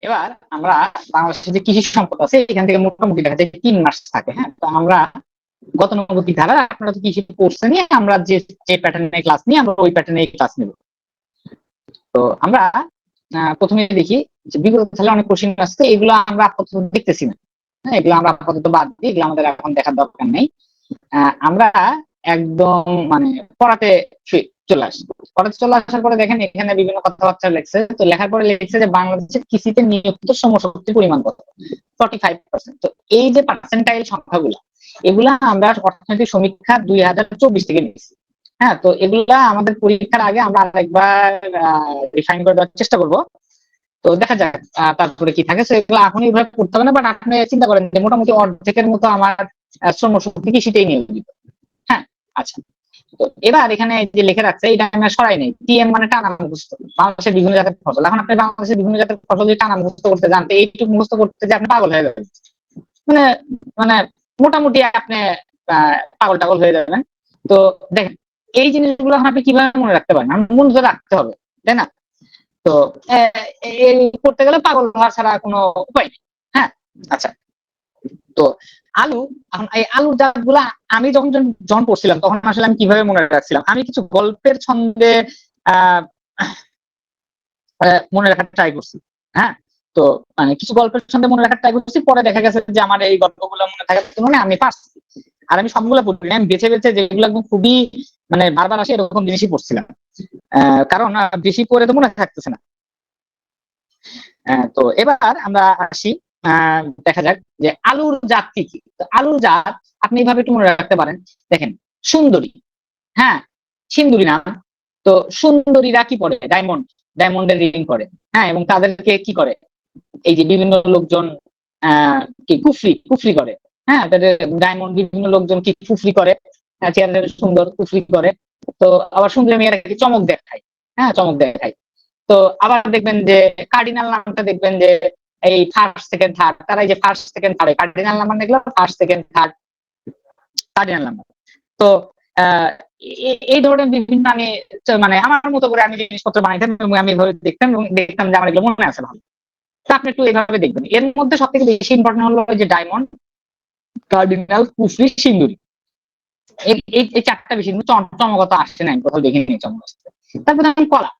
এবার আমরা বাংলাদেশে যে কৃষি সম্পদ আছে এখান থেকে মোটামুটি দেখা যায় 3 মাস থাকে। হ্যাঁ, তো আমরা গতানুগতিক ধারা আপনারা তো কৃষি কোর্সে নিয়ে আমরা যে যে প্যাটার্নে ক্লাস নিয়ে আমরা ওই প্যাটার্নে ক্লাস নেব। তো আমরা প্রথমে দেখি যে বিগত সালে অনেক কোশ্চেন আসছে, এগুলো আমরা আপাতত দেখতেছি না। হ্যাঁ, এগুলো আমরা আপাতত বাদ দিই, এগুলো আমাদের এখন দেখার দরকার নেই। আমরা একদম মানে পড়াতে চলে আসি। পড়াতে চলে আসার পরে দেখেন এখানে বিভিন্ন কথাবার্তা লেখছে। তো লেখার পরে লিখছে যে বাংলাদেশের কৃষিতে নিয়োজিত শ্রমশক্তির পরিমাণ কত, 45%। তো এই যে পার্সেন্টাইল সংখ্যাগুলো, এগুলা আমরা অর্থনৈতিক সমীক্ষা 2024 থেকে নিয়েছি। হ্যাঁ, তো এগুলা আমাদের পরীক্ষার আগে আমরা আরেকবার রিফাইন করে দেওয়ার চেষ্টা করব। তো দেখা যাক তারপরে কি থাকে। এগুলো এখনই এইভাবে করতে হবে না, বাট আপনি চিন্তা করেন যে মোটামুটি অর্ধেকের মতো আমার শ্রমশক্তি কৃষিতেই নিয়োজিত। হ্যাঁ, আচ্ছা। তো এবার এখানে যে লিখে রাখছে এটা আমরা সরাই নেই। টিএম মানে টানা মুখস্থ, বাংলাদেশের বিভিন্ন জাতের ফসল। এখন আপনি বাংলাদেশের বিভিন্ন জাতের ফসল যদি টানা মুখস্থ করতে জানতে, এইটুকু মুখস্থ করতে যে আপনি পাগল হয়ে যাবেন। মানে মানে মোটামুটি আপনি পাগল টাগল হয়ে যাবেন। তো দেখেন এই জিনিসগুলো আপনি কিভাবে মনে রাখতে পারেন, মনে ধরে রাখতে হবে, তাই না? তো এই করতে গেলে পাগল হওয়া ছাড়া কোনো উপায় নেই। হ্যাঁ, আচ্ছা। তো আলু, এখন এই আলুর জাতগুলা আমি যখন যখন পড়ছিলাম তখন আসলে আমি কিভাবে মনে রাখছিলাম, আমি কিছু গল্পের ছন্দে আহ মনে রাখার ট্রাই করছি। হ্যাঁ, তো মানে কিছু গল্পের ছন্দে মনে রাখার ট্রাই করছি, পরে দেখা গেছে যে আমার এই গল্পগুলো মনে থাকার তুলনায় আমি পারছি। আর আমি সবগুলো পড়ি, আমি বেছে বেছে যেগুলো একদম খুবই মানে বারবার আসে এরকম জিনিসই পড়ছিলাম। কারণ বেশি পড়ে তো মনে থাকতেছে না। তো এবার আমরা আসি, দেখা যাক যে আলুর জাত কি কি। তো আলুর জাত আপনি এইভাবে একটু মনে রাখতে পারেন। দেখেন সুন্দরী, হ্যাঁ, সিন্দুরি নাম। তো সুন্দরীরা কি পরে, ডায়মন্ড, ডায়মন্ডের রিং পরে। হ্যাঁ, এবং তাদেরকে কি করে, এই যে বিভিন্ন লোকজন কি কুফরি কুফরি করে। হ্যাঁ, তাদের ডায়মন্ড বিভিন্ন লোকজন কি কুফরি করে, চেহারা সুন্দর কুফরি করে। তো আবার সুন্দরী মেয়েরা কি চমক দেখায়। হ্যাঁ, চমক দেখায়। তো আবার দেখবেন যে কার্ডিনাল নামটা দেখবেন যে এই ফার্স্ট সেকেন্ড থার্ড, তারা এই যে first second third cardinal number দেখলাম, first second third cardinal number. তো এই ধরনের বিভিন্ন আমি মানে আমার মতো করে আমি জিনিসপত্র বানাইতাম এবং আমি এভাবে দেখতাম এবং দেখতাম যে আমার এগুলো মনে আছে ভালো। তো আপনি একটু এইভাবে দেখবেন। এর মধ্যে সব থেকে বেশি ইম্পর্টেন্ট হলো যে ডায়মন্ড, কার্ডিনাল, কুফরি, সিন্দুরি। এই চারটা বেশি চমকত আসছে না, আমি কোথাও দেখিনি চমক আসছে। তারপরে আমি কলা।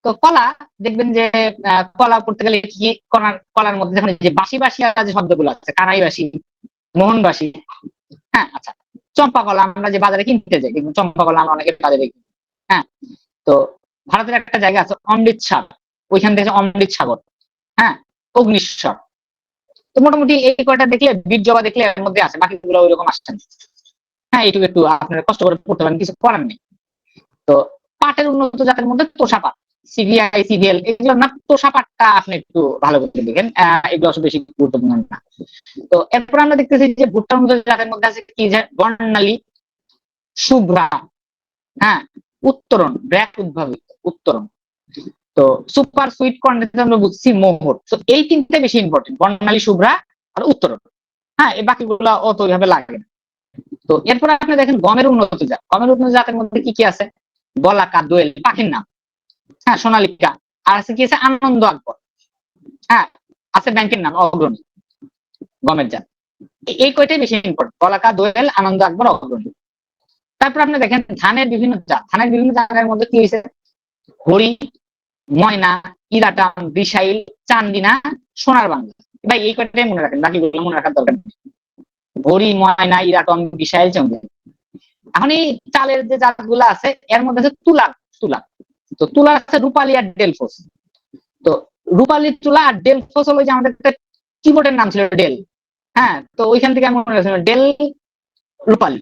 তো কলা দেখবেন যে কলা করতে গেলে কি, কলার মধ্যে দেখুন যে বাসি বাসি যে শব্দগুলো আছে, কানাই বাসি, মোহন বাসি। হ্যাঁ, আচ্ছা। চম্পা কলা আমরা যে বাজারে কিনতে যাই, দেখুন চম্পা কলা আমরা অনেকে বাজারে কিনি। হ্যাঁ, তো ভারতের একটা জায়গা আছে অমৃতসর, ওইখান থেকে অমৃত সাগর। হ্যাঁ, অগ্নিশ্বর। তো মোটামুটি এই কয়টা দেখলে, বীর জবা দেখলে এর মধ্যে আছে, বাকিগুলো ওই রকম আসছে না। হ্যাঁ, এইটুকু একটু আপনারা কষ্ট করে পড়তে পারেন, কিছু করার নেই। তো পাটের উন্নত জাতের মধ্যে তোষা পাট, সিভিআই, সিভিএল, এগুলো না। তোষা পাটটা আপনি একটু ভালো করে দেখেন, এগুলো আসলে বেশি গুরুত্বপূর্ণ না। তো এরপর আমরা দেখতেছি যে ভুট্টার উন্নত জাতের মধ্যে আছে কি, যে বর্ণালী, শুভ্রা, হ্যাঁ, উত্তরণ, ব্র্যাক উদ্ভাবিত উত্তরণ। তো সুপার সুইট কর্ন আমরা বুঝছি মোহর। তো এই তিনটে বেশি ইম্পর্টেন্ট, বর্ণালী, শুভ্রা আর উত্তরণ। হ্যাঁ, এই বাকিগুলো অত ওইভাবে লাগে না। তো এরপরে আপনি দেখেন গমের উন্নত জাত, গমের উন্নত জাতের মধ্যে কি কি আছে, বলাকা, দোয়েল পাখির নাম। হ্যাঁ, সোনালিকা। আর আছে কি আছে, আনন্দ আকবর। হ্যাঁ, আছে ব্যাংকের নাম অগ্রণী, গমের জাত। এই কয়টাই বেশি ইম্পর্টেন্ট, বলাকা, দোয়েল, আনন্দ আকবর, অগ্রণী। তারপর আপনি দেখেন ধানের বিভিন্ন জাত, ধানের বিভিন্ন জাতের মধ্যে কি হয়েছে, হরি, ময়না, ইরাটাম, বিশাইল, চান্দিনা, সোনার বাংলা। ভাই এই কয়টাই মনে রাখেন, বাকিগুলো মনে রাখার দরকার নেই। হরি, ময়না, ইরাটম, বিশাইল, চন্দ্রিকা। এখন এই চালের যে জাতগুলো আছে এর মধ্যে আছে তুলা, তুলা। তো তুলা আছে রূপালী আর ডেলফোস। তো রূপালী, তুলা আর ডেলফোস হলো যে আমাদের কিবোর্ডের নাম ছিল ডেল। হ্যাঁ, তো ওইখান থেকে আমি মনে রাখছিলাম ডেল, রূপালী।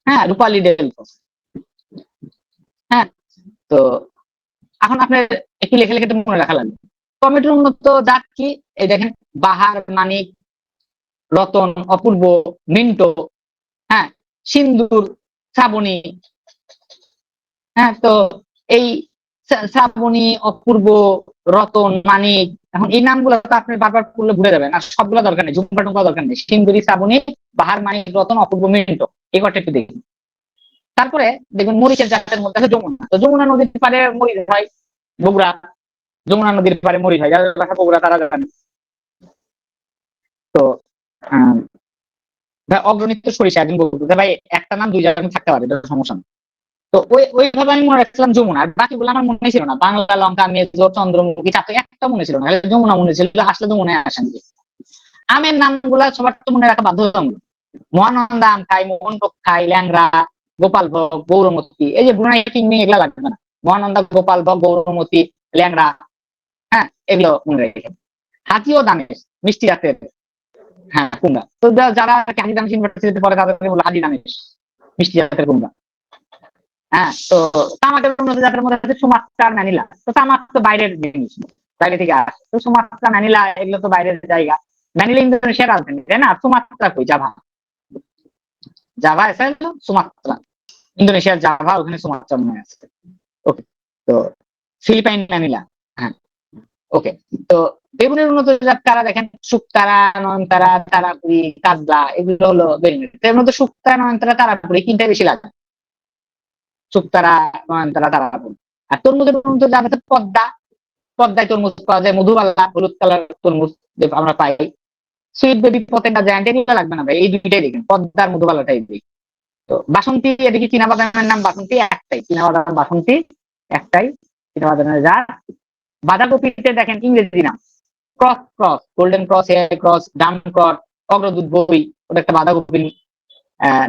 হ্যাঁ, রূপালী, ডেলফোস। হ্যাঁ, তো এখন আপনার একটু লেখে লেখে মনে রাখা লাগবে। টমেটোর উন্নত জাত কি, এই দেখেন বাহার, মানিক, রতন, অপূর্ব, মিন্টো, হ্যাঁ, সিন্দুর, শ্রাবণী। হ্যাঁ, তো এই শ্রাবণী, অপূর্ব, রতন, মানিক, এখন এই নামগুলো তো আপনি বারবার পড়লে ভুলে যাবেন, আর সবগুলো দরকার নেই, ঝুমকা টুমকা দরকার নেই। সিন্দুরি, শ্রাবণী, বাহার, মানিক, রতন, অপূর্ব, মিন্টো, এই কটা একটু দেখুন। তারপরে দেখবেন মরিচের জাতের মধ্যে আছে যমুনা। তো যমুনা নদীর পাড়ে মরিচ হয়, বগুড়া। যমুনা নদীর পাড়ে মরিচ হয়, যারা বগুড়া তারা জানেন। তো অগ্রণী তো সরিষা, একদিন বলতো ভাই একটা নাম দুই জায়গায় থাকতে পারে, এটা সমস্যা না। তো ওইভাবে আমি মনে রাখছিলাম যমুনা, আর বাকিগুলো আমার মনে ছিল না। বাংলা, লঙ্কা, মেজর, চন্দ্রমুখী, চারটে একটা মনে ছিল না, যমুনা মনে ছিল। আসলে তো মনে আসেন। আমের নামগুলা সবার তো মনে রাখা বাধ্যতামূলক। মহানন্দা আম খাই, মোহনভোগ খাই, ল্যাংড়া, গোপালভোগ, গৌরমতী, এই যে ব্রুনাই কিংমি এগুলা লাগবে না। মহানন্দা, গোপালভোগ, গৌরমতী, ল্যাংড়া, হ্যাঁ এগুলো মনে রেখে। হাতি ও দানেশ মিষ্টি জাতের, হ্যাঁ কুমড়া। তো যারা হাজি দানেশ ইউনিভার্সিটিতে পড়ে তাদেরকে বলে হাজি দানেশ মিষ্টি জাতের কুমড়া। হ্যাঁ, তো তামাকের উন্নত জাতের মধ্যে আছে সুমাত্রা আর ম্যানিলা। তো তামাক তো বাইরের জিনিস, বাইরে থেকে আসে। তো সুমাত্রা, ম্যানিলা এগুলো তো বাইরের জায়গা। ম্যানিলা ইন্দোনেশিয়ার রাজধানী, তাই না? সুমাত্রা কই? জাভা। জাভা এসে সুমাত্রা, ইন্দোনেশিয়ার জাভা, ওখানে সুমাত্রা মনে আছে। ওকে, তো ফিলিপাইন ম্যানিলা। হ্যাঁ, ওকে। তো বেগুনের উন্নত জাত কারা দেখেন? শুকতারা, নয়নতারা, তারাপুরি, কাজলা, এগুলো হলো বেগুনের। এর মধ্যে শুকতারা, নয়নতারা, তারাপুরি তিনটাই বেশি লাগে। শুকতারা, নয়নতারা, তারাপুরি। আর তরমুজের উন্নত জাত আছে পদ্মা। পদ্মায় তরমুজ পাওয়া যায়, মধুবালা হলুদ কালার তরমুজ আমরা পাই। সুইট বেবি, পতেঙ্গা, জায়ান্ট এগুলো লাগবে না ভাই, এই দুইটাই দেখেন, পদ্মার মধুবালাটাই দেখি। তো বাসন্তী, এদিকে চীনা বাদামের নাম বাসন্তী একটাই, চীনা বাদাম বাসন্তী একটাই, চীনা বাদামের জাত। বাঁধাকপিতে দেখেন ইংরেজি নাম cross, cross, golden cross, air cross, Dam cross, অগ্রদূত বই, ওটা একটা বাঁধাকপির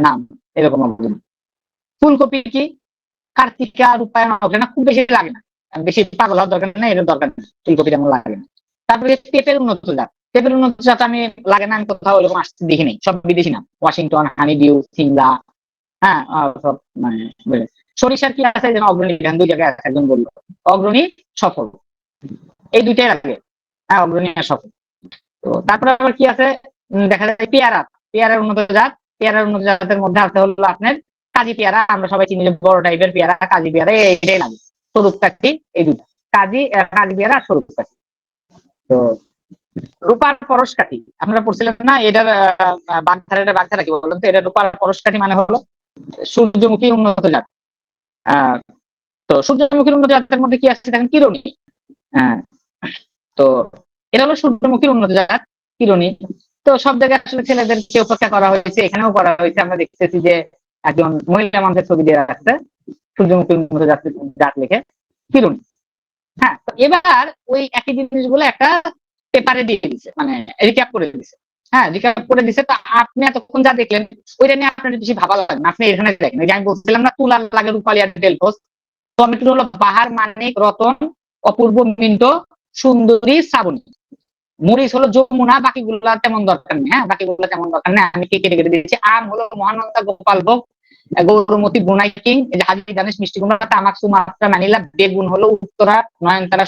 নাম, এরকম। ফুলকপি কি? কার্তিকা, রূপায়ণ, না খুব বেশি লাগে না, বেশি পাগল হওয়ার দরকার নেই, এটার দরকার নেই, ফুলকপি তেমন লাগে না। তারপরে পেঁপের উন্নত জাত। পেঁপের উন্নত জাত আমি লাগে না, আমি কোথাও এরকম আসতে দেখিনি, সব বিদেশি নাম। ওয়াশিংটন, হানি ডিউ, সিমলা, হ্যাঁ সব মানে। সরিষার কি আছে যেন অগ্রণী, দুই জায়গায় আছে, একজন বললো অগ্রণী, সফল, এই দুইটাই লাগে। হ্যাঁ, অগ্রণী আর সফল। তো তারপরে আবার কি আছে দেখা যায় পেয়ারা। পেয়ারার উন্নত জাত, পেয়ারার উন্নত জাতের মধ্যে আছে হলো আপনার কাজি পেয়ারা, আমরা সবাই চিনি, বড় টাইপের পেয়ারা, কাজি পেয়ারা, এইটাই লাগে। স্বরূপ কাঠি, এই দুটা, কাজি কাজি পেয়ারা আর স্বরূপ কাঠি। তো রূপার পরশ কাঠি আপনারা পড়ছিলেন না? এটার বাগধারা কি বললেন তো? এটা রূপার পরশ কাঠি মানে হলো সূর্যমুখী উন্নত জাত। তো সূর্যমুখীর উন্নত জাতের মধ্যে কি আছে দেখেন? কিরণী। তো এটা হলো সূর্যমুখীর উন্নত জাত, কিরণী। তো সব জায়গায় আসলে ছেলেদেরকে উপেক্ষা করা হয়েছে, এখানেও করা হয়েছে। আমরা দেখতেছি যে একজন মহিলা মানুষের ছবি দেওয়া আছে, সূর্যমুখীর উন্নত জাত লিখে কিরণী। হ্যাঁ, তো এবার ওই একই জিনিসগুলো একটা পেপারে দিয়ে দিচ্ছে, মানে রিক্যাপ করে দিচ্ছে। হ্যাঁ, রিক্যাপ করে দিচ্ছে। তো আপনি এতক্ষণ যা দেখলেন ওইটা নিয়ে আপনার বেশি ভাবা লাগবে না, আপনি এখানে দেখেন। আমি বলছিলাম না তুলার লাগে রূপালী আর ডেলফোস। টমেটো হলো বাহার, মানিক, রতন, অপূর্ব, মিন্টো, সুন্দরী, শ্রাবণী। মরিচ হলো যমুনা, বাকিগুলো তেমন দরকার নেই। হ্যাঁ, বাকিগুলো তেমন দরকার নেই, আমি কেটে কেটে দিচ্ছি। আম হলো মহানন্দা, গোপালভোগ, গৌরমতী, ব্রুনাই কিং, হাজি দানেশ, মিষ্টি কুমড়া, তামাক, সুমাত্রা, ম্যানিলা। বেগুন হলো উত্তরা, নয়নতারা,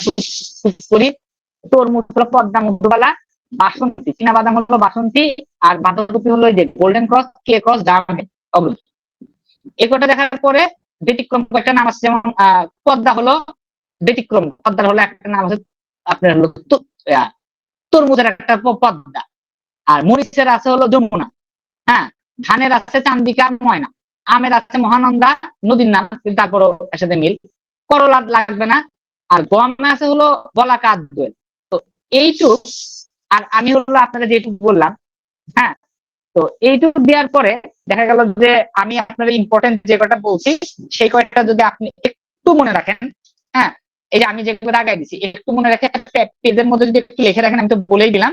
সুপুরি। তরমুজ হলো পদ্মা, মধুবালা, বাসন্তী, চীনা বাদাম হলো বাসন্তী, আর বাঁধাকপি হলো যে গোল্ডেন ক্রস, কে ক্রস, ডাম, অগ্রণী। এই কটা দেখার পরে ব্যতিক্রম কয়েকটা নাম আছে, যেমন পদ্মা হলো ব্যতিক্রম। পদ্মার হলো একটা নাম আছে আপনার হলো তরমুজের একটা পদ্মা। আর মরিচের আছে হলো যমুনা। হ্যাঁ, ধানের আছে চান্দিকা, ময়না। আমের আছে মহানন্দা, নদীর নাম, তারপরও একসাথে মিল। করলা লাগবে না। আর গমে আছে হলো বলাকা, দোয়েল। তো এইটুক। আর আমি হলো আপনারা যেটুকু বললাম, হ্যাঁ, তো এইটুকু দেওয়ার পরে দেখা গেল যে আমি আপনার ইম্পর্টেন্ট যে কয়টা বলছি সেই কয়টা যদি আপনি একটু মনে রাখেন, হ্যাঁ, এই যে আমি যেগুলো আগাই দিচ্ছি একটু মনে রাখে একটা পেজের মধ্যে যদি একটু লিখে রাখেন, আমি তো বলেই দিলাম,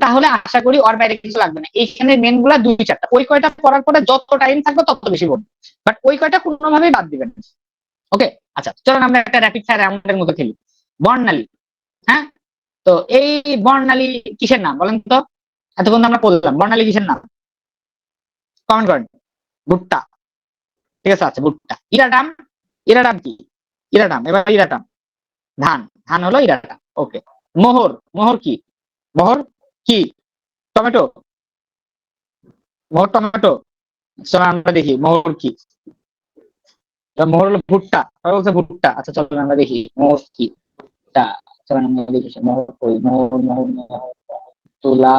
তাহলে আশা করি ওর বাইরে কিছু লাগবে না। এইখানে মেন গুলা দুই চারটা, ওই কয়টা পড়ার পরে যত টাইম থাকবে তত বেশি বলবো, বাট ওই কয়টা কোনোভাবেই বাদ দিবেন। ওকে, আচ্ছা চলুন আমরা একটা র্যাপিড ফায়ার রাউন্ডের মতো খেলি। বর্ণালী। হ্যাঁ, তো এই বর্ণালী কিসের নাম বলেন তো? এতক্ষণ আমরা বললাম বর্ণালী কিসের নাম, কমেন্ট করেন। ভুট্টা, ঠিক আছে, আচ্ছা ভুট্টা। ইরাডাম, ইরাডাম কি? ইরাডাম, এবার ইরাডাম। ধান, ধান হলো ইরাডাম। ওকে। মোহর, মোহর কি? মোহর কি? টমেটো, মোহর টমেটো। চলো আমরা দেখি মোহর কি। মোহর হলো ভুট্টা, বলছে ভুট্টা। আচ্ছা চলো আমরা দেখি মোহর কি। চলো আমরা দেখি মোহর কই। মোহর, মোহর, মোহর, তুলা,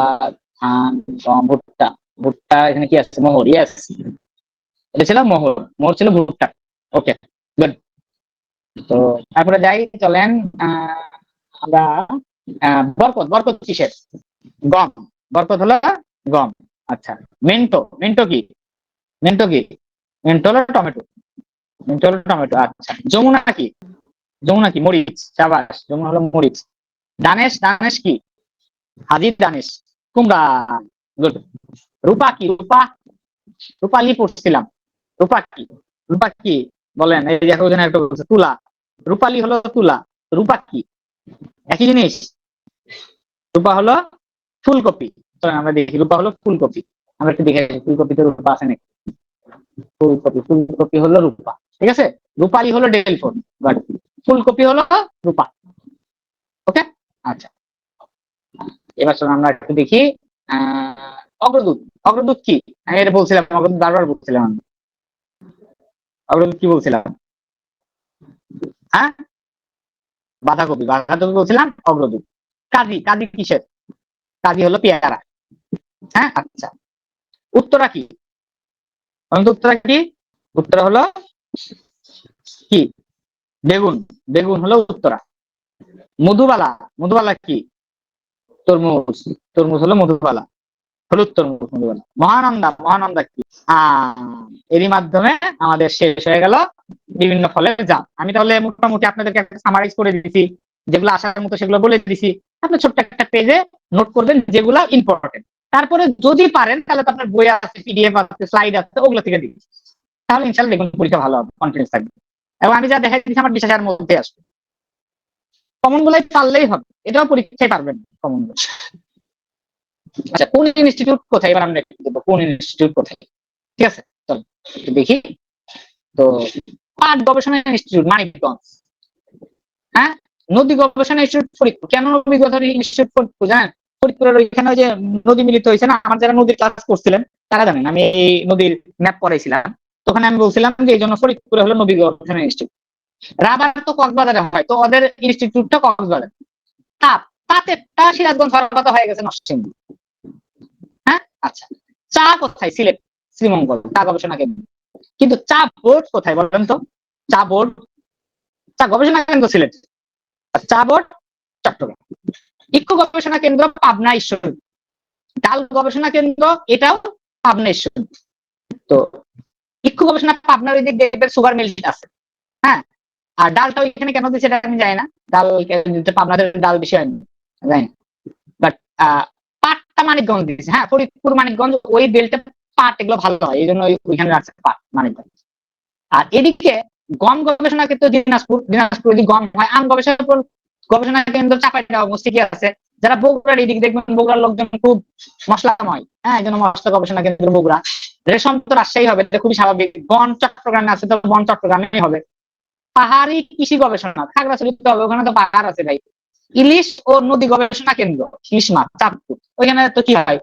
ধান, গম, ভুট্টা। ভুট্টা এখানে কি আছে? মোহর, ইয়েস, এটা ছিল মোহর, মোহর ছিল ভুট্টা। ওকে, গুড। তো তারপরে যাই, চলেন আমরা বরকত, বরকত কিসের? গম। বরকত হলো গম। আচ্ছা, মেন্টো, মেন্টো কি? মেন্টো কি? মেন্টো হলো টমেটো, মেন্টো হলো টমেটো। আচ্ছা, যমুনা কি? যমুনা কি? মরিচ। সাবাস, যমুনা হলো মরিচ। দানেশ, দানেশ কি? হাজির দানেশ, কুমড়া। গুড। রূপা কি? রূপা, রূপালি পড়ছিলাম। রূপা কি? রূপা কি বলেন? এই যে একজন একটা বলছে তুলা, রূপালি হলো তুলা, রূপা কি? একই জিনিস। রূপা হলো ফুলকপি। চলেন আমরা দেখি, রূপা হলো ফুলকপি। আমরা একটু দেখে আসি ফুলকপিতে রূপা আছে নাকি। ফুলকপি, ফুলকপি হলো রূপা, ঠিক আছে। রূপালি হলো ডেলফোন, বাট ফুলকপি হলো রূপা। ওকে, আচ্ছা। এবার চলুন আমরা একটু দেখি অগ্রদূত। অগ্রদূত কি? আমি এটা বলছিলাম, অগ্রদূত বারবার বলছিলাম আমি। অগ্রদূত কি বলছিলাম? হ্যাঁ, বাঁধাকপি, বাঁধাকপি বলছিলাম। অগ্রদূত। কাজি, কাজি কিসের? কাজি হলো পেয়ারা। হ্যাঁ, আচ্ছা। উত্তরা কি? উত্তরা কি? উত্তরা হলো কি? বেগুন, বেগুন হলো উত্তরা। মধুবালা, মধুবালা কি? তরমুজ, তরমুজ হলো মধুবালা, হলুদ তরমুজ মধুবালা। মহানন্দা, মহানন্দা কি? এরই মাধ্যমে আমাদের শেষ হয়ে গেল বিভিন্ন ফলের জাত। আমি তাহলে মোটামুটি আপনাদেরকে একটা সামারাইজ করে দিচ্ছি, যেগুলো আসার মতো সেগুলো বলে দিছি। আপনি ছোট্ট একটা পেজে নোট করবেন যেগুলো ইম্পর্টেন্ট। তারপরে যদি পারেন তাহলে তো আপনার বই আছে, পিডিএফ আছে, স্লাইড আছে, ওগুলো থেকে দিচ্ছি। তাহলে ইনশাল্লাহ দেখুন পরীক্ষা ভালো হবে, কনফিডেন্স থাকবে। এবং আমি যা দেখাই দিচ্ছি আমার 20,000 মধ্যে আসবে। কমন গুলাই পারলেই হবে, এটাও পরীক্ষায় পারবেন কমন গুলো। আচ্ছা, কোন ইনস্টিটিউট কোথায়? এবার আমরা একটু দেখবো কোন ইনস্টিটিউট কোথায়। ঠিক আছে, চল একটু দেখি। তো পাট গবেষণা ইনস্টিটিউট মানিকগঞ্জ। হ্যাঁ, নদী গবেষণা ইনস্টিটিউট ফরিদপুর। কেন নদী গবেষণা ইনস্টিটিউট ফরিদপুর জানেন? ফরিদপুরের ওইখানে যে নদী মিলিত হয়েছে না, আমার যারা নদীর ক্লাস করছিলেন তারা জানেন, আমি এই নদীর ম্যাপ পড়াইছিলাম। তখন আমি বলছিলাম যে এই জন্য ফরিদপুরে হলো নদী গবেষণা ইনস্টিটিউট। রাবার তো কক্সবাজারে হয়, তো ওদের ইনস্টিটিউটটা কক্সবাজার। তাপ, তাপেরটা সিরাজগঞ্জ হরপাতা হয়ে গেছে নরসিংদী। হ্যাঁ, আচ্ছা। চা কোথায়? সিলেট শ্রীমঙ্গল চা গবেষণা কেন্দ্র। কিন্তু চা বোর্ড কোথায় বলেন তো? চা বোর্ড, চা গবেষণা কেন্দ্র সিলেট, আর চা বোর্ড চট্টগ্রাম। ইক্কো গবেষণা কেন্দ্র পাবনা ঈশ্বরদী। ডাল গবেষণা কেন্দ্র এটাও পাবনা ঈশ্বরদী। তো ইক্কো গবেষণা পাবনার ওই দিক দেখবেন সুগার মিল আছে। হ্যাঁ, আর ডালটা ওইখানে কেন দিচ্ছে সেটা আমি জানি না। ডাল পাবনাদের ডাল বেশি হয়নি, জানি না। বাট পাটটা মানিকগঞ্জ দিচ্ছে। হ্যাঁ, ফরিদপুর মানিকগঞ্জ ওই বেলটা পাট এগুলো ভালো হয়, এই জন্য ওইখানে রাখছে পাট মানিকগঞ্জ। আর এদিকে গম গবেষণা ক্ষেত্র দিনাজপুর, দিনাজপুর যদি গম হয়। আম গবেষণা গবেষণা কেন্দ্র চাঁপাইনবাবগঞ্জ ঠিকই আছে। যারা বগুড়ার এদিকে দেখবেন, বগুড়ার লোকজন খুব মশলাময়। হ্যাঁ, এই জন্য মশলা গবেষণা কেন্দ্র বগুড়া। রেশম তো রাজশাহী হবে, এটা খুবই স্বাভাবিক। বন চট্টগ্রামে আছে, তো বন চট্টগ্রামেই হবে। পাহাড়ি কৃষি গবেষণা খাগড়াছড়িতে হবে, ওখানে তো পাহাড় আছে ভাই। ইলিশ ও নদী গবেষণা কেন্দ্র ইলিশ মাছ চাঁদপুর, ওইখানে তো কি হয়,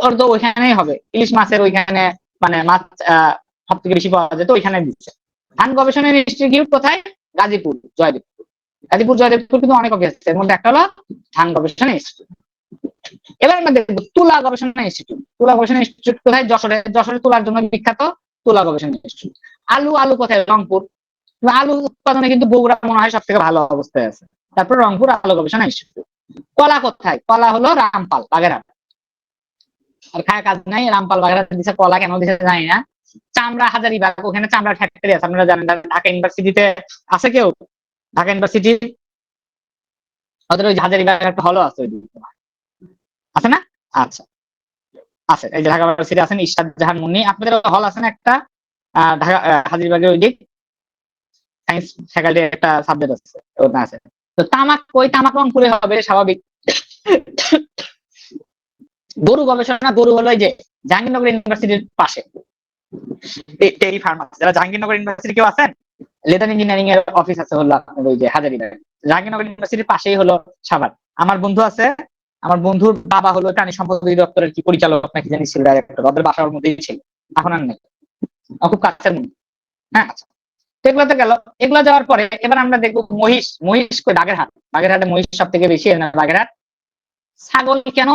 ওর তো ওইখানেই হবে ইলিশ মাছের ওইখানে, মানে মাছ সব থেকে বেশি পাওয়া যায়, তো ওইখানে দিচ্ছে। ধান গবেষণা ইনস্টিটিউট কোথায়? গাজীপুর জয়দেবপুর। গাজীপুর জয়দেবপুর কিন্তু অনেক অফিস আছে, এর মধ্যে একটা হলো ধান গবেষণা ইনস্টিটিউট। এবার আমরা দেখবো তুলা গবেষণা ইনস্টিটিউট। তুলা গবেষণা ইনস্টিটিউট কোথায়? যশোরে। যশোরে তুলার জন্য বিখ্যাত, তুলা গবেষণা ইনস্টিটিউট। আলু, আলু কোথায়? রংপুর। আলু উৎপাদনে কিন্তু বগুড়া মনে হয় সব থেকে ভালো অবস্থায় আছে। তারপর রংপুর আলু গবেষণা ইনস্টিটিউট। কলা কোথায়? কলা হলো রামপাল বাগেরহাট। আর খায় কাজ নাই, রামপাল বাগেরহাট দিছে। কলা কেন দিছে জানি না। চামড়া হাজারিবাগ, ওখানে চামড়ার ফ্যাক্টরি আছে, আপনারা জানেন। ঢাকা ইউনিভার্সিটিতে আছে কেউ? ঢাকা ইউনিভার্সিটি ওদের ওই হাজারিবাগ একটা হলো আছে, ওই আছে না? আচ্ছা, আছে। এই যে ঢাকা ইউনিভার্সিটি আছেন, ইশরাত জাহান মুন্নি, আপনাদের হল আছে না একটা ঢাকা হাজারিবাগের ওই দিক, সায়েন্স ফ্যাকাল্টির একটা সাবজেক্ট আছে, ওটা আছে। তো তামাক, ওই তামাক রংপুরে হবে স্বাভাবিক। গরু গবেষণা, গরু হলো এই যে জাহাঙ্গীরনগর ইউনিভার্সিটির পাশে ডেইরি ফার্ম আছে। যারা জাহাঙ্গীরনগর ইউনিভার্সিটি কেউ আছেন, লেদার ইঞ্জিনিয়ারিং এর অফিস আছে হলো আপনার ওই যে হাজারিবাগ। জাহাঙ্গীরনগর ইউনিভার্সিটির পাশেই হলো সাভার। আমার বন্ধু আছে, আমার বন্ধুর বাবা হলো প্রাণী সম্পদ অধিদপ্তরের কি পরিচালক নাকি জানি ছিল, ডাইরেক্টর। ওদের বাসার মধ্যেই ছিল, এখন আর নেই, খুব কাছের মধ্যে। হ্যাঁ, আচ্ছা। এগুলোতে গেল। এগুলো যাওয়ার পরে এবার আমরা দেখবো মহিষ। মহিষ কই? বাগেরহাট। বাগেরহাটে মহিষ সব থেকে বেশি না বাগেরহাট। ছাগল কেন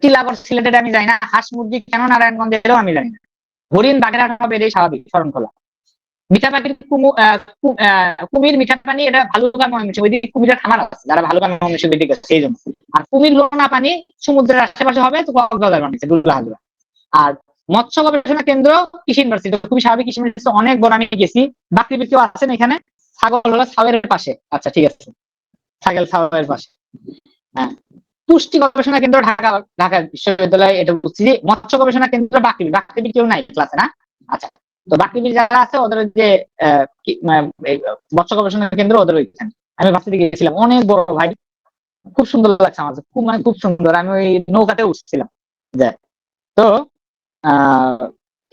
টিলাগড় সিলেটের আমি জানি না। হাঁস মুরগি কেন নারায়ণগঞ্জেরও আমি জানি না। হরিণ বাগেরহাট হবে, এটাই স্বাভাবিক, শরণখোলা। মিঠা পাখির কুমির মিঠা পানি, এটা ভালুকা ময়মনসিংহ, ওইদিকে কুমিরের খামার আছে, যারা ভালুকা ময়মনসিংহ দিকে সেই জন্য। আর কুমির লোনা পানি সমুদ্রের আশেপাশে হবে, তো কক্সবাজার বানাইছে ডুলা হাজরা। আর মৎস্য গবেষণা কেন্দ্র কৃষি ইউনিভার্সিটি, খুবই স্বাভাবিক, কৃষি ইউনিভার্সিটি অনেক বড়, আমি গেছি। বাকৃবির কেউ আছেন এখানে? ছাগল হলো ছাগলের পাশে, আচ্ছা ঠিক আছে, ছাগল ছাগলের পাশে। হ্যাঁ, পুষ্টি গবেষণা কেন্দ্র ঢাকা, ঢাকা বিশ্ববিদ্যালয়, এটা বুঝছি। মৎস্য গবেষণা কেন্দ্র বাকৃবি, বাকৃবি কেউ নাই ক্লাসে না? আচ্ছা, তো বাকৃবির যারা আছে ওদের যে মৎস্য গবেষণা কেন্দ্র ওদের ওইখানে আমি ভার্সিটি গিয়েছিলাম, অনেক বড় ভাই, খুব সুন্দর লাগছে আমার, খুব মানে খুব সুন্দর। আমি ওই নৌকাতে উঠছিলাম। তো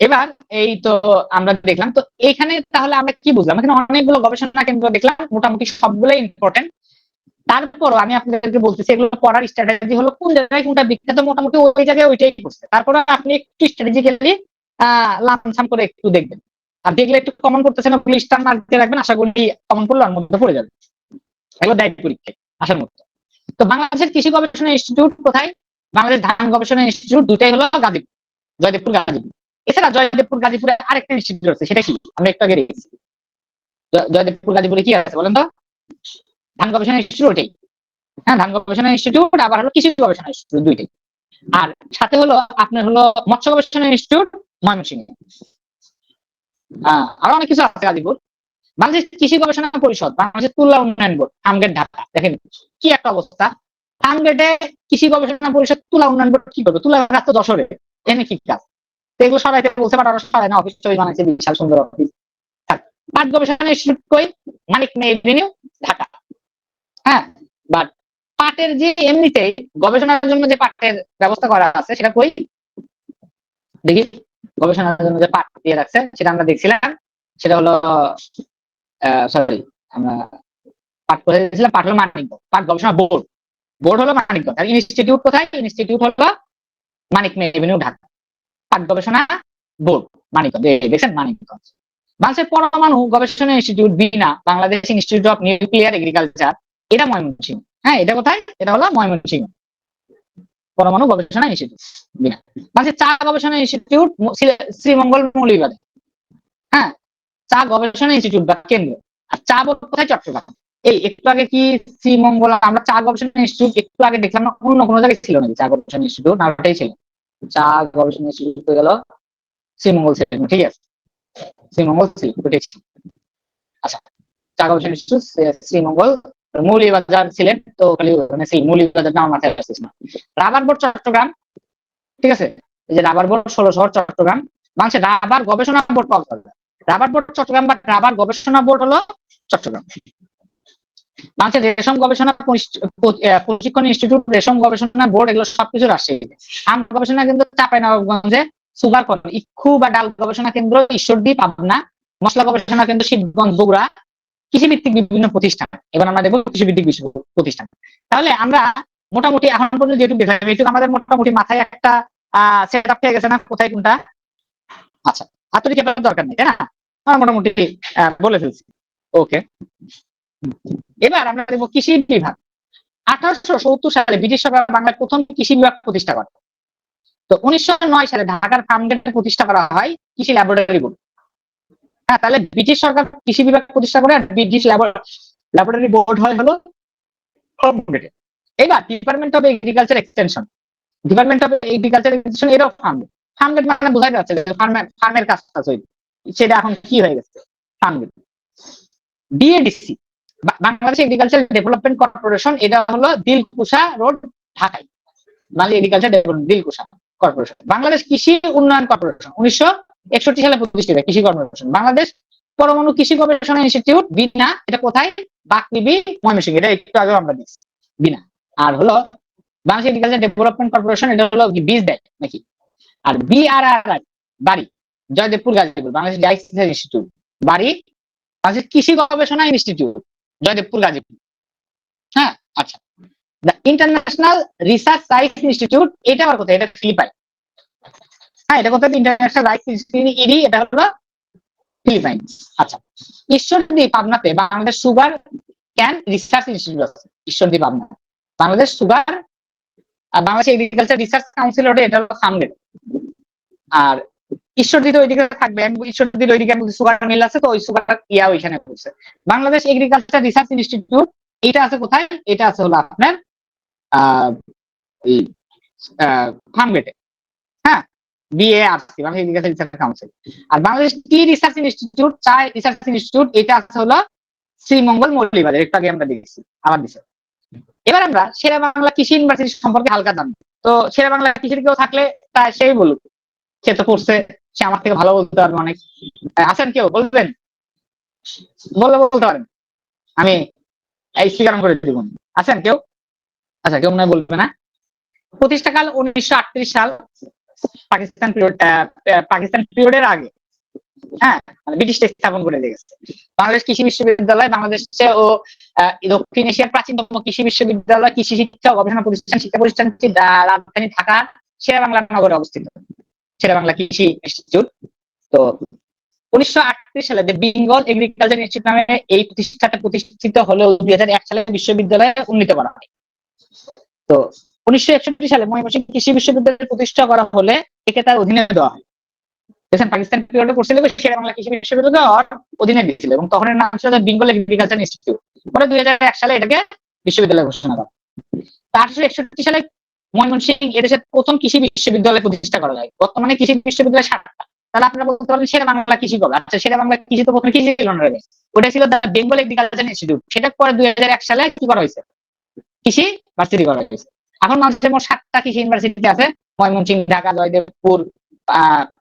এবার এই তো আমরা দেখলাম, তো এইখানে তাহলে আমরা কি বুঝলাম? এখানে অনেকগুলো গবেষণা কেন্দ্র দেখলাম, মোটামুটি সবগুলো ইম্পর্টেন্ট। তারপর আমি আপনাদেরকে বলতেছি এগুলো পড়ার স্ট্র্যাটেজি হলো কোন জায়গায় কোনটা বিখ্যাত, মোটামুটি ওই জায়গায় ওইটাই করছে। তারপরে আপনি একটু স্ট্র্যাটেজিক্যালি লামসাম করে একটু দেখবেন, আর দেখলে একটু কমন করতেছেন স্টার মার্ক দিয়ে রাখবেন, আশা করি কমন করলে ওর মধ্যে পড়ে যাবে, এগুলো দায়িত্ব পরীক্ষায় আসার মতো। তো বাংলাদেশের কৃষি গবেষণা ইনস্টিটিউট কোথায়? বাংলাদেশ ধান গবেষণা ইনস্টিটিউট, দুটাই হলো গাজীপুর, জয়দেবপুর গাজীপুর। এছাড়া জয়দেবপুর গাজীপুরে আরেকটা ইনস্টিটিউট আছে, সেটা কি আমরা একটু আগে দেখেছি। জয়দেবপুর গাজীপুরে কি আছে বলেন তো? ধান গবেষণা ইনস্টিটিউট, ওটাই। হ্যাঁ, ধান গবেষণা ইনস্টিটিউট, আবার হলো কৃষি গবেষণা ইনস্টিটিউট, দুইটাই। আর সাথে হলো আপনার হলো মৎস্য গবেষণা ইনস্টিটিউট ময়মনসিংহ। আরো অনেক কিছু আছে গাজীপুর। বাংলাদেশ কৃষি গবেষণা পরিষদ, বাংলাদেশ তুলা উন্নয়ন বোর্ড, ফার্মগেট ঢাকা। দেখেন কি একটা অবস্থা, ফার্মগেটে কৃষি গবেষণা পরিষদ, তুলা উন্নয়ন বোর্ড কি করবে? তুলা গাছ তো যশোরে, এনে কি কাজ? এগুলো সরাইতে বলছে, বাট ওরা সরাই না, অফিস টফিস বানাইছে, বিশাল সুন্দর অফিস। পাট গবেষণা ইনস্টিটিউট কই? মানিক মে এভিনিউ, ঢাকা। হ্যাঁ, বাট পাটের যে এমনিতেই গবেষণার জন্য যে পাটের ব্যবস্থা করা আছে সেটা কই দেখি? গবেষণার জন্য যে পাট দিয়ে রাখছে সেটা আমরা দেখছিলাম, সেটা হলো সরি, আমরা পাট করে দিয়েছিলাম, পাট হলো মানিকগঞ্জ, পাট গবেষণা বোর্ড, বোর্ড হলো মানিকগঞ্জ। আর ইনস্টিটিউট কোথায়? ইনস্টিটিউট হলো মানিক মে এভিনিউ, ঢাকা। পাট গবেষণা বোর্ড মানিকগঞ্জ, দেখছেন মানিকগঞ্জ। বাংলাদেশের পরমাণু গবেষণা institute Veena, Bangladesh institute of nuclear agriculture, এটা ময়মনসিংহ। হ্যাঁ, এটা কোথায়? এটা হলো ময়মনসিংহ, পরমাণু গবেষণা ইনস্টিটিউট বিনা। বাংলাদেশের চা গবেষণা ইনস্টিটিউট শ্রীমঙ্গল মৌলভীবাজার। হ্যাঁ, চা গবেষণা ইনস্টিটিউট বা কেন্দ্র। আর চা বোর্ড কোথায়? চট্টগ্রাম। এই একটু আগে কি শ্রীমঙ্গল, আমরা চা গবেষণা ইনস্টিটিউট একটু আগে দেখলাম না, অন্য কোনো জায়গায় ছিল নাকি চা গবেষণা ইনস্টিটিউট? না, ওটাই ছিল। চা গবেষণা ইনস্টিটিউট হয়ে গেল শ্রীমঙ্গল ছিল, ঠিক আছে, শ্রীমঙ্গল ছিল, ওটাই ছিল। আচ্ছা, চা গবেষণা ইনস্টিটিউট শ্রীমঙ্গল, মৌলভীবাজার ছিলেন, তো খালি মৌলভীবাজার নাম মাথায় আসছিস না। রাবার বোর্ড চট্টগ্রাম, ঠিক আছে, এই যে রাবার বোর্ড 16 শহর চট্টগ্রাম। বাংলাদেশের রাবার গবেষণা board Cox's Bazar, rubber board Chittagong, বা রাবার গবেষণা বোর্ড হলো চট্টগ্রাম। বাংলাদেশের রেশম গবেষণা প্রশিক্ষণ ইনস্টিটিউট, রেশম গবেষণা বোর্ড, এগুলো সবকিছু রাজশাহীতে। আম গবেষণা কেন্দ্র চাঁপাইনবাবগঞ্জে, সুগার ইক্ষু বা ডাল গবেষণা কেন্দ্র ঈশ্বরদী পাবনা, মশলা গবেষণা কেন্দ্র শিবগঞ্জ বগুড়া। কৃষিভিত্তিক বিভিন্ন প্রতিষ্ঠান, এবার আমরা দেখবো কৃষিভিত্তিক প্রতিষ্ঠান। তাহলে আমরা মোটামুটি এখন পর্যন্ত যেটুকু দেখলাম, এটুকু আমাদের মোটামুটি মাথায় একটা সেট আপ হয়ে গেছে না, কোথায় কোনটা? আচ্ছা, হাতুড়ি চেপার দরকার নেই, তাই না? আমরা মোটামুটি বলে ফেলছি। ওকে, এবার আমরা দেখবো কৃষি বিভাগ। 1870 সালে ব্রিটিশ সরকার বাংলায় প্রথম কৃষি বিভাগ প্রতিষ্ঠা করে। তো 1909 সালে ঢাকার ফার্মগেটে প্রতিষ্ঠা করা হয় কৃষি ল্যাবরেটরি বোর্ড। হ্যাঁ, তাহলে ব্রিটিশ সরকার কৃষি বিভাগ প্রতিষ্ঠা করে, আর ব্রিটিশ ল্যাবরেটরি বোর্ড হয় হলো ফার্মগেটে। এবার department of agriculture extension, department of agriculture extension, এরও ফার্মগেট। ফার্মগেট মানে বোঝাই যাচ্ছে যে ফার্মের কাজটা চলছে, সেটা এখন কি হয়ে গেছে? Farmgate. BADC, Bangladesh agriculture development corporation, এটা হলো দিলকুশা রোড, ঢাকায়। Bangladesh agriculture development Dilkusha corporation. Bangladesh কৃষি উন্নয়ন কর্পোরেশন 1961 সালে প্রতিষ্ঠিত কৃষি কর্পোরেশন। বাংলাদেশ পরমাণু কৃষি গবেষণা ইনস্টিটিউট বিনা, এটা কোথায়? বাকৃবি, ময়মনসিংহ, এটা একটু আগে আমরা দিচ্ছি বিনা। আর হলো বাংলাদেশ এগ্রিকালচার ডেভেলপমেন্ট কর্পোরেশন, এটা হলো বীজ দেয় নাকি। আর বিআরআরআই বাড়ি, জয়দেবপুর গাজীপুর, বাংলাদেশ রাইস ইনস্টিটিউট বাড়ি, বাংলাদেশ কৃষি গবেষণা ইনস্টিটিউট জয়দেবপুর গাজীপুর। হ্যাঁ, আচ্ছা, the international research rice institute, এটা আবার কোথায়? এটা ফিলিপাইন। হ্যাঁ, এটা কোথায়? ইন্টারন্যাশনাল রাইস ইনস্টিটিউট, ইডি, এটা হলো ফিলিপাইন্স। আচ্ছা, ঈশ্বরদী পাবনাতে Bangladesh sugar cane research institute আছে, ঈশ্বরদী পাবনা। বাংলাদেশ সুগার, আর বাংলাদেশ এগ্রিকালচার রিসার্চ কাউন্সিল, এটা হলো ফার্মগেট। আর ঈশ্বরদীতে ওইদিকে থাকবে, ঈশ্বরদীর ওইদিকে সুগার মিল আছে, তো ওই সুগার ওইখানে করছে। বাংলাদেশ এগ্রিকালচার রিসার্চ ইনস্টিটিউট, এটা আছে কোথায়? এটা আছে হলো আপনার ফার্ম গেটে, হ্যাঁ, BARC Bangladesh agriculture research council. আর বাংলাদেশ টি রিসার্চ ইনস্টিটিউট, চায় রিসার্চ ইনস্টিটিউট, এটা আছে হলো শ্রীমঙ্গল মৌলভীবাজার, একটু আগে আমরা দেখেছি আবার দিছে। এবার আমরা শেরে বাংলা কৃষি ইউনিভার্সিটি সম্পর্কে হালকা জানবো। তো শেরে বাংলা কৃষির কেউ থাকলে তা সেই বলুক, সে তো পড়ছে, সে আমার থেকে ভালো বলতে পারবে অনেক। আছেন কেউ বলবেন? বলতে পারেন, আমি এই স্বীকার করে দিব। আছেন কেউ? আচ্ছা, কেউ মনে হয় বলবে না। প্রতিষ্ঠাকাল 1938 সাল, পাকিস্তান পিরিয়ডের আগে, হ্যাঁ, মানে ব্রিটিশ স্থাপন করে দিয়ে গেছে। বাংলাদেশ কৃষি বিশ্ববিদ্যালয় বাংলাদেশে ও দক্ষিণ এশিয়ার প্রাচীনতম কৃষি বিশ্ববিদ্যালয়, কৃষি শিক্ষা ও গবেষণা প্রতিষ্ঠান, শিক্ষা প্রতিষ্ঠানটি রাজধানী ঢাকা শেরে বাংলা নগরে অবস্থিত, শেরে বাংলা কৃষি ইনস্টিটিউট। তো 1938 সালে বেঙ্গল এগ্রিকালচার ইনস্টিটিউট নামে এই প্রতিষ্ঠানটা প্রতিষ্ঠিত হলেও 2001 সালে বিশ্ববিদ্যালয়ে উন্নীত করা হয়। তো 1961 সালে ময়মনসিংহ কৃষি বিশ্ববিদ্যালয় প্রতিষ্ঠা করা হলে একে তার অধীনে দেওয়া হয়। দেখেন, পাকিস্তান পিরিয়ডে পড়ছিল শেরে বাংলা কৃষি বিশ্ববিদ্যালয় অধীনে দিয়েছিল এবং তখন এর নাম ছিল বেঙ্গল এগ্রিকালচার ইনস্টিটিউট। পরে 2001 সালে এটাকে বিশ্ববিদ্যালয় ঘোষণা করা। 1861 সালে ময়মনসিংহ এদেশের প্রথম কৃষি বিশ্ববিদ্যালয় প্রতিষ্ঠা করা হয়। বর্তমানে কৃষি বিশ্ববিদ্যালয় 7টা। তাহলে আপনারা বলতে পারবেন শেরে বাংলা কৃষি কবে? আচ্ছা, শেরে বাংলা কৃষি তো প্রথমে কৃষি ছিল না, ওটা ছিল বেঙ্গল এগ্রিকালচার ইনস্টিটিউট। সেটা পরে 2001 সালে কি করা হয়েছে? কৃষি ভার্সিটি করা হয়েছে। এখন মানুষের মোট 7টা কৃষি ইউনিভার্সিটি আছে, ময়মনসিংহ, ঢাকা, জয়দেবপুর,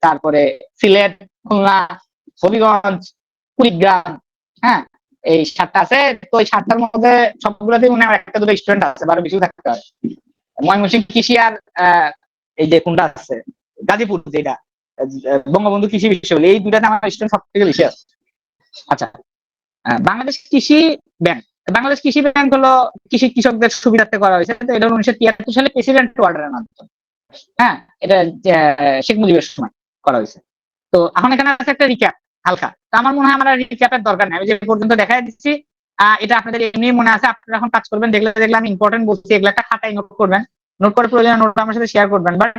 তারপরে সিলেট, খুলনা, হবিগঞ্জ, কুড়িগ্রাম, হ্যাঁ, এই 7টা আছে। তো এই 7টার মধ্যে সবগুলোতেই মনে হয় একটা দুটো স্টুডেন্ট আছে, বারো বেশি থাকতে হয়। ময়মনসিংহ কৃষি আর এই যে কোনটা আছে গাজীপুর, যেটা বঙ্গবন্ধু কৃষি বিশ্ববিদ্যালয়, এই দুটাতে আমার স্টুডেন্ট সব থেকে বেশি আছে। আচ্ছা, বাংলাদেশ কৃষি ব্যাংক, বাংলাদেশ কৃষি ব্যাংক হলো কৃষকদের সুবিধার্থে করা হয়েছে। তো এটা 1973 সালে প্রেসিডেন্ট অর্ডারের মাধ্যমে, হ্যাঁ, এটা শেখ মুজিবের সময় করা হয়েছে। তো এখন এখানে আছে একটা রিক্যাপ হালকা। তো আমার মনে হয় আমার রিক্যাপের দরকার নেই, আমি যে পর্যন্ত দেখাই দিচ্ছি এটা আপনাদের এমনি মনে আছে। আপনারা এখন কাজ করবেন, দেখলে আমি ইম্পর্টেন্ট বলছি, এগুলো একটা খাতায় নোট করবেন, নোট করে প্রয়োজনে নোট আমার সাথে শেয়ার করবেন। বাট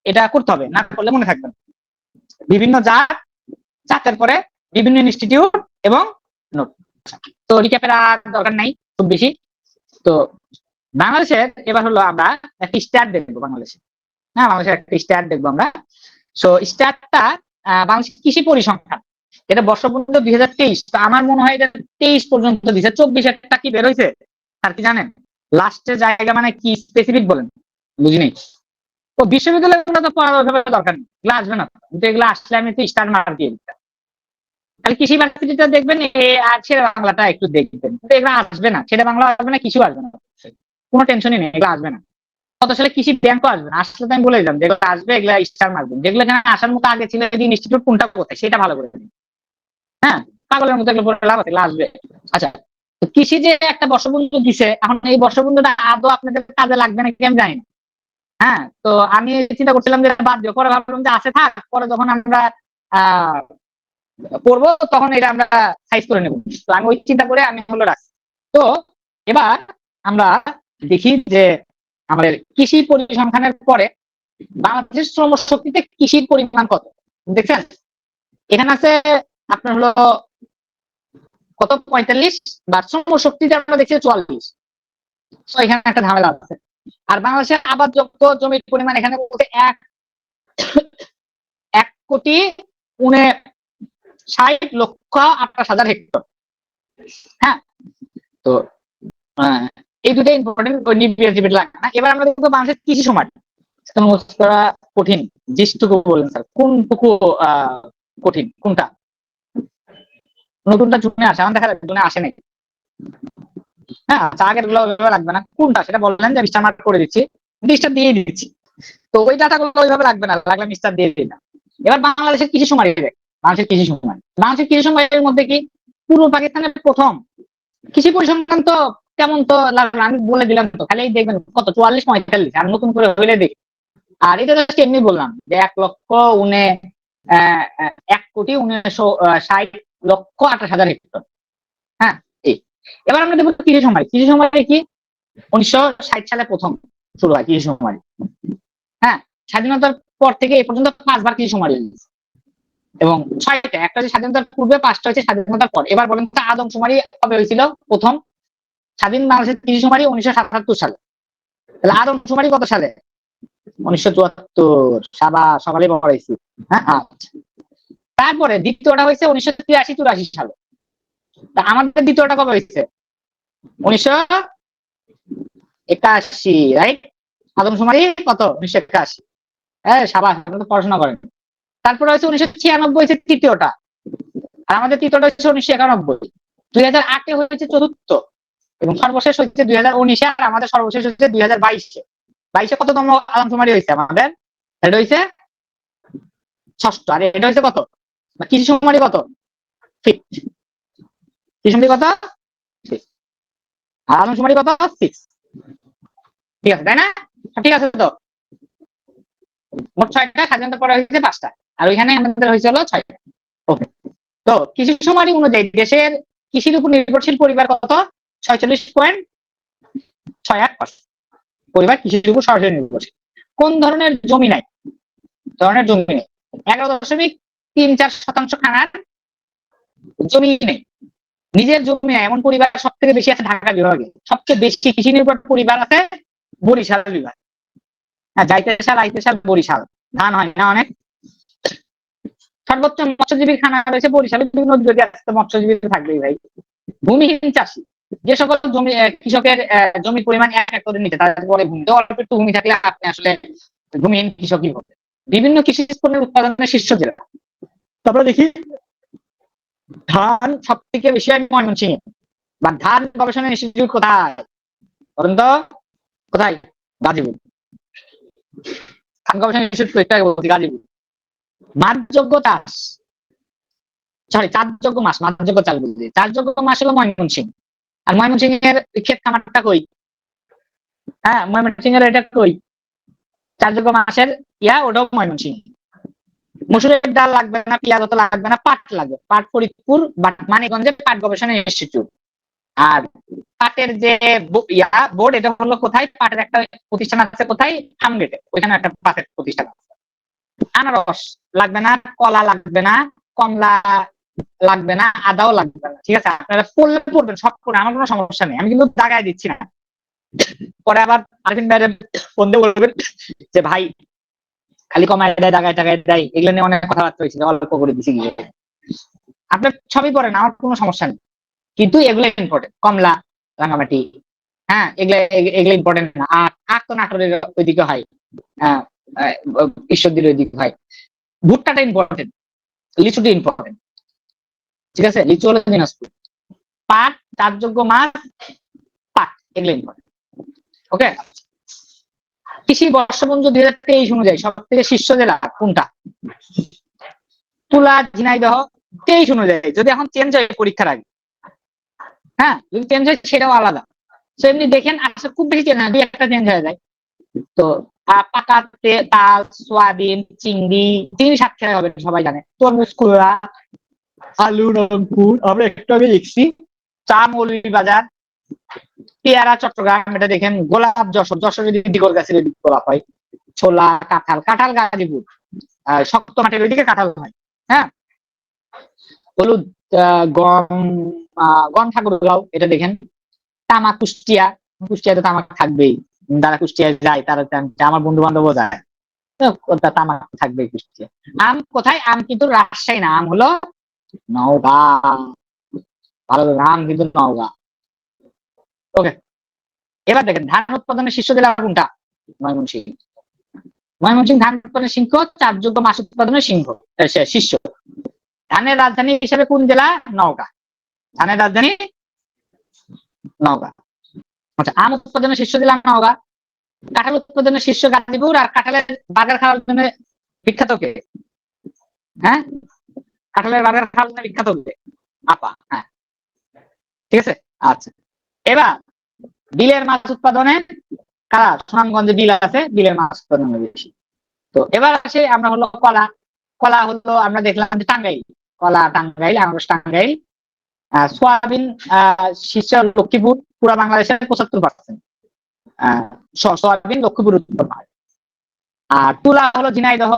এটা করতে হবে, না করলে মনে থাকবেন। বিভিন্ন জাতের পরে বিভিন্ন ইনস্টিটিউট এবং নোট। তো রিক্যাপের আর দরকার নাই খুব বেশি। তো বাংলাদেশের এবার হলো আমরা একটা স্ট্যাট দেখবো বাংলাদেশে, হ্যাঁ, বাংলাদেশের একটা স্ট্যাট দেখবো আমরা। সো স্ট্যাটটা বাংলাদেশ কৃষি পরিসংখ্যান, এটা বর্ষপূর্ণ 2023। তো আমার মনে হয় এটা 23 পর্যন্ত দিচ্ছে। 24 একটা কি বের হয়েছে আর কি জানেন? লাস্টের জায়গা মানে কি স্পেসিফিক বলেন, বুঝিনি। ও বিশ্ববিদ্যালয়গুলো তো পড়ার দরকার নেই, এগুলো আসবে না। কিন্তু এগুলো আসলে আমি তো স্টার মার্ক দিয়ে দিতাম। তাহলে কৃষি ভার্সিটিটা দেখবেন আর ছেড়ে বাংলাটা একটু দেখবেন, কিন্তু এগুলো আসবে না, ছেড়ে বাংলা আসবে না, কিছু আসবে না, কোনো টেনশনই নেই, এগুলো আসবে না। কত সালে কৃষি ব্যাংকও আসবে না, আসলে তো আমি বলে দিলাম যেগুলো আসবে এগুলো স্টার মারবেন। যেগুলো এখানে আসার মতো আগে ছিল, ইনস্টিটিউট কোনটা কোথায় সেটা ভালো করে দিন, হ্যাঁ, পাগলের মতো এগুলো পড়ে লাভ আছে, এগুলো আসবে। আচ্ছা, কৃষি যে একটা বর্ষপূর্ণ দিছে, এখন এই বর্ষপূর্ণটা আদৌ আপনাদের কাজে লাগবে নাকি আমি জানি না। হ্যাঁ, তো আমি চিন্তা করছিলাম যে বাদ দিও, পরে ভাবলাম যে আছে থাক, পরে যখন আমরা আহ পড়বো তখন এটা আমরা সাইজ করে নেব। তো আমি ওই চিন্তা করে আমি হলো রাখছি। তো এবার আমরা দেখি যে আমাদের কৃষি পরিসংখ্যানের পরে বাংলাদেশের শ্রম শক্তিতে কৃষির পরিমাণ কত দেখছেন? এখানে আছে আপনার হলো কত 45, বা শ্রম শক্তিতে আমরা দেখছি 44। তো এখানে একটা ঝামেলা আছে। আর বাংলাদেশের আবাদযোগ্য জমির পরিমাণ এখানে বলতে 1,60,28,000 হেক্টর। হ্যাঁ, তো এই দুটো ইম্পর্টেন্ট, লাগবে না। এবার আমরা দেখবো বাংলাদেশের কৃষি সমাজ কঠিন। জিসটুকু বলেন স্যার, কোনটুকু কঠিন, কোনটা নতুনটা জুনে আসে? আমার দেখা যায় জুনে আসে নাই। হ্যাঁ, আগের গুলো লাগবে না, কোনটা সেটা বললেন যে মিস্টার মার্ক করে দিচ্ছি, মিস্টার দিয়ে দিচ্ছি। তো ওই ডাটাগুলো ওইভাবে লাগবে না, লাগলে মিস্টার দিয়ে দিই না। এবার বাংলাদেশের কৃষি সমাজ, বাংলাদেশের কৃষি সমাজ, বাংলাদেশের কৃষি সমাজের মধ্যে কি পূর্ব পাকিস্তানের প্রথম কৃষি পরিসংখ্যান তো তেমন তো আমি বলে দিলাম, তো খালি দেখবেন কত 44-45, আর নতুন করে হইলে দেখি। আর এটা জাস্ট এমনি বললাম যে 1,60,28,000 হেক্টর। হ্যাঁ, এবার আমরা দেখবো কৃষি সমাজ। কৃষি সমাজে কি 1960 সালে প্রথম শুরু হয় কৃষি সমাজ। হ্যাঁ, স্বাধীনতার পর থেকে এ পর্যন্ত 5বার কৃষি সমাজ হয়েছে এবং 6টা, একটা হচ্ছে স্বাধীনতার পূর্বে, 5টা হচ্ছে স্বাধীনতার পর। এবার বলেন তো আদমশুমারি কবে হয়েছিল? প্রথম স্বাধীন বাংলাদেশের কৃষি সমাজ 1977 সালে। তাহলে আদমশুমারি কত সালে? 1974। সকালে পড়াইছি। হ্যাঁ, আচ্ছা। তারপরে দ্বিতীয়টা হয়েছে 1983-84 সালে। তা আমাদের দ্বিতীয়টা কবে হয়েছে? 1981, রাইট? আদমশুমারি কত? 1981। হ্যাঁ, সাবাস, আপনি তো পড়াশোনা করেন। তারপরে হচ্ছে 1996 হয়েছে তৃতীয়টা, আর আমাদের তৃতীয়টা হচ্ছে 1991। 2008-এ হয়েছে চতুর্থ, এবং সর্বশেষ হচ্ছে 2019-এ, আর আমাদের সর্বশেষ হচ্ছে 2022-এ। 22-এ কততম আদমশুমারি হয়েছে আমাদের? এটা হয়েছে ষষ্ঠ। আর এটা হয়েছে কত? কৃষি শুমারি কত? ফিফথ। কৃষি শুমারি কত? আর আদমশুমারি কত? 6। ঠিক আছে, তাই না? ঠিক আছে তো? মোট 6টা, স্বাধীনতা পরে হয়েছে 5টা, আর ওইখানে আমাদের হয়েছে হলো 6টা। ওকে। তো কৃষি শুমারি অনুযায়ী দেশের কৃষির উপর নির্ভরশীল পরিবার কত? 46.68%। পরিবার কৃষির উপর সরাসরি নির্ভরশীল। কোন ধরনের জমি নাই? 11.34% খানার জমি নেই, নিজের জমি নেই এমন পরিবার সব থেকে বেশি আছে ঢাকা বিভাগে। সবচেয়ে বেশি কৃষি নির্ভর পরিবার আছে বরিশাল বিভাগ। হ্যাঁ, যাইতেশাল, আইতেশাল, বরিশাল। ধান হয় না অনেক। সর্বোচ্চ মৎস্যজীবীর খানা রয়েছে বরিশালে। নদী যদি আসতে মৎস্যজীবী থাকবেই ভাই। ভূমিহীন চাষী, যে সকল জমি কৃষকের জমির পরিমাণ 1 একরের নিচে, তারপরে ভূমিতে অল্প একটু ভূমি থাকলে আপনি আসলে ভূমিহীন কৃষকই হবে। বিভিন্ন কৃষি পণ্যের উৎপাদনের শীর্ষ জেলা। তারপরে দেখি ধান সব থেকে বেশি হয় ময়মনসিংহে, বা ধান গবেষণা ইনস্টিটিউট কোথায়? বলেন তো, কোথায়? গাজীপুর। ধান গবেষণা ইনস্টিটিউট বলছি, গাজীপুর। মাঠযোগ্য চাষ, সরি, চাষযোগ্য মাছ, মাঠযোগ্য চাষ বলছি। চাষযোগ্য মাছ হলো ময়মনসিংহ। আর ময়মনসিংহের ক্ষেত খামারটা কই? হ্যাঁ, ময়মনসিংহের এটা কই? চাষযোগ্য মাছের ওটাও ময়মনসিংহ। মসুরের ডাল লাগবে না, পেঁয়াজ অত লাগবে না, পাট লাগবে। পাট ফরিদপুর, মানিকগঞ্জে পাট গবেষণা ইনস্টিটিউট। আর পাটের যে বোর্ড, এটা হলো কোথায়? পাটের একটা প্রতিষ্ঠান আছে কোথায়? আমগেটে, ওইখানে একটা পাটের প্রতিষ্ঠান আছে। আনারস লাগবে না, কলা লাগবে না, কমলা লাগবে না, আদাও লাগবে না। ঠিক আছে, আপনারা পড়লে পড়বেন, সব পড়ে, আমার কোনো সমস্যা নেই, আমি কিন্তু দাগায় দিচ্ছি না। পরে আবার আরেকদিন বাইরে ফোন দিয়ে বলবেন যে ভাই খালি কমায় দেয়, দাগায় টাগায় দেয়, এগুলো নিয়ে অনেক কথাবার্তা হয়েছে, অল্প করে দিচ্ছি গিয়ে। আপনার সবই পড়েন, আমার কোনো সমস্যা নেই, কিন্তু এগুলো ইম্পর্টেন্ট। কমলা, রাঙামাটি, হ্যাঁ, এগুলো ইম্পর্টেন্ট না। আর আখ তো নাটোরের ওইদিকে হয়, ঈশ্বরদীর ওইদিকে হয়। ভুট্টাটা ইম্পর্টেন্ট, লিচুটা ইম্পর্টেন্ট। ঠিক আছে, লিচু হলো দিনাজপুর। পাট, চাষযোগ্য মাছ, পাট, এগুলো ইম্পর্টেন্ট। ওকে। কৃষি বর্ষপঞ্জি 2023 অনুযায়ী সব থেকে শীর্ষ জেলা কোনটা? তুলা, ঝিনাইদহ। 23 অনুযায়ী, যদি এখন চেঞ্জ হয় পরীক্ষার আগে, হ্যাঁ, যদি চেঞ্জ হয় সেটাও আলাদা। তো এমনি দেখেন, আসলে খুব বেশি চেঞ্জ হয়, 2-1টা চেঞ্জ হয়ে যায়। তো পাকা তাল, সোয়াবিন, চিংড়ি। চিংড়ি সাতক্ষীরায় হবে, সবাই জানে। তরমুজ, কুলরা, আলু, রংপুর, আমরা একটু আগে লিখছি। চা, মৌলভীবাজার। পেয়ারা, চট্টগ্রাম। এটা দেখেন গোলাপ, যশোর। যশোর যদি দিগর গাছের দিক গোলাপ হয়। ছোলা, কাঁঠাল। কাঁঠাল গাজীপুর, শক্ত মাটির ওইদিকে কাঁঠাল হয়। হ্যাঁ। হলুদ, গম, গম ঠাকুরগাঁও, এটা দেখেন। তামাক, কুষ্টিয়া। কুষ্টিয়াতে তামাক থাকবেই, যারা কুষ্টিয়ায় যায় তারা, আমার বন্ধু বান্ধবও যায়, তামাক থাকবেই কুষ্টিয়া। আম কোথায়? আম কিন্তু রাজশাহী না, আম হলো নওগাঁ। ভালো, আম কিন্তু নওগাঁ। ওকে। এবার দেখেন ধান উৎপাদনের শীর্ষ জেলা কোনটা? ময়মনসিংহ। ময়মনসিংহ ধান উৎপাদনের শীর্ষ, চাষযোগ্য মাছ উৎপাদনের শীর্ষ। ধানের রাজধানী হিসেবে কোন জেলা? নওগাঁ। ধানের রাজধানী নওগাঁ। আচ্ছা, আম উৎপাদনের শীর্ষ জেলা নওগাঁ। কাঁঠাল উৎপাদনের শীর্ষ গাজীপুর। আর কাঁঠালের বার্গার খাওয়ার জন্য বিখ্যাত কে? হ্যাঁ, কাঁঠালের বার্গার খাওয়ার জন্য বিখ্যাত কে? আপা। হ্যাঁ, ঠিক আছে। আচ্ছা, এবার বিলের মাছ উৎপাদনে কারা? সুনামগঞ্জে বিল আছে, বিলের মাছ উৎপাদনে বেশি। তো এবার আসে আমরা হলো কলা। কলা হলো আমরা দেখলাম যে টাঙ্গাইল। কলা টাঙ্গাইল, আনারস টাঙ্গাইল। সোয়াবিন শীর্ষ লক্ষ্মীপুর। পুরা বাংলাদেশের 75%। সোয়াবিন লক্ষ্মীপুর উৎপন্ন হয়। আর তুলা হলো ঝিনাইদহ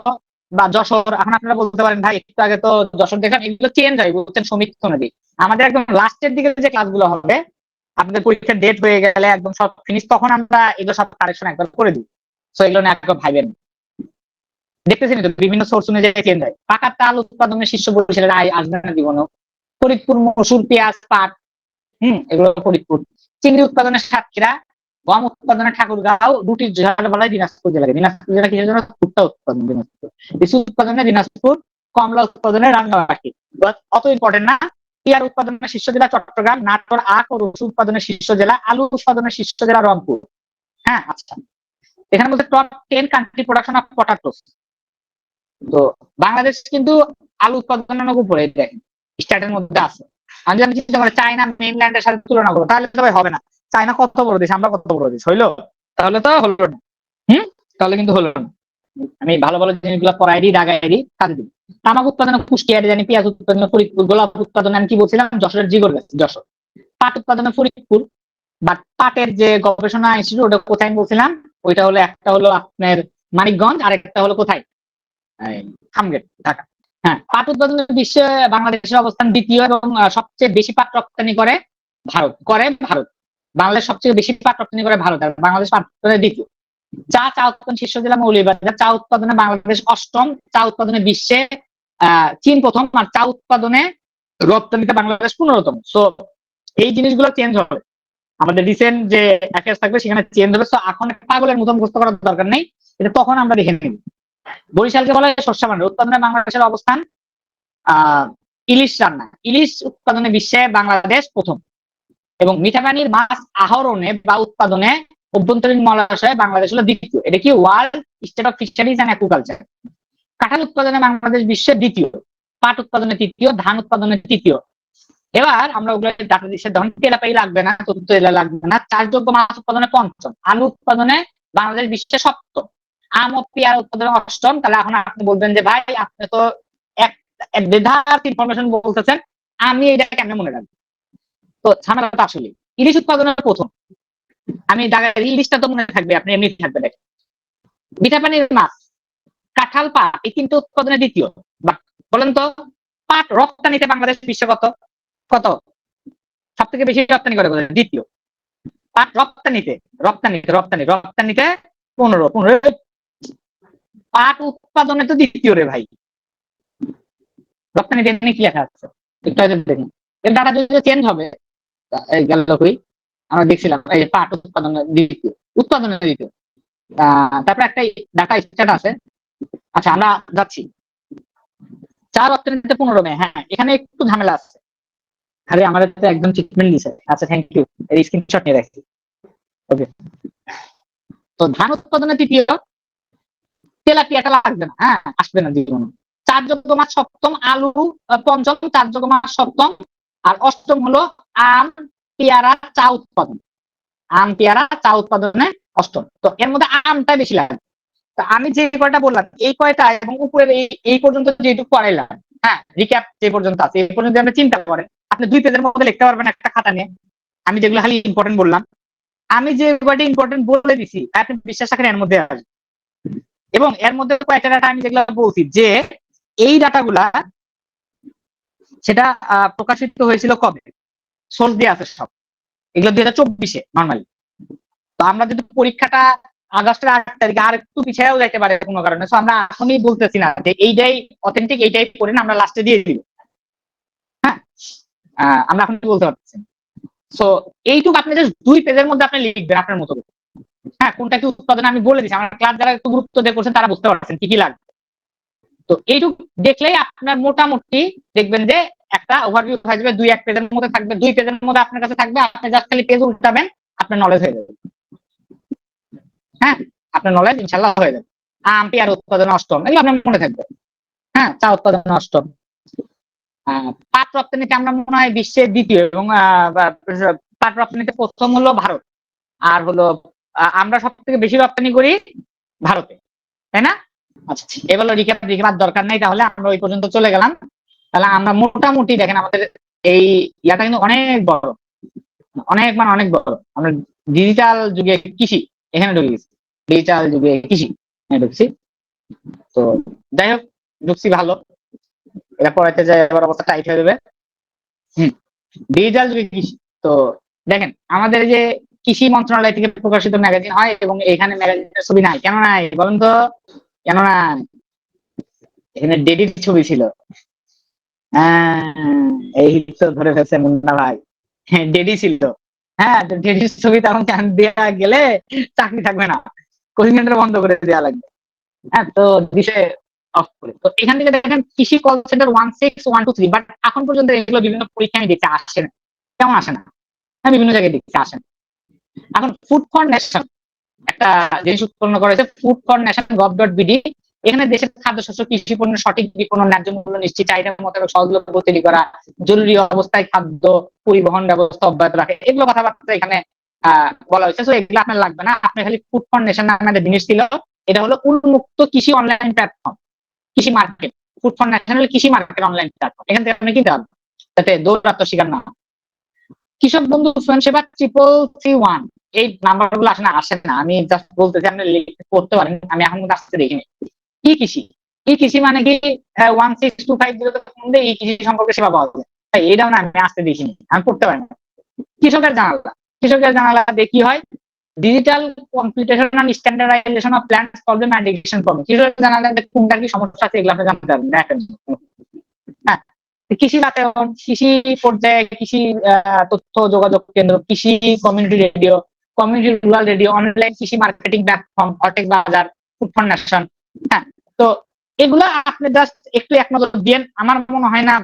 বা যশোর। এখন আপনারা বলতে পারেন ভাই একটু আগে তো যশোর দেখলাম, এগুলো চেঞ্জ হয় বুঝছেন, সমীক্ষা অনুযায়ী। আমাদের একদম লাস্টের দিকে যে ক্লাসগুলো হবে আপনাদের পরীক্ষার ডেট হয়ে গেলে একদম সব ফিনিশ, তখন আমরা এগুলো সব কারেকশন একবার করে দিই। সো এগুলো না একবার ভাইবেন, দেখতেছেন তো বিভিন্ন সোর্স অনুযায়ী চেঞ্জ হয়। পাকার তাল উৎপাদনের শীর্ষ বরিশালের আসবে না জীবন। ফরিদপুর মসুর পেঁয়াজ পাট, এগুলো ফরিদপুর। চিংড়ি উৎপাদনের সাতক্ষীরা, গম উৎপাদনের ঠাকুরগাঁও, রুটির জেলা বলা হয় দিনাজপুর জেলাকে। দিনাজপুর জেলা কিসের জন্য? ভুট্টা উৎপাদন দিনাজপুর। লিচু উৎপাদনে দিনাজপুর, কমলা উৎপাদনে রাঙ্গামাটি। অত ইম্পর্টেন্ট না। পেয়ার উৎপাদনের শীর্ষ জেলা চট্টগ্রাম, নাটোর আখ ও রসুন উৎপাদনের শীর্ষ জেলা, আলু উৎপাদনের শীর্ষ জেলা রংপুর। হ্যাঁ, আচ্ছা, এখানে বলতে top 10 country production of potatoes. তো বাংলাদেশ কিন্তু আলু উৎপাদনের উপরে দেখেন স্টার্টের মধ্যে আছে। আমি যদি চিন্তা করি চায়না মেইনল্যান্ডের সাথে তুলনা করবো, তাহলে তো ভাই হবে না। চায়না কত বড় দেশ, আমরা কত বড় দেশ, হইলো? তাহলে তো হলো না। তাহলে কিন্তু হলো না। আমি ভালো ভালো জিনিসগুলো পড়াই দিই, দাগাই দিই, কাজে দিই। তামাক উৎপাদনে কুষ্টিয়া জানি, পেঁয়াজ উৎপাদনে ফরিদপুর, গোলাপ উৎপাদনে আমি কি বলছিলাম যশোরের জিগর গাছ যশোর। পাট উৎপাদনে ফরিদপুর, বাট পাটের যে গবেষণা ইনস্টিটিউট ওটা কোথায় বলছিলাম, ওইটা হলো একটা হলো আপনার মানিকগঞ্জ, আর একটা হলো কোথায়, খামগেট ঢাকা। হ্যাঁ, পাট উৎপাদনে বিশ্বে বাংলাদেশের অবস্থান দ্বিতীয় এবং সবচেয়ে বেশি পাট রপ্তানি করে ভারত। বাংলাদেশ সবচেয়ে বেশি পাট রপ্তানি করে ভারত, আর বাংলাদেশ পাট উৎপাদনে দ্বিতীয়। চা উৎপাদন শীর্ষ জেলা মৌলভীবাজার। চা উৎপাদনে বাংলাদেশ অষ্টম, চা উৎপাদনে বিশ্বে চীন প্রথম, আর চা উৎপাদনে রপ্তানিতে বাংলাদেশ 15তম। সো এই জিনিসগুলো চেঞ্জ হবে, আমাদের রিসেন্ট যে অ্যাফেয়ার্স থাকবে সেখানে চেঞ্জ হবে। সো এখন পাগলের মতো মুখস্থ করার দরকার নেই, এটা তখন আমরা দেখে নিব। বরিশালকে বলা হয় শস্য ভান্ডার। উৎপাদনে বাংলাদেশের অবস্থান ইলিশ রান্না, ইলিশ উৎপাদনে বিশ্বে বাংলাদেশ প্রথম, এবং মিঠা পানির মাছ আহরণে বা উৎপাদনে অভ্যন্তরীণ মলাশয়ে বাংলাদেশ হলো দ্বিতীয়। এটা কি world state of fisheries and aquaculture. কাঁঠাল উৎপাদনে বাংলাদেশ বিশ্বের দ্বিতীয়, পাট উৎপাদনে তৃতীয়, ধান উৎপাদনে তৃতীয়। এবার আমরা ওগুলো ডাটা দিচ্ছি, ধরুন তেলাপাই লাগবে না, চতুর্থ এলা লাগবে না। চাষযোগ্য মাছ উৎপাদনে পঞ্চম, আলু উৎপাদনে বাংলাদেশ বিশ্বের সপ্তম, আম ও পেয়ারা উৎপাদনে অষ্টম। তাহলে এখন আপনি বলবেন যে ভাই আপনি তো এক দেধার ইনফরমেশন বলতেছেন, আমি এটা কেমনে মনে রাখবো? তো ঝামেলাটা আসলে ইলিশ উৎপাদনের প্রথম, আমি ইলিশটা তো মনে থাকবে, আপনি এমনি থাকবে দেখেন। মিঠা পানির মাছ, কাঁঠাল, পাট, এই তিনটে উৎপাদনের দ্বিতীয়। বাট বলেন তো পাট রপ্তানিতে বাংলাদেশ বিশ্বে কত কত সব থেকে বেশি রপ্তানি করে দ্বিতীয়। পাট রপ্তানিতে রপ্তানিতে রপ্তানি রপ্তানিতে 15 পাট উৎপাদনে তো দ্বিতীয় রে ভাই। রপ্তানিতে কি লেখা আছে একটু দেখুন, এর ডাটা যদি চেঞ্জ হবে গেল কই, আমরা দেখছিলাম এই পাট উৎপাদনের দ্বিতীয়, উৎপাদনের দ্বিতীয়। তারপরে একটা ডাটা স্ট্যাট আছে। আচ্ছা, আমরা যাচ্ছি চা রপ্তানিতে 15 মে। হ্যাঁ, এখানে একটু ঝামেলা আছে। আরে আমাদের তো একদম ট্রিটমেন্ট দিছে। আচ্ছা, থ্যাংক ইউ, এই স্ক্রিনশট নিয়ে রাখছি। ওকে, তো ধান উৎপাদনে তৃতীয়, তেলাপিয়াটা লাগবে না, হ্যাঁ আসবে না জীবন। চারযোগ্য মাছ সপ্তম, আলু পঞ্চম, চারযোগ্য মাছ সপ্তম, আর অষ্টম হলো আম পেয়ারা চা উৎপাদন। আম পেয়ারা চা উৎপাদনে অষ্টম। তো এর মধ্যে আমটা বেশি লাগে। তো আমি যে কয়টা বললাম এই কয়টা এবং উপরের এই পর্যন্ত যেটুকু পড়াইলাম, হ্যাঁ রিক্যাপ যে পর্যন্ত আছে এই পর্যন্ত আপনি চিন্তা করেন, আপনি 2 পেজের মধ্যে লিখতে পারবেন একটা খাতা নিয়ে। আমি যেগুলো খালি ইম্পর্টেন্ট বললাম, আমি যে কয়টা ইম্পর্টেন্ট বলে দিছি আপনি বিশ্বাস রাখেন এর মধ্যে আসবে। এবং এর মধ্যে কয়েকটা ডাটা আমি যেগুলো বলছি যে এই ডাটাগুলা সেটা প্রকাশিত হয়েছিল কবে, সোর্স দিয়ে আছে সব, এগুলো 2024-এ নর্মালি। তো আমরা যদি পরীক্ষাটা আগস্টের 8 তারিখে আর একটু পিছিয়েও যাইতে পারে কোনো কারণে, তো আমরা এখনই বলতেছি না যে এইটাই অথেন্টিক, এইটাই পড়ে না, আমরা লাস্টে দিয়ে দিব। হ্যাঁ, আমরা এখন বলতে পারছি। সো এইটুকু আপনি জাস্ট 2 পেজের মধ্যে আপনি লিখবেন আপনার মতো করে। হ্যাঁ, কোনটা কি উৎপাদন আমি বলে দিচ্ছি, আমার ক্লাস যারা একটু গুরুত্ব দিয়ে করছেন তারা বুঝতে পারছেন কি কি লাগবে। তো এইটুকু দেখলেই আপনার মোটামুটি দেখবেন যে একটা ওভারভিউ হয়ে যাবে, 2-1 পেজের মধ্যে থাকবে, 2 পেজের মধ্যে আপনার কাছে থাকবে, আপনি জাস্ট খালি পেজ উল্টাবেন, আপনার নলেজ হয়ে যাবে। হ্যাঁ, আপনার নলেজ ইনশাল্লাহ হয়ে যাবে। আম পেয়ারা উৎপাদন অষ্টম, এগুলো আপনার মনে থাকবে। হ্যাঁ, চা উৎপাদন অষ্টম। পাট রপ্তানিতে আমরা মনে হয় বিশ্বের দ্বিতীয়, এবং পাট রপ্তানিতে প্রথম হলো ভারত, আর হলো আমরা সব থেকে বেশি রপ্তানি করি ভারতে, তাই না? আচ্ছা, এবার রিক্যাপ দরকার নেই, তাহলে আমরা ওই পর্যন্ত চলে গেলাম। তাহলে আমরা মোটামুটি দেখেন আমাদের এই ইয়াটা কিন্তু অনেক বড়, অনেক বড়। আমরা ডিজিটাল যুগে কৃষি এখানে ঢুকে গেছি, ডিজিটাল যুগে কৃষি ঢুকছি। তো যাই হোক, ঢুকছি ভালো, এটা পড়াইতে যায় এবার অবস্থা টাইট হয়ে যাবে। ডিজিটাল যুগে কৃষি। তো দেখেন আমাদের যে কৃষি মন্ত্রণালয় থেকে প্রকাশিত ম্যাগাজিন হয় এবং এখানে ম্যাগাজিনের ছবি নাই, কেন নাই বলেন তো? কেন নাই? এখানে ডেডির ছবি ছিল। হ্যাঁ, এই তো ধরে ফেলছে মুন্না ভাই। হ্যাঁ, ডেডি ছিল। হ্যাঁ, তো ডেডির ছবি তখন দেওয়া গেলে চাকরি থাকবে না, কোচিং সেন্টার বন্ধ করে দেওয়া লাগবে। হ্যাঁ, তো দিশে অফ করে। তো এখান থেকে দেখেন কৃষি কল সেন্টার 16123, বাট এখন পর্যন্ত এগুলো বিভিন্ন পরীক্ষা আমি দেখতে আসে না। কেমন আসে না? হ্যাঁ, বিভিন্ন জায়গায় দেখতে আসেন। এখন ফুড ফর নেশন একটা জিনিস উৎপন্ন করেছে, ফুড ফর নেশন gov.bd। এখানে দেশের খাদ্যশস্য কৃষি পণ্যের সঠিক বিপণন, ন্যায্য মূল্য নিশ্চিত, চাহিদা মোতাবেক সহজলভ্য তৈরি করা, জরুরি অবস্থায় খাদ্য পরিবহন ব্যবস্থা অব্যাহত রাখে, এগুলো কথাবার্তা এখানে বলা হয়েছে। তো এগুলো আপনার লাগবে না, আপনার খালি ফুড ফর নেশন নামে একটা জিনিস ছিল। এটা হলো উন্মুক্ত কৃষি অনলাইন প্ল্যাটফর্ম, কৃষি মার্কেট। ফুড ফর নেশন হলো কৃষি মার্কেট অনলাইন প্ল্যাটফর্ম, এখান থেকে আপনি কিনতে পারবেন, যাতে দৌড়াত্ম শিকার না। কৃষক বন্ধু স্বয়ংসেবা 3331, এই নাম্বার গুলো আসলে আসে না, আমি জাস্ট বলতেছি আপনি পড়তে পারেন, আমি এখন আসতে দেখিনি। ই কৃষি, ই কৃষি মানে কি? 16250 ফোন দিয়ে ই কৃষি সম্পর্কে সেবা পাওয়া যায়। এইটাও না, আমি আসতে দেখিনি, আমি পড়তে পারি না। কৃষকের জানালা, কৃষকের জানালা দিয়ে কি হয়? Digital computation and standardization of plants problem and irrigation problem. কৃষকের জানালা কোনটার কি সমস্যা আছে এগুলো আপনি জানতে পারবেন। হ্যাঁ, কৃষি বাতায়ন, কৃষি পর্যায়ে কৃষি তথ্য যোগাযোগ কেন্দ্র, কৃষি community radio, community rural radio, online কৃষি মার্কেটিং প্ল্যাটফর্ম, অটেক বাজার, ফুড ফাউন্ডেশন। হ্যাঁ, তো এগুলা আপনি জাস্ট একটু এক নজর দিয়েন, আমার মনে হয় না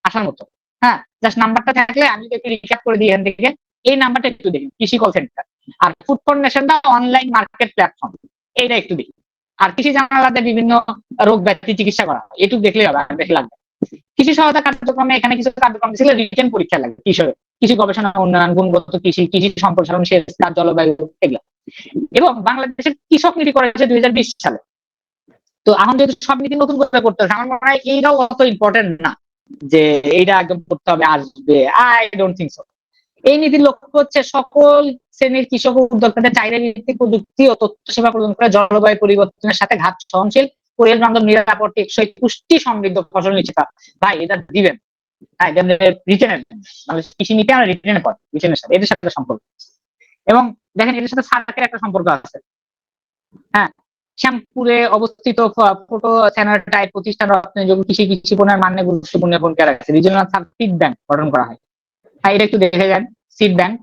আসার মতো। হ্যাঁ, জাস্ট নাম্বারটা থাকলে আমি একটু রিক্যাপ করে দিই এখান থেকে। এই নাম্বারটা একটু দেখি, কৃষি কল সেন্টার। আর ফুড ফাউন্ডেশনটা অনলাইন মার্কেট প্ল্যাটফর্ম, এইটা একটু দেখি। আর কৃষি জানালাতে বিভিন্ন রোগ ব্যাধি চিকিৎসা করা হয়, এটুকু দেখলেই হবে, আর দেখে লাগবে। কৃষি সহায়তা কার্যক্রমে এখানে কিছু কার্যক্রম ছিল, রিটেন পরীক্ষা লাগে কৃষক, কৃষি গবেষণা উন্নয়ন, গুণগত কৃষি, কৃষি সম্প্রসারণ, সেচ কাজ, জলবায়ু, এগুলো। এবং বাংলাদেশের কৃষক নীতি করেছে 2020 সালে। তো এখন যেহেতু সব নীতি নতুন করে করতে হবে, আমার মনে হয় এইটাও অত ইম্পর্টেন্ট না যে এইটা একদম করতে হবে আসবে, আই ডোন্ট থিঙ্ক সো। এই নীতির লক্ষ্য হচ্ছে সকল শ্রেণীর কৃষক ও উদ্যোক্তাদের চাহিদা ভিত্তিক প্রযুক্তি ও তথ্য সেবা প্রদান করে জলবায়ু পরিবর্তনের সাথে ঘাত সহনশীল, পরিবেশ বান্ধব, নিরাপদ, টেকসই, পুষ্টি সমৃদ্ধ ফসল নিশ্চিত। ভাই এটা দিবেন, হ্যাঁ, রিটেনের মানে কৃষি নীতি আমরা রিটেনের পর রিটেনের সাথে এদের সাথে সম্পর্ক। এবং দেখেন এদের সাথে সার্কের একটা সম্পর্ক আছে। হ্যাঁ, শ্যামপুরে অবস্থিত ফটো স্যানিটাইজ প্রতিষ্ঠান রপ্তানিযোগ্য কৃষি কৃষি পণ্যের মানে গুরুত্বপূর্ণ ভূমিকা রাখছে। রিজিওনাল সিড ব্যাংক গঠন করা হয়। হ্যাঁ, এটা একটু দেখে যান, সিড ব্যাংক।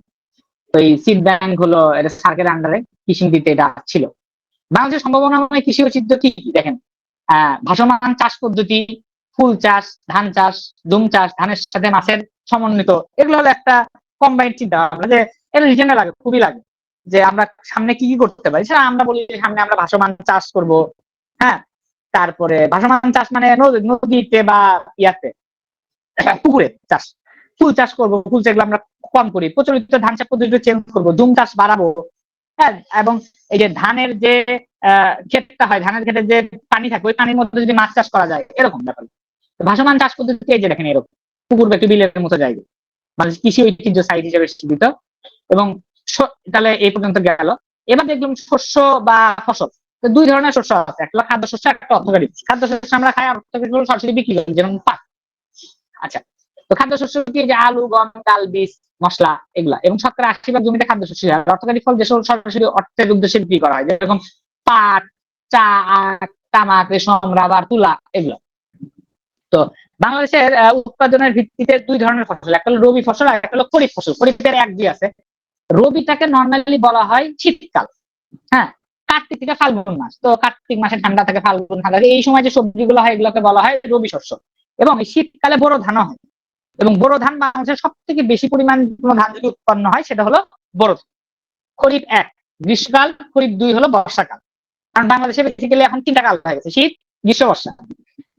তো এই সিড ব্যাংক হলো এটা সার্কের আন্ডারে, কৃষি নীতিতে এটা ছিল। বাংলাদেশের সম্ভাবনাময় কৃষি ঐতিহ্য কি কি দেখেন? ভাসমান চাষ পদ্ধতি, ফুল চাষ, ধান চাষ, জুম চাষ, ধানের সাথে মাছের সমন্বিত, এগুলো হলো একটা কম্বাইন্ড চিন্তা ভাবনা, যে এটা রিজনে লাগে, খুবই লাগে যে আমরা সামনে কি কি করতে পারি। সেটা আমরা বলি সামনে আমরা ভাসমান চাষ করব। হ্যাঁ, তারপরে ভাসমান চাষ মানে নদীতে বা ইয়াতে পুকুরে চাষ, ফুল চাষ করবো, ফুল যেগুলো আমরা কম করি, প্রচলিত ধান চাষ পদ্ধতি চেঞ্জ করবো, জুম চাষ বাড়াবো। হ্যাঁ, এবং এই যে ধানের যে ক্ষেতটা হয়, ধানের ক্ষেত্রে যে পানি থাকে, ওই পানির মধ্যে যদি মাছ চাষ করা যায়, এরকম ব্যাপার। ভাসমান চাষ পদ্ধতি এই যে দেখেন এরকম পুকুর বা একটি বিলের মতো জায়গা, মানে কৃষি ঐতিহ্য সাইট হিসেবে স্বীকৃত। এবং তাহলে এই পর্যন্ত গেল। এবার দেখলাম শস্য বা ফসল। দুই ধরনের শস্য আছে, একটা খাদ্য শস্য, একটা অর্থকারী। খাদ্য শস্য আমরা খাই, অর্থকারী সরাসরি বিক্রি করি, যেমন পাট। আচ্ছা, তো খাদ্য শস্য কি? যে আলু, গম, ডাল, বীজ, মশলা, এগুলা। এবং শতকরা 80% জমিতে খাদ্য শস্য হয়। অর্থকারী ফল যেসব সরাসরি অর্থের উদ্দেশ্যে বিক্রি করা হয়, যেরকম পাট, চা, আখ, তামাক, রেশম, রাবার, তুলা, এগুলো। তো বাংলাদেশের উৎপাদনের ভিত্তিতে দুই ধরনের ফসল, একটা হলো রবি ফসল আর একটা হলো খরিফ ফসল। খরিফের এক দুই আছে। রবিটাকে নর্মালি বলা হয় শীতকাল। হ্যাঁ, কার্তিক থেকে ফাল্গুন মাস। তো কার্তিক মাসে ঠান্ডা থাকে, ফাল্গুন ঠান্ডা থাকে, এই সময় যে সবজিগুলো হয় এগুলোকে বলা হয় রবি শস্য। এবং এই শীতকালে বোরো ধান হয়। এবং বোরো ধান বাংলাদেশের সব থেকে বেশি পরিমাণ কোনো ধান যদি উৎপন্ন হয় সেটা হলো বোরো। খরিফ এক গ্রীষ্মকাল, খরিফ দুই হলো বর্ষাকাল। কারণ বাংলাদেশে বেসিক্যালি এখন তিনটা কাল হয়ে গেছে, শীত, গ্রীষ্ম, বর্ষা।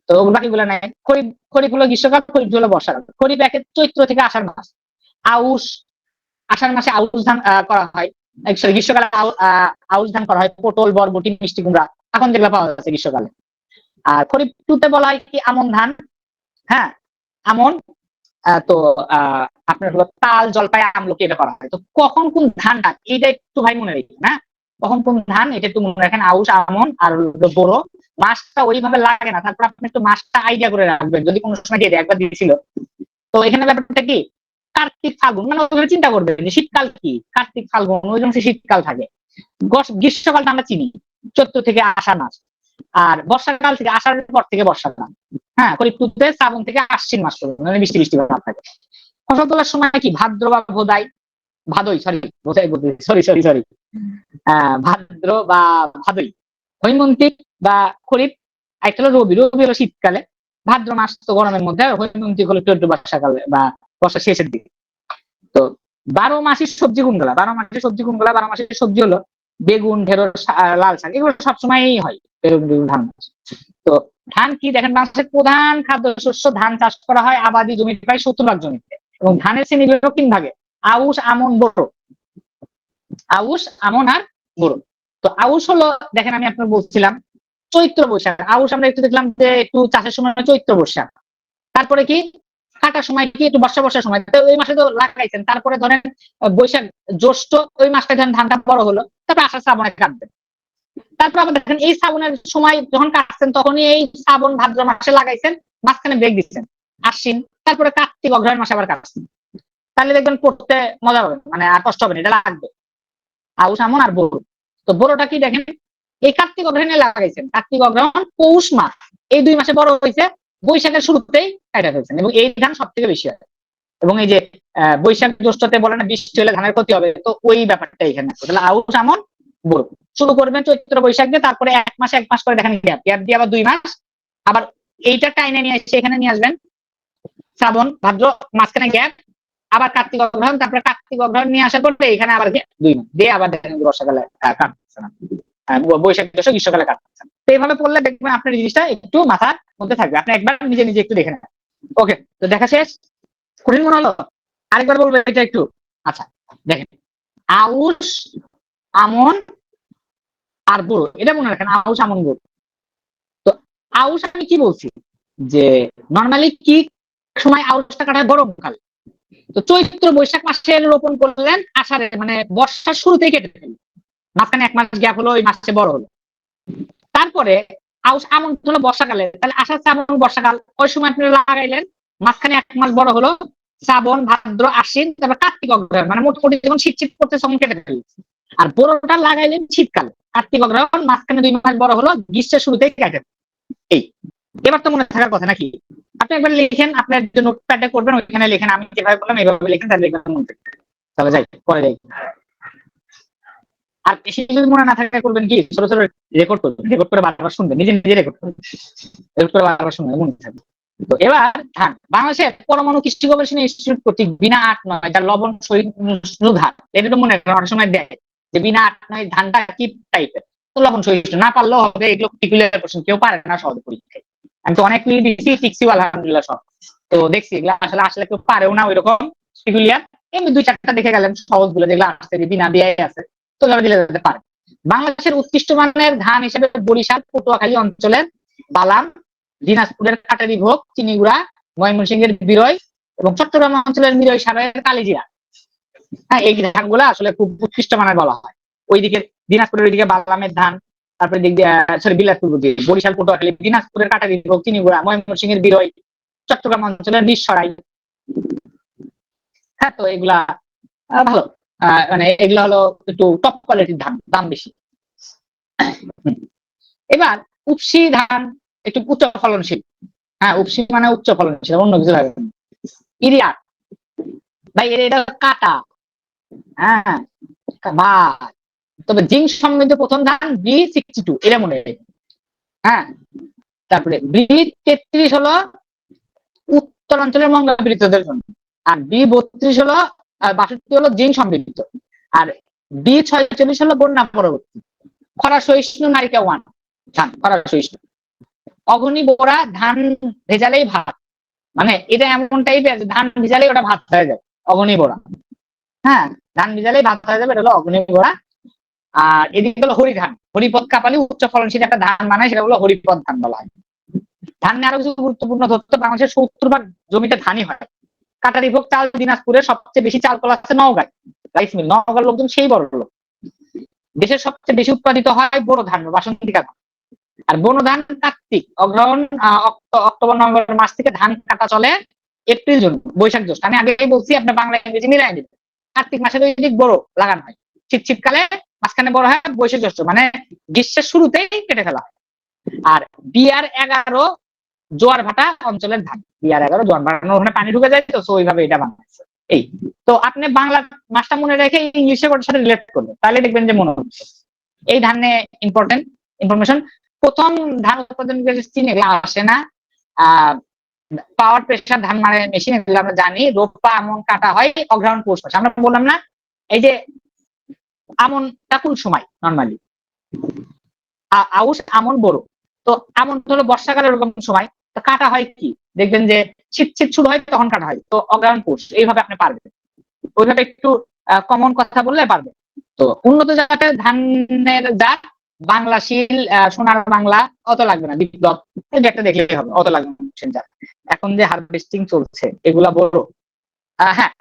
তো বাকিগুলো নাই। খরিফ খরিফ হলো গ্রীষ্মকাল, খরিফ হলো বর্ষাকাল। খরিফ একে চৈত্র থেকে আষাঢ় মাস। আউশ, আষাঢ় মাসে আউশ ধান করা হয়। গ্রীষ্মকালে আউশ ধান করা হয়, পটল, বরবটি, মিষ্টি কুমড়া, এখন যেগুলো পাওয়া যাচ্ছে গ্রীষ্মকালে। আর খরিফ টুতে বলা হয় কি আমন ধান। হ্যাঁ, আমন। তো আপনার হলো তাল, জলপাই, আমলকি, এটা করা হয়। তো কখন কোন ধানটা, এইটা একটু ভাই মনে রাখবেন। হ্যাঁ, কখন কোন ধান এটা একটু মনে রাখেন। আউশ, আমন আর বোরো। মাসটা ওইভাবে লাগে না, তারপর আপনি একটু মাসটা আইডিয়া করে রাখবেন, যদি কোনো সময় দিয়ে একবার দিয়েছিল। তো এখানে ব্যাপারটা কি, কার্তিক ফাল্গুন, মানে ওখানে চিন্তা করবেন যে শীতকাল কি, কার্তিক ফাল্গুন ওই জন্য শীতকাল থাকে। গ্রীষ্মকালটা আমরা চিনি চৈত্র থেকে আষাঢ় মাস, আর বর্ষাকাল থেকে আষাঢ়ের পর থেকে বর্ষাকাল। হ্যাঁ, খরিফ ঋতুতে শ্রাবণ থেকে আশ্বিন মাস পর্যন্ত মানে বৃষ্টি বৃষ্টি ভাব থাকে। ফসল তোলার সময় কি ভাদ্র বা ভোদাই, ভাদই সরি ভোদাই বলতে সরি সরি সরি ভাদ্র বা ভাদই। হৈমন্তিক বা খরিফ, একটা হলো রবি, রবি হলো শীতকালে, ভাদ্র মাস তো গরমের মধ্যে, হৈমন্তিক হলো চৈত্র বর্ষাকালে বা বর্ষার শেষের দিকে। তো 12 মাসের সবজি কোনগুলা, 12 মাসের সবজি কোনগুলা, 12 মাসের সবজি হলো বেগুন, ঢেঁড়স, লাল শাক, এগুলো সবসময়ই হয়। বেগুন, ধান। তো ধান কি দেখেন, বাংলাদেশের প্রধান খাদ্য শস্য ধান চাষ করা হয় আবাদি জমি প্রায় 70% জমিতে, এবং ধানের শ্রেণী বিভাগ 3 ভাগে: আউশ, আমন, বোরো। আউশ, আমন আর বোরো। তো আউশ হলো দেখেন আমি আপনাকে বলছিলাম চৈত্র বৈশাখ, আউশ আমরা একটু দেখলাম যে একটু চাষের সময় চৈত্র বৈশাখ, তারপরে কি কাটার সময় কি একটু বর্ষার সময়, তো ওই মাসে তো লাগাইছেন, তারপরে ধরেন বৈশাখ জ্যৈষ্ঠ ওই মাসটা ধরেন ধানটা বড় হলো, তারপরে আষাঢ় শ্রাবণে কাটবেন। তারপর আবার দেখেন এই শ্রাবণের সময় যখন কাটছেন তখনই এই শ্রাবণ ভাদ্র মাসে লাগাইছেন, মাঝখানে ব্রেক দিচ্ছেন আশ্বিন, তারপরে কার্তিক অগ্রহায়ণ মাসে আবার কাটছেন। তাহলে দেখবেন পড়তে মজা হবে, মানে আর কষ্ট হবে না, এটা লাগবে। আউশ, আমন আর বোরো। তো বোরোটা কি দেখেন এই কার্তিক অগ্রহায়ণে লাগাইছেন, কার্তিক অগ্রহায়ণ পৌষ মাস, এই 2 মাসে বড় হয়েছে, বৈশাখের শুরুতেই কাটা ফেলছেন, এবং এই ধান সব থেকে বেশি হয়। এবং এই যে বৈশাখ জ্যৈষ্ঠতে বলে না বৃষ্টি হলে ধানের ক্ষতি হবে, তো ওই ব্যাপারটা এখানে আছে। তাহলে আউশ, আমন, বোরো শুরু করবেন চৈত্র বৈশাখ দিয়ে, তারপরে 1 মাস করে দেখেন গ্যাপ দিয়ে আবার 2 মাস, আবার এইটা টাইনে নিয়ে আসছে এখানে নিয়ে আসবেন শ্রাবণ ভাদ্র, মাঝখানে গ্যাপ, আবার কার্তিক অগ্রহায়ণ, তারপরে কার্তিক অগ্রহায়ণ নিয়ে আসার পরে এখানে আবার 2 মাস দিয়ে আবার দেখেন বর্ষাকালে কাটছেন, বৈশাখ জ্যৈষ্ঠ গ্রীষ্মকালে কাটছেন। তো এইভাবে পড়লে দেখবেন আপনার জিনিসটা একটু মাথার মধ্যে থাকবে, আপনি একবার নিজে নিজে একটু দেখে নেন। ওকে, তো দেখা শেষ, কঠিন মনে হলো? আরেকবার বলবো এটা একটু। আচ্ছা দেখেন, আউশ, আমন আর বোরো, এটা মনে রাখেন, আউশ, আমন, বোরো। তো আউশ আমি কি বলছি যে নর্মালি কি সময় আউশটা কাটা হয়, গরমকাল। তো চৈত্র বৈশাখ মাসে রোপণ করলেন, আষাঢ়ে মানে বর্ষার শুরুতেই কেটে ফেললেন, মাঝখানে 1 মাস গ্যাপ হলো, ওই মাসে বড় হলো। তারপরে আউশ, আমন হলো বর্ষাকালে, তাহলে আষাঢ় শ্রাবণ বর্ষাকাল, ওই সময় আপনি লাগাইলেন, মাঝখানে 1 মাস বড় হলো, শ্রাবণ ভাদ্র আশ্বিন, তারপর কার্তিক অগ্রহায়ণ, মানে মোটামুটি যখন শীত শীত করতে তখন কেটে ফেলছে। আর বোরোটা লাগাইলেন শীতকাল, কার্তিক অগ্রহায়ণ, মাঝখানে 2 মাস বড় হলো, গ্রীষ্মের শুরুতেই কেটে। এই এবার তো মনে থাকার কথা নাকি? আপনি একবার লিখেন, আপনার যে নোটপ্যাডে করবেন ওইখানে লিখেন, আমি যেভাবে বললাম এইভাবে লিখেন, তাহলে লিখবেন মনে থাকবে। তাহলে যাই পরে যাই। আর বেশি যদি মনে না থাকে করবেন কি, ছোট ছোট রেকর্ড করবেন, রেকর্ড করে বারবার শুনবেন, নিজে নিজে রেকর্ড করবেন, রেকর্ড করে বারবার শুনবেন, মনে থাকবে। তো এবার ধান, বাংলাদেশের পরমাণু কৃষি গবেষণা ইনস্টিটিউট কর্তৃক বিনা 8-9 যার লবণ সহিষ্ণু ধান, এটা তো মনে রাখবেন, অনেক সময় দেয় যে বিনা 8-9 ধানটা কি টাইপের, তো লবণ সহিষ্ণু, না পারলেও হবে, এগুলো টিকুলার কোশ্চেন, কেউ পারে না সহজ পরীক্ষায়। আমি তো অনেক দিচ্ছি, টিকসিও আলহামদুলিল্লাহ সব, তো দেখছি এগুলো আসলে আসলে কেউ পারেও না ওইরকম টিকুলিয়ার, এমনি 2-4টা দেখে গেলেন সহজ গুলো, যেগুলো আসছে বিনা দিয়ে আছে, তো দিলে যেতে পারে। বাংলাদেশের উৎকৃষ্ট মানের ধান হিসেবে বরিশাল, পটুয়াখালী অঞ্চলের বালাম, দিনাজপুরের কাটারি ভোগ, চিনিগুড়া, ময়মনসিংহের বিরয় এবং চট্টগ্রাম অঞ্চলের মিরই সারের কালিজিরা, হ্যাঁ এই ধানগুলা আসলে খুব উৎকৃষ্ট মানের বলা হয়। ওইদিকে দিনাজপুরের ওইদিকে বালামের ধান, তারপরে দিক দিয়ে সরি বিলাসপুর, বরিশাল, পটুয়াখালী, দিনাজপুরের কাটারি ভোগ, চিনিগুড়া, ময়মনসিংহের বিরয়, চট্টগ্রাম অঞ্চলের নিঃসরাই। হ্যাঁ, তো এগুলা ভালো, মানে এগুলো হলো একটু টপ কোয়ালিটির ধান, দাম বেশি। এবার উপসি ধান একটু উচ্চ ফলনশীল, হ্যাঁ উপসি মানে উচ্চ ফলনশীল, অন্য কিছু লাগে। ইরিয়া ভাই এটা কাটা, হ্যাঁ বা, তবে জিঙ্ক সমৃদ্ধ প্রথম ধান B62, এটা মনে হয়। হ্যাঁ, তারপরে B33 হলো উত্তরাঞ্চলের মঙ্গলবীরদের জন্য, আর B32 হলো 62 হলো জিঙ্ক সমৃদ্ধ, আর B46 হলো বন্যা পরবর্তী খরা সহিষ্ণু নারিকা 1 ধান, খরা সহিষ্ণু। অগ্নি বোরা ধান ভেজালেই ভাত, মানে এটা এমন টাইপের ধান ভিজালেই ওটা ভাত হয়ে যায়, অগ্নি বোরা। হ্যাঁ, ধান ভিজালেই ভাত হয়ে যাবে, এটা হলো অগ্নি বোরা। আর এদিকে হলো হরি ধান, হরিপদ কাপালি উচ্চ ফলনশীল একটা ধান বানায়, সেটা হলো হরিপদ ধান বলা হয়। ধান নিয়ে আরো কিছু গুরুত্বপূর্ণ তথ্য, বাংলাদেশের 70% জমিতে ধানই হয়। কাটারি ভোগ চাল দিনাজপুরের সবচেয়ে বেশি চাল কলা আছে নওগাঁয়, রাইস মিল, নওগাঁর লোকজন সেই বড় লোক। দেশের সবচেয়ে বেশি উৎপাদিত হয় বোরো ধান, বাসন্তিকা ধান। আর বনো ধান কার্তিক অগ্রহণ অক্টোবর নভেম্বর মাস থেকে ধান কাটা চলে, এপ্রিল জুন বৈশাখ জ্যৈষ্ঠ, আমি আগেই বলছি আপনার বাংলা ইংরেজি মিলাই দিবেন। কার্তিক মাসে যদি বড় লাগানো হয়, শীতকালে মাঝখানে বড় হয় বৈশাখ জ্যৈষ্ঠ, মানে গ্রীষ্মের শুরুতেই কেটে ফেলা হয়। আর বিআর 11 জোয়ার ভাটা অঞ্চলের ধান, বিআর 11 জোয়ার ভাটা, ওখানে পানি ঢুকে যায় তো ওইভাবে এটা বানাচ্ছে। এই তো আপনি বাংলা মাসটা মনে রেখে ইংলিশে ওটার সাথে রিলেট করবেন, তাহলে দেখবেন যে মনে হচ্ছে। এই ধানে ইম্পর্টেন্ট ইনফরমেশন, প্রথম ধান উৎপাদন চীন, এগুলো আসে না। পাওয়ার প্রেসার ধান মারে মেশিন, এগুলো আমরা জানি। রোপা আমন কাটা হয় অগ্রহায়ণ পৌষ মাসে। আমরা বললাম না এই যে আমনটা কোন সময় নর্মালি, আউশ আমন বড়, তো আমন হলো বর্ষাকালের এরকম সময়, তো কাটা হয় কি দেখবেন যে শীত শুরু হয় তখন কাটা হয়, তো অগ্রহায়ণ পৌষ, এইভাবে আপনি পারবেন। ওইভাবে একটু কমন কথা বললে পারবেন। তো উন্নত জাতের ধানের জাত বাংলাশীল, সোনার বাংলা, অত লাগবে না। বিপ্লব এই একটা দেখলেই হবে, অত লাগবে না। এখন যে হারভেস্টিং চলছে এগুলা বড়, হ্যাঁ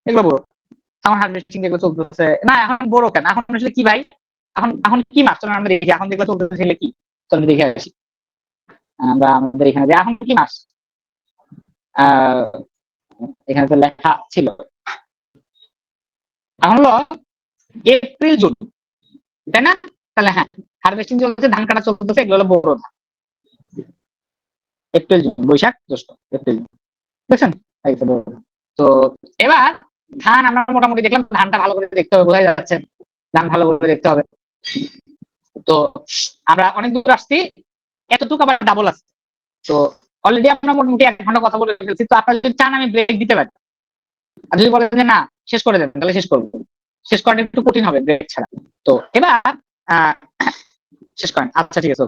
এগুলো বড়। এখন হারভেস্টিং এগুলো চলতেছে না, এখন বড় কেন, এখন আসলে কি ভাই, এখন এখন কি মাছ চলেন আমরা দেখি, এখন যেগুলো চলতেছে কি, চলেন দেখে আসি। আমরা আমাদের এখানে যে এখন কি মাস, এখানে তো লেখা ছিল, এখন হলো এপ্রিল জুন, তাই না? তাহলে হ্যাঁ, হারভেস্টিং চলতেছে, ধান কাটা চলতেছে, এগুলো হলো বড় ধান। এপ্রিল জুন বৈশাখ জ্যৈষ্ঠ এপ্রিল জুন, বুঝছেন? তো এবার ধান আমরা মোটামুটি দেখলাম, ধানটা ভালো করে দেখতে হবে, বোঝা যাচ্ছে ধান ভালো করে দেখতে হবে। তো আমরা অনেক দূর আসছি, এতটুকু আবার ডাবল আছে। তো অলরেডি আমরা মোটামুটি 1 ঘন্টা কথা বলে ফেলছি। তো আপনারা যদি চান আমি ব্রেক দিতে পারি, আর যদি বলেন যে না শেষ করে দেন তাহলে শেষ করবো, শেষ করাটা একটু কঠিন হবে ব্রেক ছাড়া। তো এবার শেষ করেন, আচ্ছা ঠিক আছে।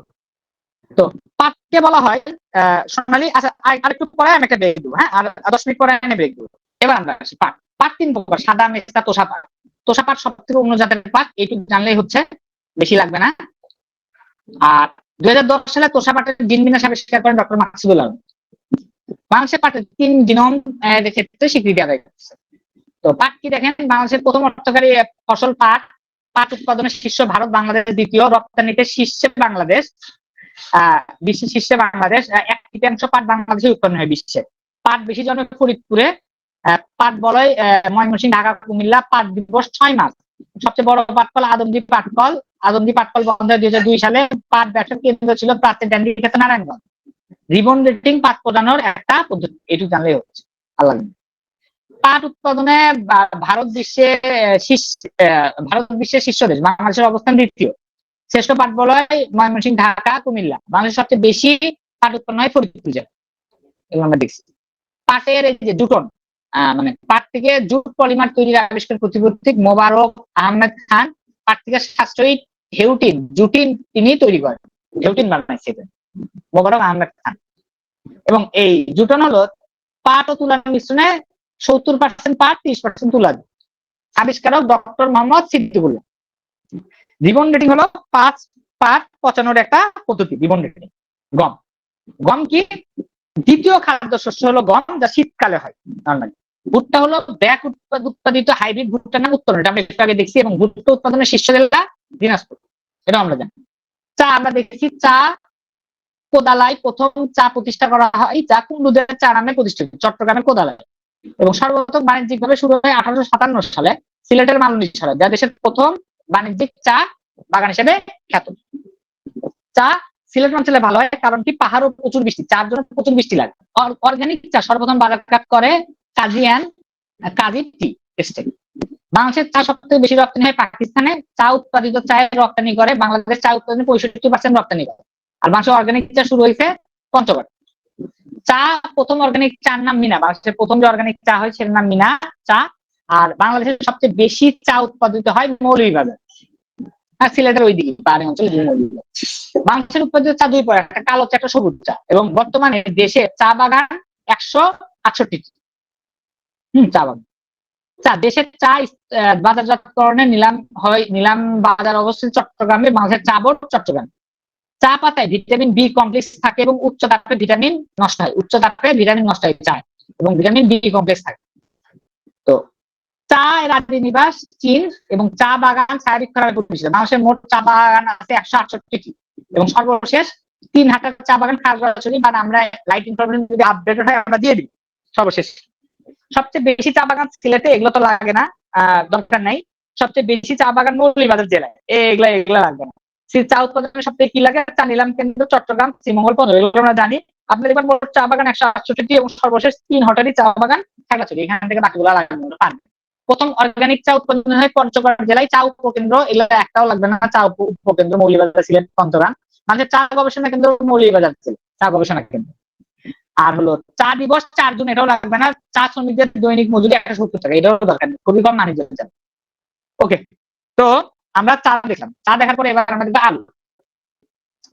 তো পাটকে বলা হয় সোনালী। আচ্ছা আরেকটু পরে আমি একটা ব্রেক দেবো, হ্যাঁ, আর 10 মিনিট পরে আমি ব্রেক দেবো। এবার আমরা আসি পাট। পাট 3 প্রকার, সাদা, মেস্তা, তোষা পাট। তোষা পাট সব থেকে উন্নত জাতের পাট, এইটুকু জানলেই হচ্ছে, বেশি লাগবে না। আর 2010 সালে তোষা পাটের জিন বিন্যাস আবিষ্কার করেন ডক্টর মাকসুদুল আলম। বাংলাদেশের পাটের 3 জিনোম ক্ষেত্রে স্বীকৃতি আদায় করছে। তো পাট কি দেখেন, বাংলাদেশের প্রথম অর্থকারী ফসল পাট। পাট উৎপাদনের শীর্ষ ভারত, বাংলাদেশ দ্বিতীয়, রপ্তানিতে শীর্ষে বাংলাদেশ, বিশ্বের শীর্ষে বাংলাদেশ। 1/3 পাট বাংলাদেশে উৎপন্ন হয় বিশ্বে। পাট বেশি জন্মে ফরিদপুরে। পাট বলয় ময়মনসিংহ, ঢাকা, কুমিল্লা। পাট দিবস 6 মার্চ। সবচেয়ে বড় পাটকল আদমদীপ পাটকল। আদমদীপ পাটকল বন্ধ হয় 2002 সালে। পাট ব্যবসার কেন্দ্র ছিল প্রাচীন ড্যান্ডি ক্ষেত্র নারায়ণগঞ্জ। রিবন রেটিং পাট প্রদানের একটা পদ্ধতি, এটুকু জানলেই হচ্ছে। আল্লাহ। পাট উৎপাদনে ভারত বিশ্বের শীর্ষ দেশ, বাংলাদেশের অবস্থান দ্বিতীয়। শ্রেষ্ঠ পাট বলয় ময়মনসিংহ, ঢাকা, কুমিল্লা। বাংলাদেশের সবচেয়ে বেশি পাট উৎপন্ন হয় ফরিদপুর জেলায়, এগুলো আমরা দেখছি। পাটের এই যে জুটন, মানে পাট থেকে জুট পলিমার তৈরির আবিষ্কার প্রতিপত্তিক মোবারক আহমেদ খান। পাট থেকে সাশ্রয়ী জুটিন তিনি তৈরি করেন, হেউটিন বানাইছিলেন মোবারক আহমেদ খান। এবং এই জুটন হলো পাট ও তুলার মিশ্রণে 70% পাট, 30% তুলা। আবিষ্কারক doctor Mohammad Siddiqullah. Ribbon rating হলো পাট পচানোর একটা পদ্ধতি। Ribbon rating. গম, গম কি দ্বিতীয় খাদ্য শস্য হলো গম, যা শীতকালে হয় নর্মালি। ভুট্টা হলো ব্যাক উৎপাদিত হাইব্রিড ভুট্টার নাম উত্তরণ, এটা আমরা একটু আগে দেখছি। এবং ভুট্টা উৎপাদনের শীর্ষ জেলা দিনাজপুর, এটা আমরা জানি। চা আমরা দেখছি, চা কোদালায় প্রথম চা প্রতিষ্ঠা করা হয়, যা কুন্ডুদের চা নামে প্রতিষ্ঠিত, চট্টগ্রামের কোদালায়। এবং সর্বপ্রথম বাণিজ্যিকভাবে শুরু হয় 1857 সালে সিলেটের মালঞ্চলে, যা দেশের প্রথম বাণিজ্যিক চা বাগান হিসেবে খ্যাত। চা সিলেট অঞ্চলে ভালো হয় কারণ কি পাহাড়ও প্রচুর বৃষ্টি, চার জন্য প্রচুর বৃষ্টি লাগে। অর্গানিক চা সর্বপ্রথম বাজারজাত করে কাজী টি এস্টেট। বাংলাদেশের চা সবথেকে বেশি রপ্তানি হয় পাকিস্তানে। চা উৎপাদিত চায়ের রপ্তানি করে বাংলাদেশ, চা উৎপাদনে 65% রপ্তানি করে। আর বাংলাদেশের অর্গানিক চা শুরু হয়েছে পঞ্চগড়। চা প্রথম অর্গানিক চার নাম মিনা, বাংলাদেশের প্রথম যে অর্গানিক চা হয় সেটার নাম মিনা চা। আর বাংলাদেশের সবচেয়ে বেশি চা উৎপাদিত হয় মৌলভীবাজার, আর সিলেটের ওই দিকে পাহাড়ি অঞ্চল। বাংলাদেশের উৎপাদিত চা 2 প্রকার, একটা কালো চা, একটা সবুজ চা। এবং বর্তমানে দেশে চা বাগান 168টি। চা বাগান। দেশের চা বাজারজাতকরণে নিলাম বাজার অবস্থিত চট্টগ্রামে। বাংলাদেশের চা বোর্ড চট্টগ্রাম। চা পাতায় ভিটামিন বি কমপ্লেক্স থাকে এবং উচ্চ তাপে ভিটামিন নষ্ট হয় চা, এবং ভিটামিন বি কমপ্লেক্স থাকে। তো চা এর আদি নিবাস চীন, এবং চা বাগান ছায়াবৃক্ষে পরিবেষ্টিত। বাংলাদেশের মোট চা বাগান আছে 168টি। এবং সর্বশেষ 3 হাজার চা বাগান খাগড়াছড়ি। আমরা লাইট ইনফরমেশন যদি আপডেটেড হয় আমরা দিয়ে দিই। সর্বশেষ সবচেয়ে বেশি চা বাগান সিলেটে, এগুলো তো লাগে না, দরকার নাই। সবচেয়ে বেশি চা বাগান মৌলভীবাজার জেলায়, এগুলা লাগবে না। চা উৎপাদনের সবচেয়ে কি লাগে, চা নিলাম কেন্দ্র চট্টগ্রাম, শ্রীমঙ্গল, পনেরো, এগুলো আমরা জানি। আপনার এবার মোট চা বাগান 168 এবং সর্বশেষ 3 হটারি চা বাগান খাগড়াছড়ি, এখান থেকে বাকিগুলো লাগবে না। প্রথম অর্গানিক চা উৎপাদন হয় পঞ্চগড় জেলায়, চা উপকেন্দ্র এগুলো একটাও লাগবে না, চা উপকেন্দ্র মৌলভীবাজার সিলেট পঞ্চগড়। মানে চা গবেষণা কেন্দ্র মৌলভীবাজার চা গবেষণা কেন্দ্র। আর হলো চা দিবস 4 জুন, এটাও লাগবে না। চা শ্রমিকদের দৈনিক মজুরি 170 টাকা, এটাও দরকার নেই, খুবই কম মানুষ চা। ওকে, তো আমরা চা দেখলাম। চা দেখার পরে এবার আমরা দেখবো আলু।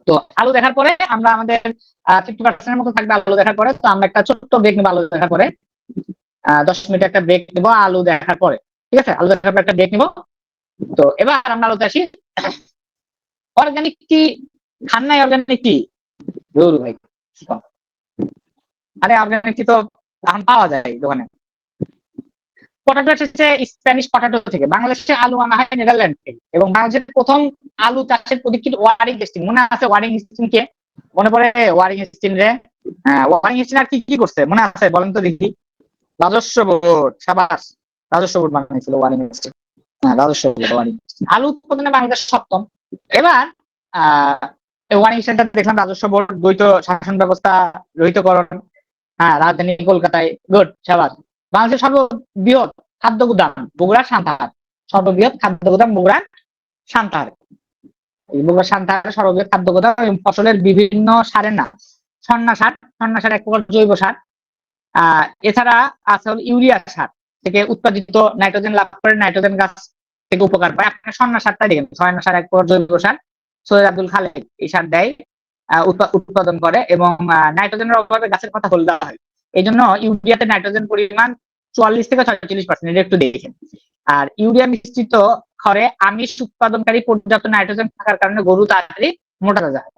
তো আলু দেখার পরে আমরা আমাদের 50% মতো থাকবে আলু দেখার পরে। তো আমরা একটা ছোট্ট ব্রেক নেবো আলু দেখার পরে, 10 মিনিট একটা ব্রেক নেবো আলু দেখার পরে। ঠিক আছে, আলু দেখার পরে একটা ব্রেক নিবো। তো এবার আমরা আলুতে আসি। অর্গানিক টি খান নাই? অর্গানিক টি ভাই, আরে অর্গানিক টি তো এখন পাওয়া যায় দোকানে। পটাটো এসেছে স্প্যানিশ পটাটো থেকে। বাংলাদেশে আলু আনা হয় নেদারল্যান্ড থেকে, এবং বাংলাদেশের প্রথম আলু চাষের পরীক্ষিত ওয়ারিং স্টিন, মনে আছে ওয়ারিং স্টিন কে? মনে পড়ে ওয়ারিং স্টিন রে? হ্যাঁ, ওয়ারিং স্টিন আর কি কি করছে মনে আছে বলেন তো দেখি? রাজস্ব বোর্ড, সাবাস, রাজস্ব বোর্ড বানিয়েছিল ওয়ারিং স্টিন। হ্যাঁ, রাজস্ব বোর্ড ওয়ারিং। আলু উৎপাদনে বাংলাদেশ সপ্তম। এবার ওয়ারিং স্টিনটা দেখলাম, রাজস্ব বোর্ড, দ্বৈত শাসন ব্যবস্থা, রহিতকরণ, হ্যাঁ, রাজধানী কলকাতায়, গুড, সাবাস। বাংলাদেশের সর্ববৃহৎ খাদ্য গুদাম বগুড়ার সান্তাহার, সর্ববৃহৎ খাদ্য গুদাম বগুড়ার সান্তাহার। এই বগুড়ার সান্তাহার সর্ববৃহৎ খাদ্য গুদাম। এবং ফসলের বিভিন্ন সারের নাম, সন্না সার, সন্না সার এক প্রকার জৈব সার। এছাড়া আছে হল ইউরিয়া সার, থেকে উৎপাদিত নাইট্রোজেন লাভ করে নাইট্রোজেন গাছ থেকে উপকার পায়। আপনার সন্না সারটা দেখেন, সন্না সার এক প্রকার জৈব সার, সৈয়দ আব্দুল খালেক এই সার দেয়, উৎপাদন করে। এবং নাইট্রোজেনের অভাবে গাছের পাতা হলদে হয়, এই জন্য ইউরিয়াতে নাইট্রোজেন পরিমাণ 44 থেকে 46%, এটা একটু দেখেন। আর ইউরিয়া মিশ্রিত খড়ে আমিষ উৎপাদনকারী পর্যাপ্ত নাইট্রোজেন থাকার কারণে গরু তাড়াতাড়ি মোটা যায়।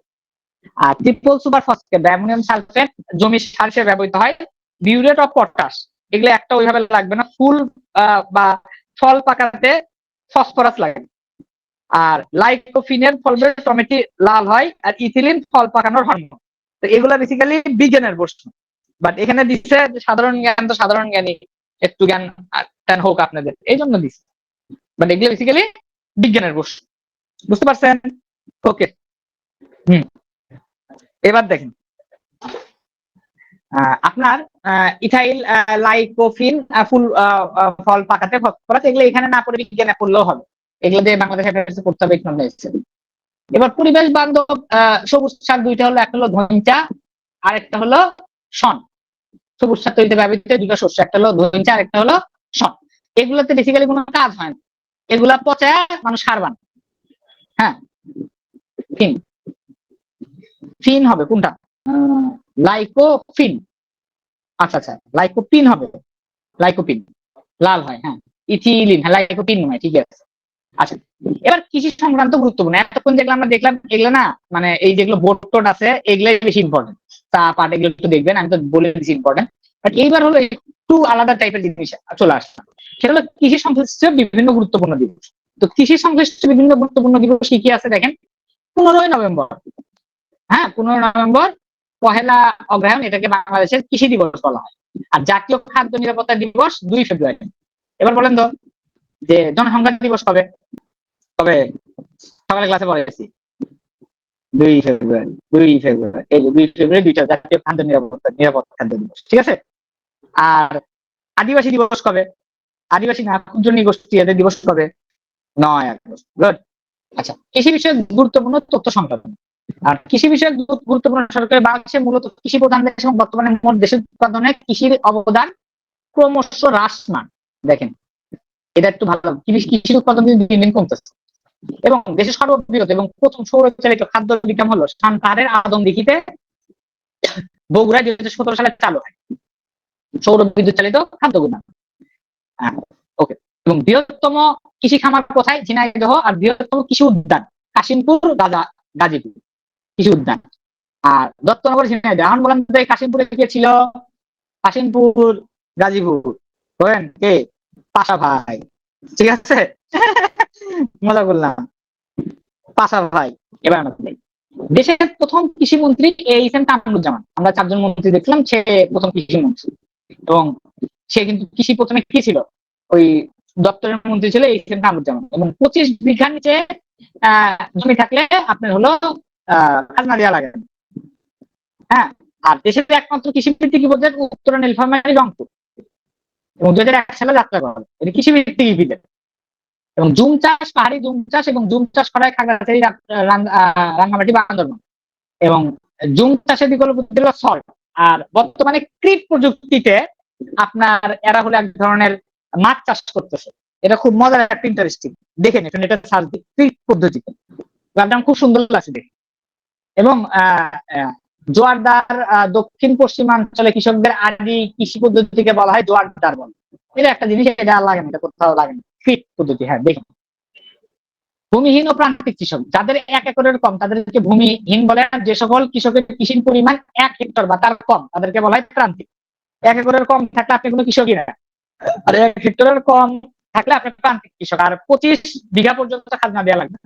আর triple super phosphate, ammonium sulphate জমির সার হিসেবে ব্যবহৃত হয়। বিউরেট অফ পটাশ, এগুলো একটা ওইভাবে লাগবে না। ফুল বা ফল পাকাতে ফসফরাস লাগে। আর লাইকোফিনের ফলে টমেটো লাল হয়, আর ইথিলিন ফল পাকানোর হরমোন। তো এগুলা বেসিক্যালি বিজ্ঞানের প্রশ্ন, বাট এখানে দিচ্ছে সাধারণ জ্ঞান, তো সাধারণ জ্ঞানী একটু জ্ঞান হোক আপনাদের, এই জন্য দিচ্ছে। বাট এগুলো বেসিক্যালি বিজ্ঞানের প্রশ্ন, বুঝতে পারছেন? ওকে, এবার দেখেন আপনার ইথাইল লাইকোফিন ফুল ফল পাকাতে ফসফরাস, এগুলো এখানে না পড়ে বিজ্ঞানে পড়লেও হবে। এগুলো দিয়ে বাংলাদেশে পড়তে হবে ইকোনমিক্সে। এবার পরিবেশ বান্ধব সবুজ সার দুইটা হলো, একটা হলো ধইঞ্চা আর একটা হলো শন। সবুজ সার তৈরিতে ব্যবহৃত দুটো শস্য, একটা হলো ধইঞ্চা আর একটা হলো শন। এগুলোতে বেসিক্যালি কোনো কাজ হয় না, এগুলা পচায় মানুষ সার বানায়। হ্যাঁ, ফিন, ফিন হবে কোনটা? লাইকোফিন, আচ্ছা আচ্ছা, লাইকোপিন হবে, লাইকোপিন লাল হয়। হ্যাঁ, ইথিলিন, হ্যাঁ লাইকোপিন নয়, ঠিক আছে। আচ্ছা, এবার কৃষি সংক্রান্ত গুরুত্বপূর্ণ এতক্ষণ যেগুলো আমরা দেখলাম, এগুলো না মানে এই যেগুলো বোর্ড টোড আছে এগুলাই বেশি ইম্পর্টেন্ট। চা পাট এগুলো একটু দেখবেন, আমি তো বলে দিচ্ছি ইম্পর্টেন্ট। বাট এইবার হলো একটু আলাদা টাইপের জিনিস চলে আসছে, সেটা হলো কৃষি সংশ্লিষ্ট বিভিন্ন গুরুত্বপূর্ণ দিবস। তো কৃষি সংশ্লিষ্ট বিভিন্ন গুরুত্বপূর্ণ দিবস কি কি আছে দেখেন। 15ই নভেম্বর, হ্যাঁ 15 নভেম্বর পহেলা অগ্রহায়ণ, এটাকে বাংলাদেশের কৃষি দিবস বলা হয়। আর জাতীয় খাদ্য নিরাপত্তা দিবস 2 ফেব্রুয়ারি। এবার বলেন তো যে জনসংখ্যা দিবস কবে? কবে সকালে ক্লাসে পড়েছি? 2 ফেব্রুয়ারি, 2 ফেব্রুয়ারি, এই যে 2 ফেব্রুয়ারি দুইটা জাতীয় খাদ্য নিরাপত্তা খাদ্য দিবস, ঠিক আছে। আর আদিবাসী দিবস কবে? আদিবাসী না, ক্ষুদ্র নৃগোষ্ঠী এদের দিবস কবে? 9 আগস্ট, গুড। আচ্ছা, কৃষি বিষয়ে গুরুত্বপূর্ণ তথ্য সংকলন। আর কৃষি বিষয়ে গুরুত্বপূর্ণ সরকারি, বাংলাদেশে মূলত কৃষি প্রধান দেশ এবং বর্তমানে মোট দেশের উৎপাদনে কৃষির অবদান ক্রমশ হ্রাসমান। দেখেন এটা একটু ভালো, কৃষির উৎপাদন দিন দিন কমতেছে। এবং দেশের সর্ববৃহৎ এবং প্রথম সৌরচালিত খাদ্য বিজ্ঞান হলো সান্তাহারের আদমদীঘিতে বগুড়ায় 2017 সালে চালু হয় সৌর বিদ্যুৎ চালিত খাদ্য গুদাম। ওকে, এবং বৃহত্তম কৃষি খামার কোথায়? ঝিনাইদহ। আর বৃহত্তম কৃষি উদ্যান কাশিমপুর, গাজীপুর কৃষি উদ্যান। আর দত্তনগর, ঝিনাইদহ। এখন বলেন তো কাশিমপুরে কে ছিল? কাশিমপুর, গাজীপুর বলেন কে? পাশা ভাই, ঠিক আছে। মজা করলাম, পাশা ভাই। এবার আমাদের দেশের প্রথম কৃষি মন্ত্রী এইচ এম কামরুজ্জামান, আমরা 4 জন মন্ত্রী দেখলাম, সে প্রথম কৃষি মন্ত্রী। এবং সে কিন্তু কৃষি প্রথমে কি ছিল, ওই দপ্তরের মন্ত্রী ছিল এইচ এম কামরুজ্জামান। এবং 25 বিঘার নিচে জমি থাকলে আপনার হলো খাজনা দেওয়া লাগে। হ্যাঁ, আর দেশের একমাত্র কৃষিভিত্তিক ইপিজেড উত্তরা নীলফামারী রংপুর, এবং 2001 সালে যাত্রা করে। এটা কৃষিভিত্তিক ইপিজেড। এবং জুম চাষ, পাহাড়ি জুম চাষ এবং জুম চাষ করা হয় খাগড়াছড়ি, রাঙ্গামাটি, বান্দরবান। এবং জুম চাষের বিকল্প পদ্ধতি হলো সল্ট। আর বর্তমানে ক্রিপ প্রযুক্তিতে আপনার এরা হলো এক ধরনের মাছ চাষ করতেছে। এটা খুব মজার একটা ইন্টারেস্টিং, দেখেন এটা নেটে সার্চ দিন, ক্রিপ পদ্ধতিতে। গ্রামটা খুব সুন্দর লাগছে দেখে। এবং জোয়ারদার দক্ষিণ পশ্চিমাঞ্চলে কৃষকদের আদি কৃষি পদ্ধতিকে বলা হয় জোয়ারদার বল। এটা একটা জিনিস, এটা লাগে না, এটা কোথাও লাগে না। ক্রিপ পদ্ধতি, হ্যাঁ দেখেন। ভূমিহীন ও প্রান্তিক কৃষক, যাদের 1 একরের কম তাদেরকে ভূমিহীন বলে। যে সকল কৃষকের কৃষির পরিমাণ 1 হেক্টর বা তার কম তাদেরকে বলা হয় প্রান্তিক। 1 একরের কম থাকলে আপনি কোনো কৃষকই না, আর 1 হেক্টরের কম থাকলে আপনি প্রান্তিক কৃষক। আর 25 বিঘা পর্যন্ত খাজনা দেওয়া লাগবে।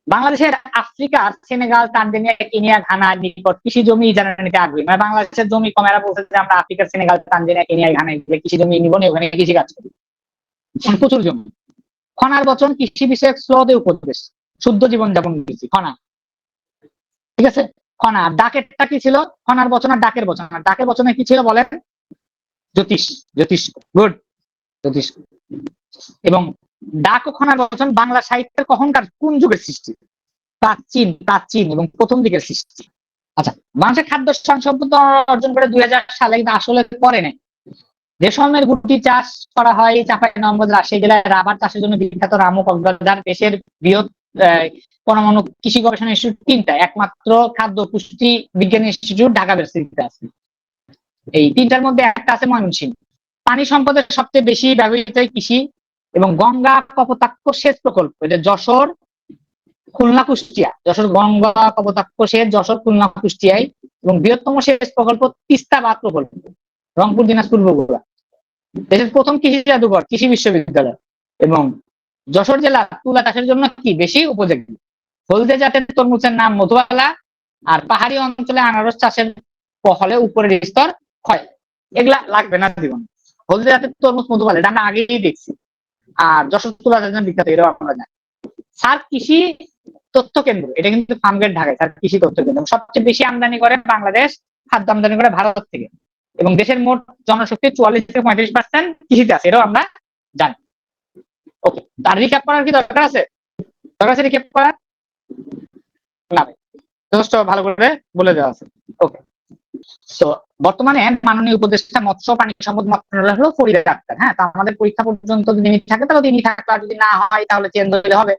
বাংলাদেশের আফ্রিকার সেনেগাল, তানজানিয়া, কেনিয়া, ঘানার নিকট কৃষি জমি ইজারা নিতে আগ্রহী। মানে বাংলাদেশের জমি কম, এরা বলছে যে আমরা আফ্রিকার সেনেগাল, তানজানিয়া, কেনিয়া, ঘানায় কৃষি জমি নিব না, ওখানে কৃষি কাজ করি। প্রচুর জমি। খনার বচন কৃষি বিষয়ক শ্রদ্ধে উপদেশ, শুদ্ধ জীবনযাপন কৃষি খনা। ঠিক আছে, খনা। ডাকেরটা কি ছিল? খনার বচন আর ডাকের বচন। আর ডাকের বচনে কি ছিল বলেন? জ্যোতিষ, জ্যোতিষ, গুড, জ্যোতিষ। এবং ডাক ও খনার বচন বাংলা সাহিত্যের কখনকার কোন যুগের সৃষ্টি? প্রাচীন, প্রাচীন এবং প্রথম দিকের সৃষ্টি। আচ্ছা, বাংলাদেশের খাদ্য সম্পদ অর্জন করে 2000 সালে, কিন্তু আসলে করে নাই। রেশমের গুটি চাষ করা হয় চাঁপাইনবাবগঞ্জ, রাজশাহী জেলায়। রাবার চাষের জন্য বিখ্যাত রামু, কক্সবাজার। দেশের বৃহৎ পরমাণু কৃষি গবেষণা ইনস্টিটিউট 3টা, একমাত্র খাদ্য পুষ্টি বিজ্ঞান ইনস্টিটিউট ঢাকা ভার্সিটিতে আছে। এই 3টার মধ্যে একটা আছে ময়মনসিংহ। পানি সম্পদের সবচেয়ে বেশি ব্যবহৃত কৃষি এবং গঙ্গা কপোতাক্ষ সেচ প্রকল্প, এটা যশোর, খুলনা, কুষ্টিয়া। যশোর গঙ্গা কপোতাক্ষ সেচ, যশোর, খুলনা, কুষ্টিয়ায়। এবং বৃহত্তম সেচ প্রকল্প তিস্তা বাঁধ প্রকল্প, রংপুর, দিনাজপুর, বগুড়া। দেশের প্রথম কৃষি জাদুঘর কৃষি বিশ্ববিদ্যালয়। এবং যশোর জেলা তুলা চাষের জন্য কি বেশি উপযোগী? হলদে জাতের তরমুজের নাম মধুবালা। আর পাহাড়ি অঞ্চলে আনারস চাষের ফলে উপরের স্তর ক্ষয়। এগুলা লাগবে না জীবন। হলদে জাতের তরমুজ মধুবালা, এটা আমরা আগেই দেখছি। আর যশোর তুলা চাষের জন্য বিখ্যাত, এটাও আমরা জানি। স্যার কৃষি তথ্য কেন্দ্র, এটা কিন্তু ফার্মগেট ঢাকায়। স্যার কৃষি তথ্য কেন্দ্র। সবচেয়ে বেশি আমদানি করে বাংলাদেশ, খাদ্য আমদানি করে ভারত থেকে। এবং দেশের মোট জনশক্তির 44 থেকে 35% কৃষিতে আছে, এটাও আমরা জানি। ওকে, তার রিক্যাপ করার কি দরকার আছে? দরকার আছে রিক্যাপ করার? না, যথেষ্ট ভালো করে বলে দেওয়া আছে। ওকে, তো বর্তমানে মাননীয় উপদেষ্টা মৎস্য প্রাণী সম্পদ মন্ত্রণালয় হলো ফরিদ আক্তার। হ্যাঁ, তো আমাদের পরীক্ষা পর্যন্ত যদি তিনি থাকে তাহলে তিনি থাকবে, আর যদি না হয় তাহলে চেঞ্জ হলে হবে।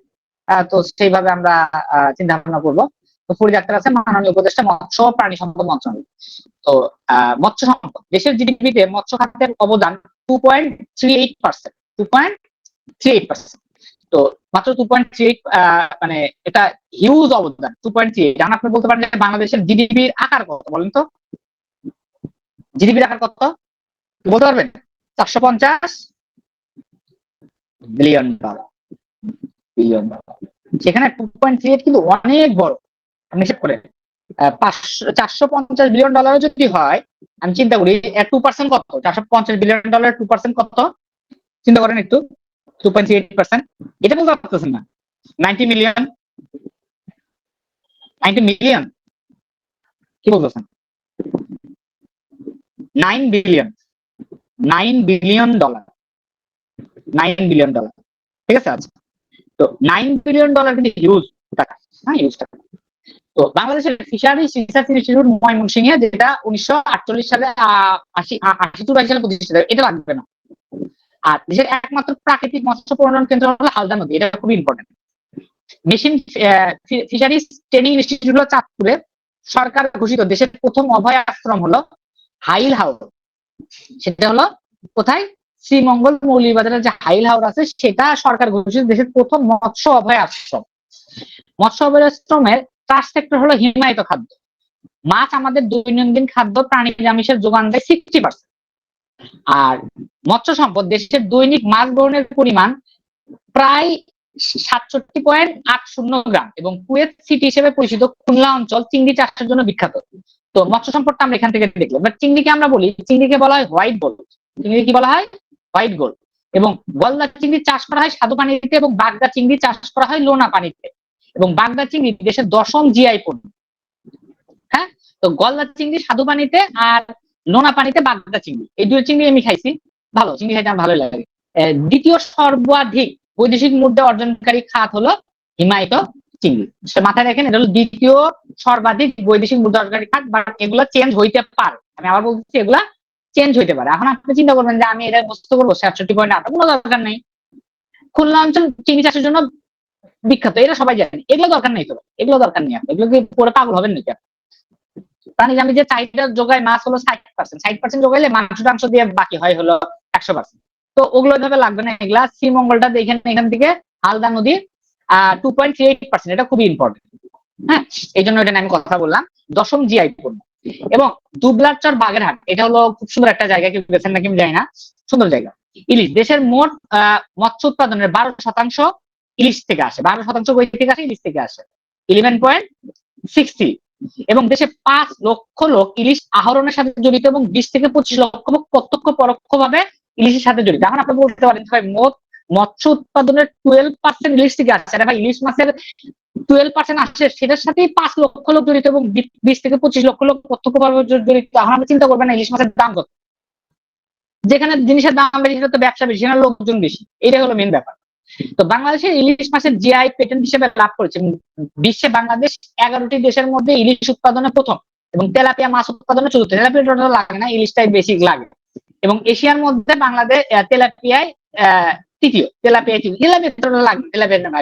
তো সেইভাবে আমরা চিন্তা ভাবনা করবো। তো ফরিদ আক্তার আছে মাননীয় উপদেষ্টা মৎস্য প্রাণী সম্পদ মন্ত্রণালয়। তো মৎস্য সম্পদ, দেশের জিডিপিতে মৎস্য খাতের অবদান 2.38%, 2.38%। তো মাত্র 2.38, মানে এটা হিউজ অবদান। 2.38, আপনি বলতে পারেন যে বাংলাদেশের জিডিপির আকার কত বলেন তো? জিডিপির আকার কত বলতে পারবেন? 450 বিলিয়ন ডলার, বিলিয়ন ডলার। সেখানে 2.38 কিন্তু অনেক বড়। আপনি হিসাব করেন 450 বিলিয়ন ডলার যদি হয়, আমি চিন্তা করি 2% কত? 450 বিলিয়ন ডলার 2% কত? চিন্তা করেন একটু। 2.38%, এটা বলতে পারতেছেন না? 90 মিলিয়ন, 90 মিলিয়ন কি বলতেছেন? 9 billion, 9 billion dollar, 9 billion dollar. ঠিক আছে, আচ্ছা। তো 9 বিলিয়ন ডলার কিন্তু হিউজ টাকা। হ্যাঁ, হিউজ টাকা। তো বাংলাদেশের ফিশারিজ রিসার্চ ইনস্টিটিউট ময়মনসিংহে, যেটা 1948 সালে 82 সালে প্রতিষ্ঠিত, এটা লাগবে না। আর দেশের একমাত্র প্রাকৃতিক মৎস্য প্রজনন কেন্দ্র হলো হালদা নদী, এটা খুবই important. Machine fisheries training institute হলো চাঁদপুরে। সরকার ঘোষিত দেশের প্রথম অভয় আশ্রম হলো হাইল হাওর, সেটা হলো কোথায়? শ্রীমঙ্গল মৌলভীবাজারের যে হাইল হাওর আছে, সেটা সরকার ঘোষিত দেশের প্রথম মৎস্য অভয় আশ্রম। মৎস্য অভয় আশ্রমের চাষ সেক্টর হলো হিমায়িত খাদ্য। মাছ আমাদের দৈনন্দিন খাদ্য, প্রাণী নিরামিষের যোগান দেয় 60%। আর মৎস্য সম্পদ, দেশের দৈনিক মাছ গ্রহণের পরিমাণ প্রায় 67.80 গ্রাম। এবং কুয়েত সিটি হিসেবে পরিচিত খুলনা অঞ্চল চিংড়ি চাষের জন্য বিখ্যাত। তো মৎস্য সম্পদটা আমরা এখান থেকে দেখলাম। বাট চিংড়িকে আমরা বলি, চিংড়িকে বলা হয় হোয়াইট গোল্ড। চিংড়ি কি বলা হয়? White gold. এবং গলদা চিংড়ি চাষ করা হয় স্বাদু পানিতে এবং বাগদা চিংড়ি চাষ করা হয় লোনা পানিতে। এবং বাগদা চিংড়ি দেশের 10ম জিআই পণ্য। হ্যাঁ, তো গলদা চিংড়ি স্বাদু পানিতে আর নোনা পানিতে বাগদা চিংড়ি, এই দুই চিংড়ি আমি খাইছি, ভালো চিংড়ি খাইতে আমার ভালো লাগে। দ্বিতীয় সর্বাধিক বৈদেশিক মুদ্রা অর্জনকারী খাত হলো হিমায়িত চিংড়ি। মাথায় রাখেন, এটা হলো দ্বিতীয় সর্বাধিক বৈদেশিক মুদ্রা অর্জনকারী খাত, বাট এগুলো চেঞ্জ হইতে পারে। আমি আবার বলছি, এগুলা চেঞ্জ হইতে পারে। এখন আপনি চিন্তা করবেন যে আমি এটা বুঝতে করবো 67.8, কোনো দরকার নেই। খুলনা অঞ্চল চিংড়ি চাষের জন্য বিখ্যাত, এটা সবাই জানে, এগুলো দরকার নেই। তো এগুলো দরকার নেই, আপনি এগুলো কি পরে পাগল হবেন নাকি? প্রাণী আমি যে চাহিদা যোগায় মাছ হলো 60% যোগাইলে মাংস দিয়ে বাকি হয় হলো 100%। তো ওগুলো ভাবে লাগবে না। এগুলা শ্রীমঙ্গলটা দেখেন, এখান থেকে হালদা নদী 2.38%, এটা খুবই ইম্পর্টেন্ট। হ্যাঁ, এই জন্য এটা আমি কথা বললাম। 10ম জিআই পণ্য। এবং দুবলারচর বাগেরহাট, এটা হলো খুব সুন্দর একটা জায়গা, কেউ গেছেন নাকি আমি জানি না, সুন্দর জায়গা। ইলিশ দেশের মোট মৎস্য উৎপাদনের 12% ইলিশ থেকে আসে। 12% বই থেকে আসে, ইলিশ থেকে আসে 11.60। এবং দেশে 5 লক্ষ লোক ইলিশ আহরণের সাথে জড়িত এবং 20 থেকে 25 লক্ষ লোক প্রত্যক্ষ পরোক্ষ ভাবে ইলিশের সাথে জড়িত। এখন আপনি বলতে পারেন ভাই, মোট মৎস্য উৎপাদনের 12% ইলিশ থেকে আসছে, ভাই ইলিশ মাছের 12% আসছে, সেটার সাথেই 5 লক্ষ লোক জড়িত এবং 20 থেকে 25 লক্ষ লোক প্রত্যক্ষ ভাবে জড়িত। এখন আপনি চিন্তা করবেন না ইলিশ মাছের দাম কত। যেখানে জিনিসের দাম বেশি, সেটা তো ব্যবসা বেশি, সেখানে লোকজন বেশি, এটাই হলো মেন ব্যাপার। তো বাংলাদেশের ইলিশ মাছের জিআই পেটেন্ট হিসেবে লাভ করেছে। বিশ্বে বাংলাদেশ 11টি দেশের মধ্যে ইলিশ উৎপাদনে প্রথম এবং তেলাপিয়া মাছ উৎপাদনে চতুর্থ। তেলাপিয়া টোটাল লাগে না, ইলিশটাই বেশি লাগে। এবং এশিয়ার মধ্যে বাংলাদেশ তেলাপিয়ায় তৃতীয়। তেলাপিয়া টোটাল লাগে, তেলাপিয়া না।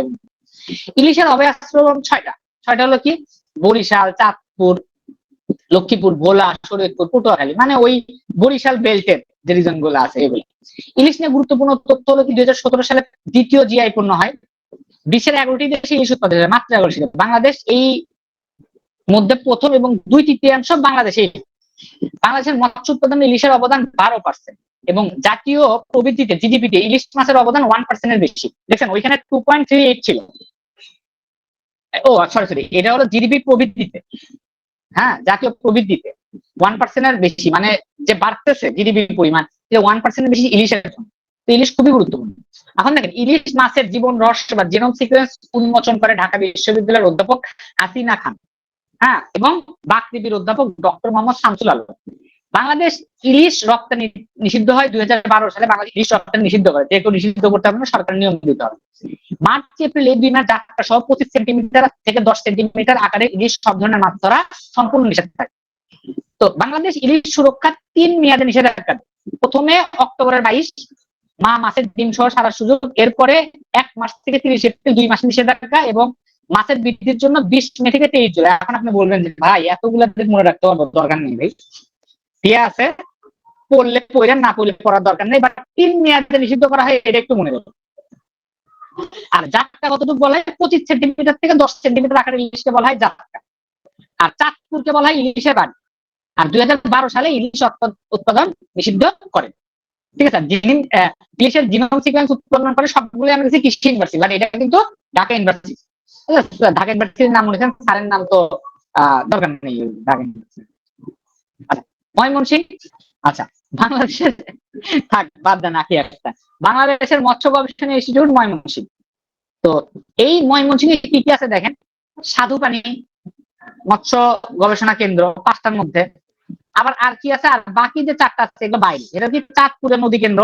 ইলিশের অভয়াশ্রম 6টা হলো কি? বরিশাল, চাঁদপুর, লক্ষ্মীপুর, ভোলা, শরীয়তপুর, পটুয়াখালী, মানে ওই বরিশাল বেল্টের যে রিজন গুলো আছে এগুলো। ইলিশ নিয়ে গুরুত্বপূর্ণ তথ্য হলো কি, 2017 সালে দ্বিতীয় জিআই পণ্য হয়। বিশ্বের 11টি দেশে ইলিশ উৎপাদন হয়, মাত্র 11টি। বাংলাদেশ এই মধ্যে প্রথম এবং 2/3 বাংলাদেশে। বাংলাদেশের মৎস্য উৎপাদনে ইলিশের অবদান 12%। এবং জাতীয় প্রবৃদ্ধিতে, জিডিপিতে ইলিশ মাছের অবদান 1% এর বেশি। দেখছেন ওইখানে 2.38 ছিল। ও সরি, এটা হলো জিডিপি প্রবৃদ্ধিতে। হ্যাঁ, জাতীয় প্রবৃদ্ধিতে 1% এর বেশি, মানে যে বাড়তেছে জিডিপির পরিমাণ, যে 1% এর বেশি ইলিশের জন্য। তো ইলিশ খুবই গুরুত্বপূর্ণ। এখন দেখেন, ইলিশ মাছের জীবন রহস্য বা জিনোম সিকোয়েন্স উন্মোচন করে ঢাকা বিশ্ববিদ্যালয়ের অধ্যাপক হাসিনা খান, হ্যাঁ, এবং বাকৃবির অধ্যাপক ডক্টর মোহাম্মদ শামসুল আলম। বাংলাদেশ ইলিশ রপ্তানি নিষিদ্ধ হয় 2012 সালে। বাংলাদেশ ইলিশ রপ্তানি নিষিদ্ধ করে, যেহেতু নিষিদ্ধ করতে হবে না, সরকার নিয়ম দিতে হবে। মার্চ এপ্রিল এই 2 মাস যাত্রা সহ 25 সেন্টিমিটার থেকে 10 সেন্টিমিটার আকারে ইলিশ সব ধরনের মাছ ধরা সম্পূর্ণ নিষেধ থাকে। তো বাংলাদেশ ইলিশ সুরক্ষা 3 মেয়াদে নিষেধাজ্ঞা। প্রথমে অক্টোবরের 22 মা মাছের ডিম সহ সারা সুযোগ। এরপরে 1 মাস থেকে 30 এপ্রিল 2 মাস নিষেধাজ্ঞা। এবং মাছের বৃদ্ধির জন্য 20 মে থেকে 23 জুলাই। এখন আপনি বলবেন যে ভাই এতগুলো মনে রাখতে পারবো, দরকার নেই ভাই, ঠিক আছে, পড়লে পড়েন, না পড়লে পড়ার দরকার নেই। বাট 3 মেয়াদে নিষিদ্ধ করা হয়, এটা একটু মনে রাখবেন। আর যাত্রা কতটুকু বলা হয়? 25 সেন্টিমিটার থেকে 10 সেন্টিমিটার আকারের ইলিশকে বলা হয় যাত্রা। আর চাঁদপুরকে বলা হয় ইলিশের বাড়ি। আর 2012 সালে ইলিশ উৎপাদন নিষিদ্ধ করেন। ঠিক আছে, ইলিশের জিনোম সিকোয়েন্স উৎপাদন করে সবগুলো আমরা দেখছি কৃষি ইউনিভার্সিটি, বাট এটা কিন্তু ঢাকা ইউনিভার্সিটি। ঢাকা ইউনিভার্সিটির নাম বলেছেন, স্যারের নাম তো দরকার নেই ঢাকা ইউনিভার্সিটি। আচ্ছা, ময়মনসিংহ। আচ্ছা, বাংলাদেশের থাক বাদ দেন, আকি একটা বাংলাদেশের মৎস্য গবেষণা ইনস্টিটিউট ময়মনসিংহ। তো এই ময়মনসিংহে কি কি আছে দেখেন, স্বাদু পানি মৎস্য গবেষণা কেন্দ্র 5টার মধ্যে। আবার আর কি আছে? আর বাকি যে 4টা আছে এগুলো বাইরে। এটা কি চাঁদপুরের নদী কেন্দ্র,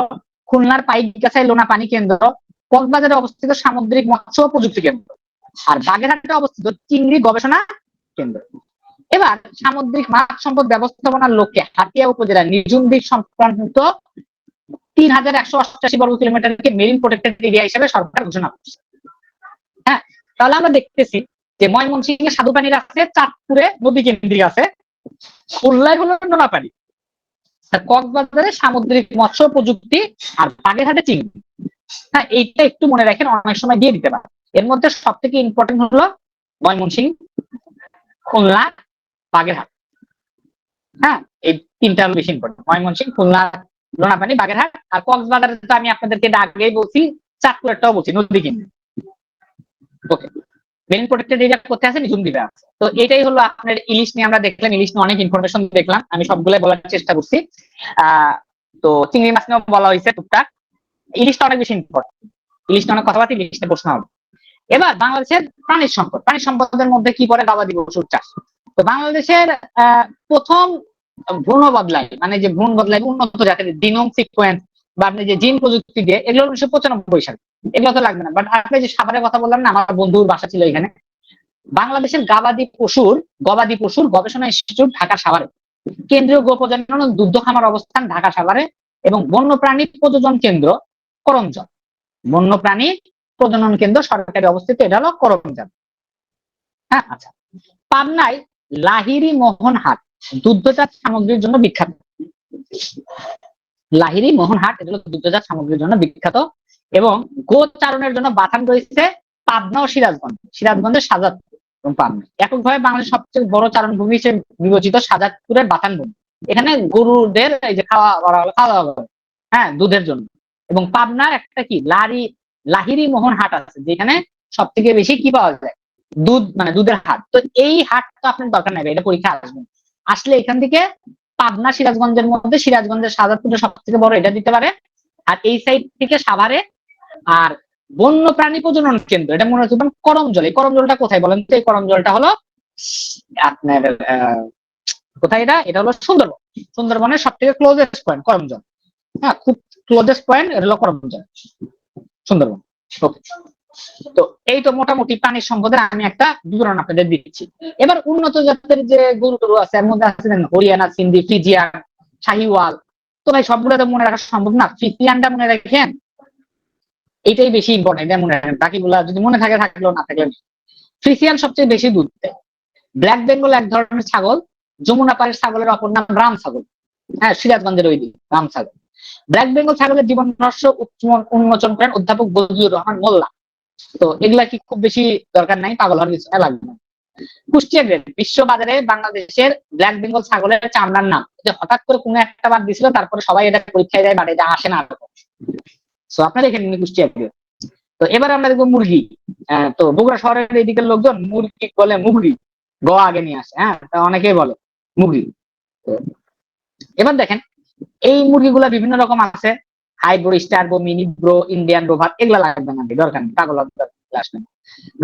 খুলনার পাইকগাছায় লোনা পানি কেন্দ্র, কক্সবাজারে অবস্থিত সামুদ্রিক মৎস্য প্রযুক্তি কেন্দ্র, আর বাগেরহাটে অবস্থিত চিংড়ি গবেষণা কেন্দ্র। এবার সামুদ্রিক মাছ সম্পদ ব্যবস্থাপনার লক্ষ্যে হাতিয়া উপজেলা নিঝুম দ্বীপ সংক্রান্ত 3188 বর্গ কিলোমিটারকে মেরিন প্রোটেক্টেড এরিয়া হিসেবে সরকার ঘোষণা করছে। হ্যাঁ, তাহলে আমরা দেখতেছি যে ময়মনসিংহে স্বাদু পানির আছে, চাঁদপুরে নদী কেন্দ্রিক আছে, খুলনায় হলো নোনা পানি, কক্সবাজারে সামুদ্রিক মৎস্য প্রযুক্তি, আর বাগেরহাটে চিংড়ি। হ্যাঁ, এইটা একটু মনে রাখেন, অনেক সময় দিয়ে দিতে পারে। এর মধ্যে সব থেকে ইম্পর্টেন্ট হলো ময়মনসিংহ, খুলনা, বাগেরহাট। হ্যাঁ, এই 3টা হলো বেশি ইম্পর্টেন্ট, ময়মনসিংহ, খুলনা, লোনাপানি, বাগেরহাট। আর কক্সবাজারে তো আমি আপনাদেরকে আগেই বলছি, চাঁদপুর একটাও বলছি, নদী কেন্দ্রিক। ওকে। মেরিন প্রোটেক্টেড এরিয়া কোথায় আছে? নিঝুম দ্বীপে আছে। তো এটাই হলো আপনার ইলিশ নিয়ে আমরা দেখলাম, ইলিশ নিয়ে অনেক ইনফরমেশন দেখলাম, আমি সবগুলো বলার চেষ্টা করছি। তো চিংড়ি মাছ নিয়েও বলা হয়েছে টুকটাক। ইলিশটা অনেক বেশি ইম্পর্টেন্ট, ইলিশটা অনেক কথাবার্তা, ইলিশটা প্রশ্ন হবে। এবার বাংলাদেশের প্রাণীর সম্পদ, প্রাণীর সম্পদের মধ্যে কি পড়ে? গবাদি পশুর চাষ। তো বাংলাদেশের প্রথম ভ্রূণ বদলাই, মানে যে ভ্রূণ বদলাই উন্নত জাতের জিনোম সিকোয়েন্স বা আপনি যে জিন প্রযুক্তি দিয়ে, এগুলো 1995 সালে। এগুলো তো লাগবে না, বাট আপনি যে সাভারের কথা বললাম না, আমার বন্ধুর বাসা ছিল এখানে। বাংলাদেশের গবাদি পশুর গবেষণা ইনস্টিটিউট ঢাকা সাভারে, কেন্দ্রীয় গো প্রজনন ও দুগ্ধ খামার অবস্থান ঢাকা সাভারে, এবং বন্যপ্রাণী প্রযোজন কেন্দ্র করমজল, বন্যপ্রাণী প্রজনন কেন্দ্র সরকারি অবস্থিত, এটা হলো করমজল। হ্যাঁ, আচ্ছা। পাবনায় লাহিড়ী মোহন হাট দুগ্ধজাত সামগ্রীর জন্য বিখ্যাত। লাহিড়ী মোহন হাট এগুলো দুগ্ধজাত সামগ্রীর জন্য বিখ্যাত, এবং গোচারণের জন্য বাথান রয়েছে পাবনা ও সিরাজগঞ্জ, সিরাজগঞ্জের সাজাদপুর এবং পাবনা। এককভাবে বাংলাদেশের সবচেয়ে বড় চারণ ভূমি হিসেবে বিবেচিত সাজাদপুরের বাথান ভূমি। এখানে গরুদের এই যে খাওয়া দাওয়া করে, হ্যাঁ, দুধের জন্য। এবং পাবনার একটা কি লাহিড়ী মোহন হাট আছে, যেখানে সব থেকে বেশি কি পাওয়া যায়? দুধ, মানে দুধের হাট। তো এই হাট তো আপনার দরকার নেই, এটা পরীক্ষা আসবে, আসলে এখান থেকে পাবনা সিরাজগঞ্জের মধ্যে সিরাজগঞ্জের সাজাদপুরে সব থেকে বড় এটা দিতে পারে, আর এই সাইড থেকে সাভারে। আর বন্য প্রাণী প্রজনন কেন্দ্র, এটা মনে রাখবেন করমজল। এই করমজলটা কোথায় বলেন তো? এই করমজলটা হলো আপনার কোথায়? এটা হলো সুন্দরবন, সুন্দরবনের সব থেকে ক্লোজেস্ট পয়েন্ট করমজল। হ্যাঁ, খুব ক্লোজেস্ট পয়েন্ট এটা হলো করমজল, সুন্দরবন। ওকে, তো এই তো মোটামুটি প্রাণীর সম্পদের আমি একটা বিবরণ আপনাদের দিচ্ছি। এবার উন্নত জাতের যে গরু আছে, এর মধ্যে আছে হরিয়ানা, সিন্ধি, ফ্রিজিয়ান, শাহিওয়াল। তো ভাই সবগুলো তো মনে রাখা সম্ভব না, ফ্রিজিয়ানটা মনে রাখেন, এটাই বেশি ইম্পর্টেন্ট, এটা মনে রাখেন। বাকিগুলা যদি মনে থাকে থাকলেও না থাকলে। ফ্রিজিয়ান সবচেয়ে বেশি দুধ দেয়। ব্ল্যাক বেঙ্গল এক ধরনের ছাগল, যমুনা পাড়ের ছাগলের অপর নাম রাম ছাগল। হ্যাঁ, সিরাজগঞ্জের ওই দিন রাম ছাগল। ব্ল্যাক বেঙ্গল ছাগলের জীবন রহস্য উন্মোচন করেন অধ্যাপক বদিউর রহমান মোল্লা। তো এগুলা কি খুব বেশি দরকার নাই, পাগল হওয়ার কিছু লাগবে না। কুষ্টিয়া গ্রেড বিশ্ব বাজারে বাংলাদেশের ব্ল্যাক বেঙ্গল ছাগলের চামড়ার নাম, হঠাৎ করে কোনো একটা বার দিছিল, তারপরে সবাই এটা পরীক্ষায় যায়, বাট এটা আসে না। তো আপনারা এখানে কুষ্টিয়া গ্রেড। তো এবার আমরা দেখবো মুরগি। তো বগুড়া শহরের এই দিকের লোকজন মুরগি বলে মুরগি, গ আগে নিয়ে আসে। হ্যাঁ, অনেকেই বলে মুরগি। এবার দেখেন এই মুরগিগুলা বিভিন্ন রকম আছে, Hybro, Starbro, mini bro, Indian River. এগুলা লাগবে না, দরকার নেই, পাগল আসবে না।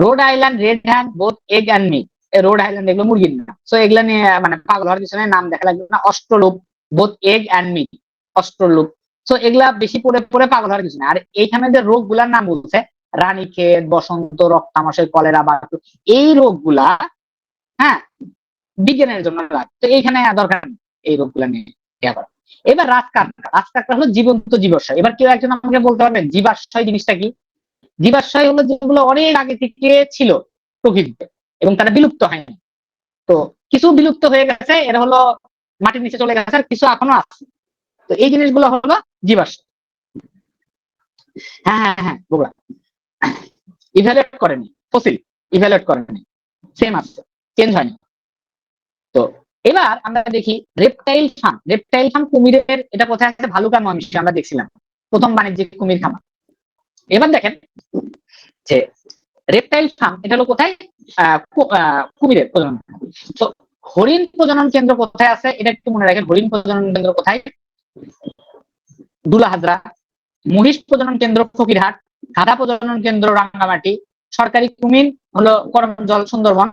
Rhode Island, red hand, both egg and meat. Rhode Island এগুলো মুরগির নাম, তো এগুলা নিয়ে মানে পাগল হওয়ার কিছু নাম দেখা লাগবে না। অস্ট্রোলুপ, বোথ এগ অ্যান্ড মিট, অস্ট্রোলুপ। তো এগুলা বেশি পড়ে পাগল হওয়ার কিছু না। আর এইখানে যে রোগ গুলার নাম বলছে, রানীক্ষেত, বসন্ত, রক্তামাশয়, কলেরা, বা এই রোগগুলা, হ্যাঁ, বিজ্ঞানের জন্য লাগে। তো এইখানে দরকার নেই এই রোগগুলা নিয়ে ইয়া করা। এবার রাজকাঁকড়া হলো জীবন্ত জীবাশ্ময়। এবার কেউ একজন আমাকে বলতে পারবেন জীবাশ্ময় জিনিসটা কি? জীবাশ্ময় হলো যেগুলো অনেক আগে থেকে ছিল প্রকৃতিতে এবং তারা বিলুপ্ত হয়নি। তো কিছু বিলুপ্ত হয়ে গেছে, এরা হলো মাটির নিচে চলে গেছে, আর কিছু এখনো আছে। তো এই জিনিসগুলো হলো জীবাশ্ম। হ্যাঁ হ্যাঁ হ্যাঁ, বগুড়া ইভ্যালুয়েট করেনি, ফসিল ইভ্যালুয়েট করেনি, সেম আছে, চেঞ্জ হয়নি। তো এবার আমরা দেখি রেপটাইল ফার্ম। রেপটাইল ফার্ম কুমিরের, এটা কোথায় আছে? ভালুকা ময়মনসিংহে আমরা দেখছিলাম প্রথম বাণিজ্যিক কুমির খামার। এবার দেখেন যে রেপটাইল ফার্ম এটা হলো কোথায়? কুমিরের প্রজনন। তো হরিণ প্রজনন কেন্দ্র কোথায় আছে? এটা একটু মনে রাখেন, হরিণ প্রজনন কেন্দ্র কোথায়? দুলাহাজরা। মহিষ প্রজনন কেন্দ্র ফকিরহাট। গাধা প্রজনন কেন্দ্র রাঙ্গামাটি। সরকারি কুমির হলো করমজল, সুন্দরবন।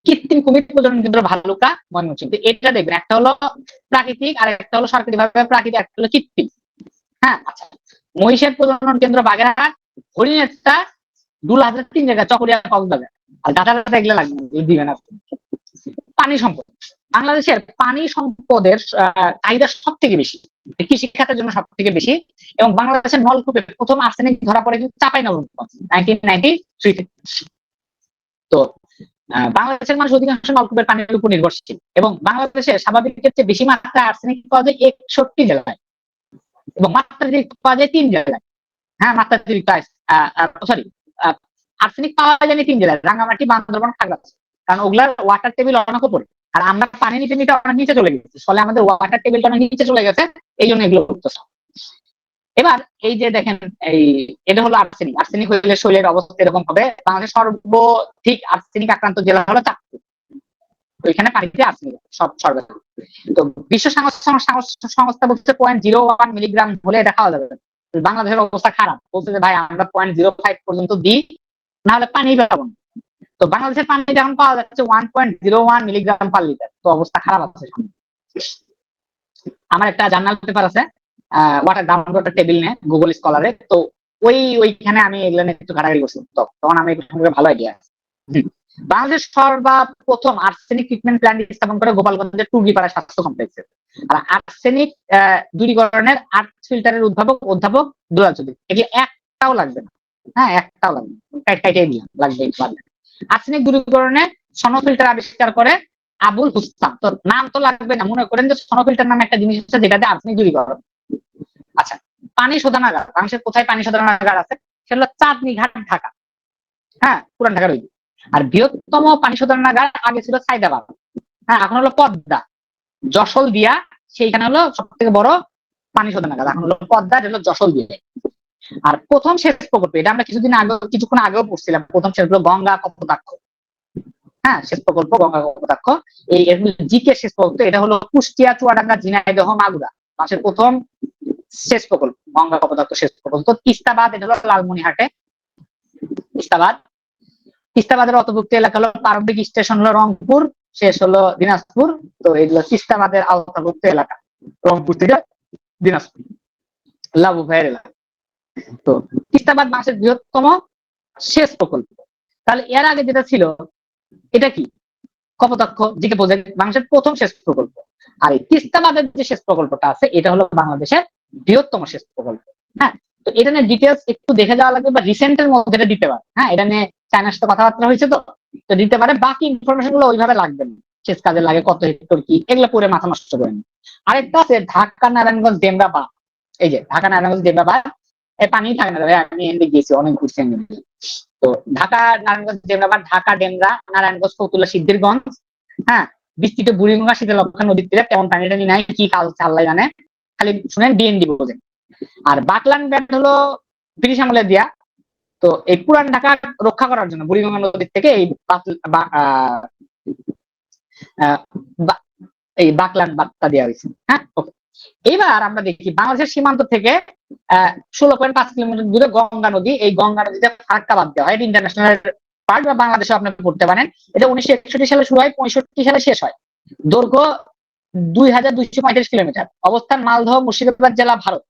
কৃত্রিম কুমির প্রজনন কেন্দ্র ভালুকা ময়মনসিংহ। এটা দেখবেন, একটা হলো প্রাকৃতিক আর একটা হলো সরকারি ভাবে প্রাকৃতিক, একটা হলো কৃত্রিম। হ্যাঁ, আচ্ছা। মহিষের প্রজনন কেন্দ্র বাগেরহাট। হরিণেরটা দুলাহাজার 3 জায়গায়, চকরিয়া, কক্সবাজার। আর গাধাটা এগুলো লাগবে দিবেন আপনি। পানি সম্পদ, বাংলাদেশের পানি সম্পদের চাহিদা সব থেকে বেশি, কৃষি খাতের জন্য সব থেকে বেশি। এবং বাংলাদেশের নলকূপে প্রথম আর্সেনিক ধরা পড়ে কিন্তু চাঁপাইনবাবগঞ্জ 1993। তো বাংলাদেশের মানুষ অধিকাংশ নলকূপের পানির উপর নির্ভরশীল, এবং বাংলাদেশের স্বাভাবিকের চেয়ে বেশি মাত্রা আর্সেনিক পাওয়া যায় 61 জেলায়, এবং মাত্রাতিরিক্ত পাওয়া যায় 3 জেলায়। হ্যাঁ, মাত্রাতিরিক্ত সরি, আর্সেনিক পাওয়া যায় 3 জেলায়, রাঙ্গামাটি, বান্দরবান, খাগড়াছড়ি। কারণ ওগুলার ওয়াটার টেবিল অনেক উপরে, আর আমরা পানি নিতে নিতে অনেক নিচে চলে গেছি, ফলে আমাদের ওয়াটার টেবিলটা অনেক নিচে চলে গেছে, এই জন্য এগুলো করতেছে। এবার এই যে দেখেন এটা হলো আর্সেনিক। আর্সেনিক হইলে শরীরের অবস্থা এরকম হবে। বাংলাদেশের সর্বাধিক আর্সেনিক আক্রান্ত জেলা হলো চাঁদপুর। ওইখানে পানিতে আর্সেনিক সর্বাধিক। তো বিশ্ব সংস্থা বলছে 0.01 মিলিগ্রাম হলে এটা খাওয়া যাবে। বাংলাদেশের অবস্থা খারাপ, বলছে যে ভাই আমরা 0.05 পর্যন্ত দিই, না হলে পানি পাবো না। তো বাংলাদেশের পানি এখন পাওয়া যাচ্ছে 1.01 মিলিগ্রাম পার লিটার। তো অবস্থা খারাপ আছে। আমার একটা জার্নাল পেপার আছে ওয়াটার গ্রাউন্ড ওয়াটার টেবিল নিয়ে গুগল স্কলারে। তো ওইখানে আমি এগুলো নিয়ে একটু ঘাটাঘাটি করছিলাম, তখন আমি ভালো আইডিয়া আছে। বাংলাদেশ সর্বপ্রথম আর্সেনিক ট্রিটমেন্ট প্ল্যান্ট স্থাপন করে গোপালগঞ্জের টুঙ্গিপাড়া স্বাস্থ্য কমপ্লেক্সে। আর আর্সেনিক দূরীকরণের আর্ট ফিল্টারের অধ্যাপক দুলাল চৌধুরী। এগুলো একটাও লাগবে না, হ্যাঁ একটাও লাগবে না, লাগবে। আর্সেনিক দূরীকরণে সনো ফিল্টার আবিষ্কার করে আবুল হুসাম। তো নাম তো লাগবে না, মনে করেন যে সনো ফিল্টার নামে একটা জিনিস আছে যেটাতে আর্সেনিক দূরীকরণ। আচ্ছা, পানি শোধনাগার বাংলাদেশের কোথায় পানি শোধনাগার আছে? সেটা চাঁদনী ঘাট, ঢাকা। হ্যাঁ, পুরান ঢাকার ওই। আর বৃহত্তম পানি শোধনাগার আগে ছিল সাইদাবাদ, হ্যাঁ এখন হলো পদ্মা। যশোল দিয়া সেইখানে হলো সব থেকে বড় পানি শোধনাগার, এখন হলো পদ্মা, এটা হলো যশোল দিয়ে। আর প্রথম সেচ প্রকল্প, এটা আমরা কিছুক্ষণ আগেও পড়ছিলাম, প্রথম সেচ হলো গঙ্গা কপোতাক্ষ। হ্যাঁ, সেচ প্রকল্প গঙ্গা কপোতাক্ষ। এই জিকে সেচ প্রকল্প, এটা হলো কুষ্টিয়া, চুয়াডাঙ্গা, ঝিনাইদহ, মাগুরা মাসের প্রথম সেচ প্রকল্প গঙ্গা কপোতাক্ষ সেচ প্রকল্প। তিস্তাবাদ, এটা হলো লালমনিরহাটে। তিস্তাবাদের অন্তর্ভুক্ত এলাকা হলো প্রারম্ভিক স্টেশন হলো রংপুর, শেষ হলো দিনাজপুর। তো এগুলো তিস্তাবাদের আওতাভুক্ত এলাকা, রংপুর থেকে দিনাজপুর, লাভু ভাইয়ের এলাকা। তো তিস্তাবাদ বাংলাদেশের বৃহত্তম সেচ প্রকল্প। তাহলে এর আগে যেটা ছিল এটা কি? কপোতাক্ষ জিকে প্রজেক্ট, বাংলাদেশের প্রথম সেচ প্রকল্প। আর এই তিস্তাবাদের যে সেচ প্রকল্পটা আছে এটা হলো বাংলাদেশের বৃহত্তম সেচ প্রকল্প। হ্যাঁ, তো এটা নিয়ে ডিটেলস একটু দেখে যাওয়া লাগবে, বা রিসেন্টের মধ্যে এটা দিতে পারে। হ্যাঁ, এটা নিয়ে চায়নার সাথে কথাবার্তা হয়েছে, তো দিতে পারে। বাকি ইনফরমেশন গুলো ওইভাবে লাগবে না, সেচ কাজে লাগে কত হেক্টর কি, এগুলো পরে মাথা নষ্ট করেন। আরেকটা আছে ঢাকা নারায়ণগঞ্জ ডেমরা বাঁধ। এই যে ঢাকা নারায়ণগঞ্জ ডেমরা বাঁধ, পানি থাকে না, আমি এমনি গেছি, অনেক ঘুরছি। তো ঢাকা নারায়ণগঞ্জ ডেমরা বাঁধ, ঢাকা ডেমরা নারায়ণগঞ্জ ফতুল্লা সিদ্ধিরগঞ্জ, হ্যাঁ বিস্তৃত বুড়িগঙ্গা শীতলক্ষা নদীর তীরে তেমন পানি টানি নাই, কি কাল চাল্লাই জানে, খালি শুনেন ডিএনডি বোঝেন। আর বাকলান ব্যান্ড হলো ব্রিটিশ আমলে দিয়া। তো এই পুরান ঢাকা রক্ষা করার জন্য বুড়িগঙ্গা নদীর থেকে এই বাকলান বার্তা দেওয়া হয়েছে। হ্যাঁ, এবার আমরা দেখি বাংলাদেশের সীমান্ত থেকে 16.5 কিলোমিটার দূরে গঙ্গা নদী। এই গঙ্গা নদীতে ফারাক্কা বাদ দেওয়া হয়, এটা ইন্টারন্যাশনাল পার্ট, বা বাংলাদেশে আপনি পড়তে পারেন। এটা 1961 সালে শুরু হয়, 65 সালে শেষ হয়। দৈর্ঘ্য 2235 কিলোমিটার। অবস্থান মালদহ, মুর্শিদাবাদ জেলা, ভারত।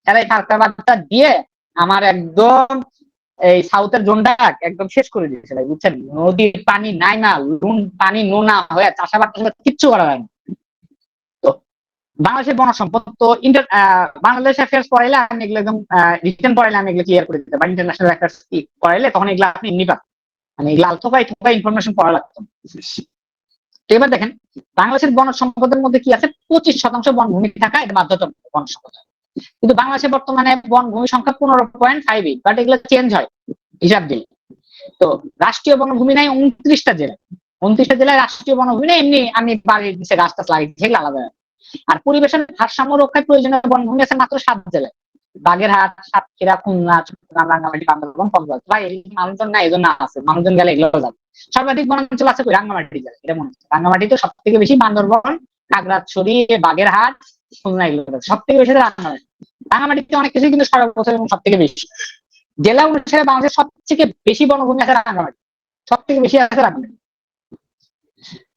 তারা এই ফারাক্কা বাদটা দিয়ে আমার একদম এই সাউথের জোনটা একদম শেষ করে দিয়েছে, বুঝছেন? নদীর পানি নাই না, পানি নোনা হয়ে চাষাবাদ কিচ্ছু করা যায় না। তো বাংলাদেশের বন সম্পদ তো বাংলাদেশ অ্যাফেয়ার্স পড়াইলে আমি এগুলো একদম রিটেন পড়াইলে আমি এগুলো ক্লিয়ার করে দিতে পারি। ইন্টারন্যাশনাল অ্যাফেয়ার্স পড়াইলে তখন এগুলো আপনি এমনি পাবেন, মানে এগুলো থোকাই ইনফরমেশন পড়া লাগতো। তো এবার দেখেন বাংলাদেশের বন সম্পদের মধ্যে কি আছে, 25% বনভূমি থাকা, এটা বাধ্যতামূলক বন সম্পদ। কিন্তু বাংলাদেশে বর্তমানে বনভূমি সংখ্যা 15.58, বাট এগুলো চেঞ্জ হয় হিসাব দিলে। তো রাষ্ট্রীয় বনভূমি নাই 29টা জেলায়। 29টা জেলায় রাষ্ট্রীয় বনভূমি নেই, এমনি আমি বাড়ির নিচে গাছ টাছ লাগিয়েছি, সেগুলো আলাদা। আর পরিবেশের ভারসাম্য রক্ষায় প্রয়োজনীয় বনভূমি আছে মাত্র 7 জেলায়: বাগেরহাট, সাতক্ষীরা, খুলনা, চট্টগ্রাম, রাঙ্গামাটি, বান্দরবান, কক্সবাজার। ভাই মানুষজন না, এই জন্য আছে, মানুষজন গেলে এগুলো যাবে। সর্বাধিক বনাঞ্চল আছে রাঙ্গামাটি জেলা, এটা মনে হচ্ছে রাঙ্গামাটি তো সব থেকে বেশি, বান্দরবান, খাগড়াছড়ি, বাগেরহাট, খুলনা, এগুলো সব থেকে বেশি রাঙ্গামাটি। রাঙ্গামাটিতে অনেক কিছু কিন্তু সারা বছর এবং সব থেকে বেশি। জেলা অনুসারে বাংলাদেশের সব থেকে বেশি বনভূমি আছে রাঙ্গামাটি, সব থেকে বেশি আছে রাঙ্গামাটি।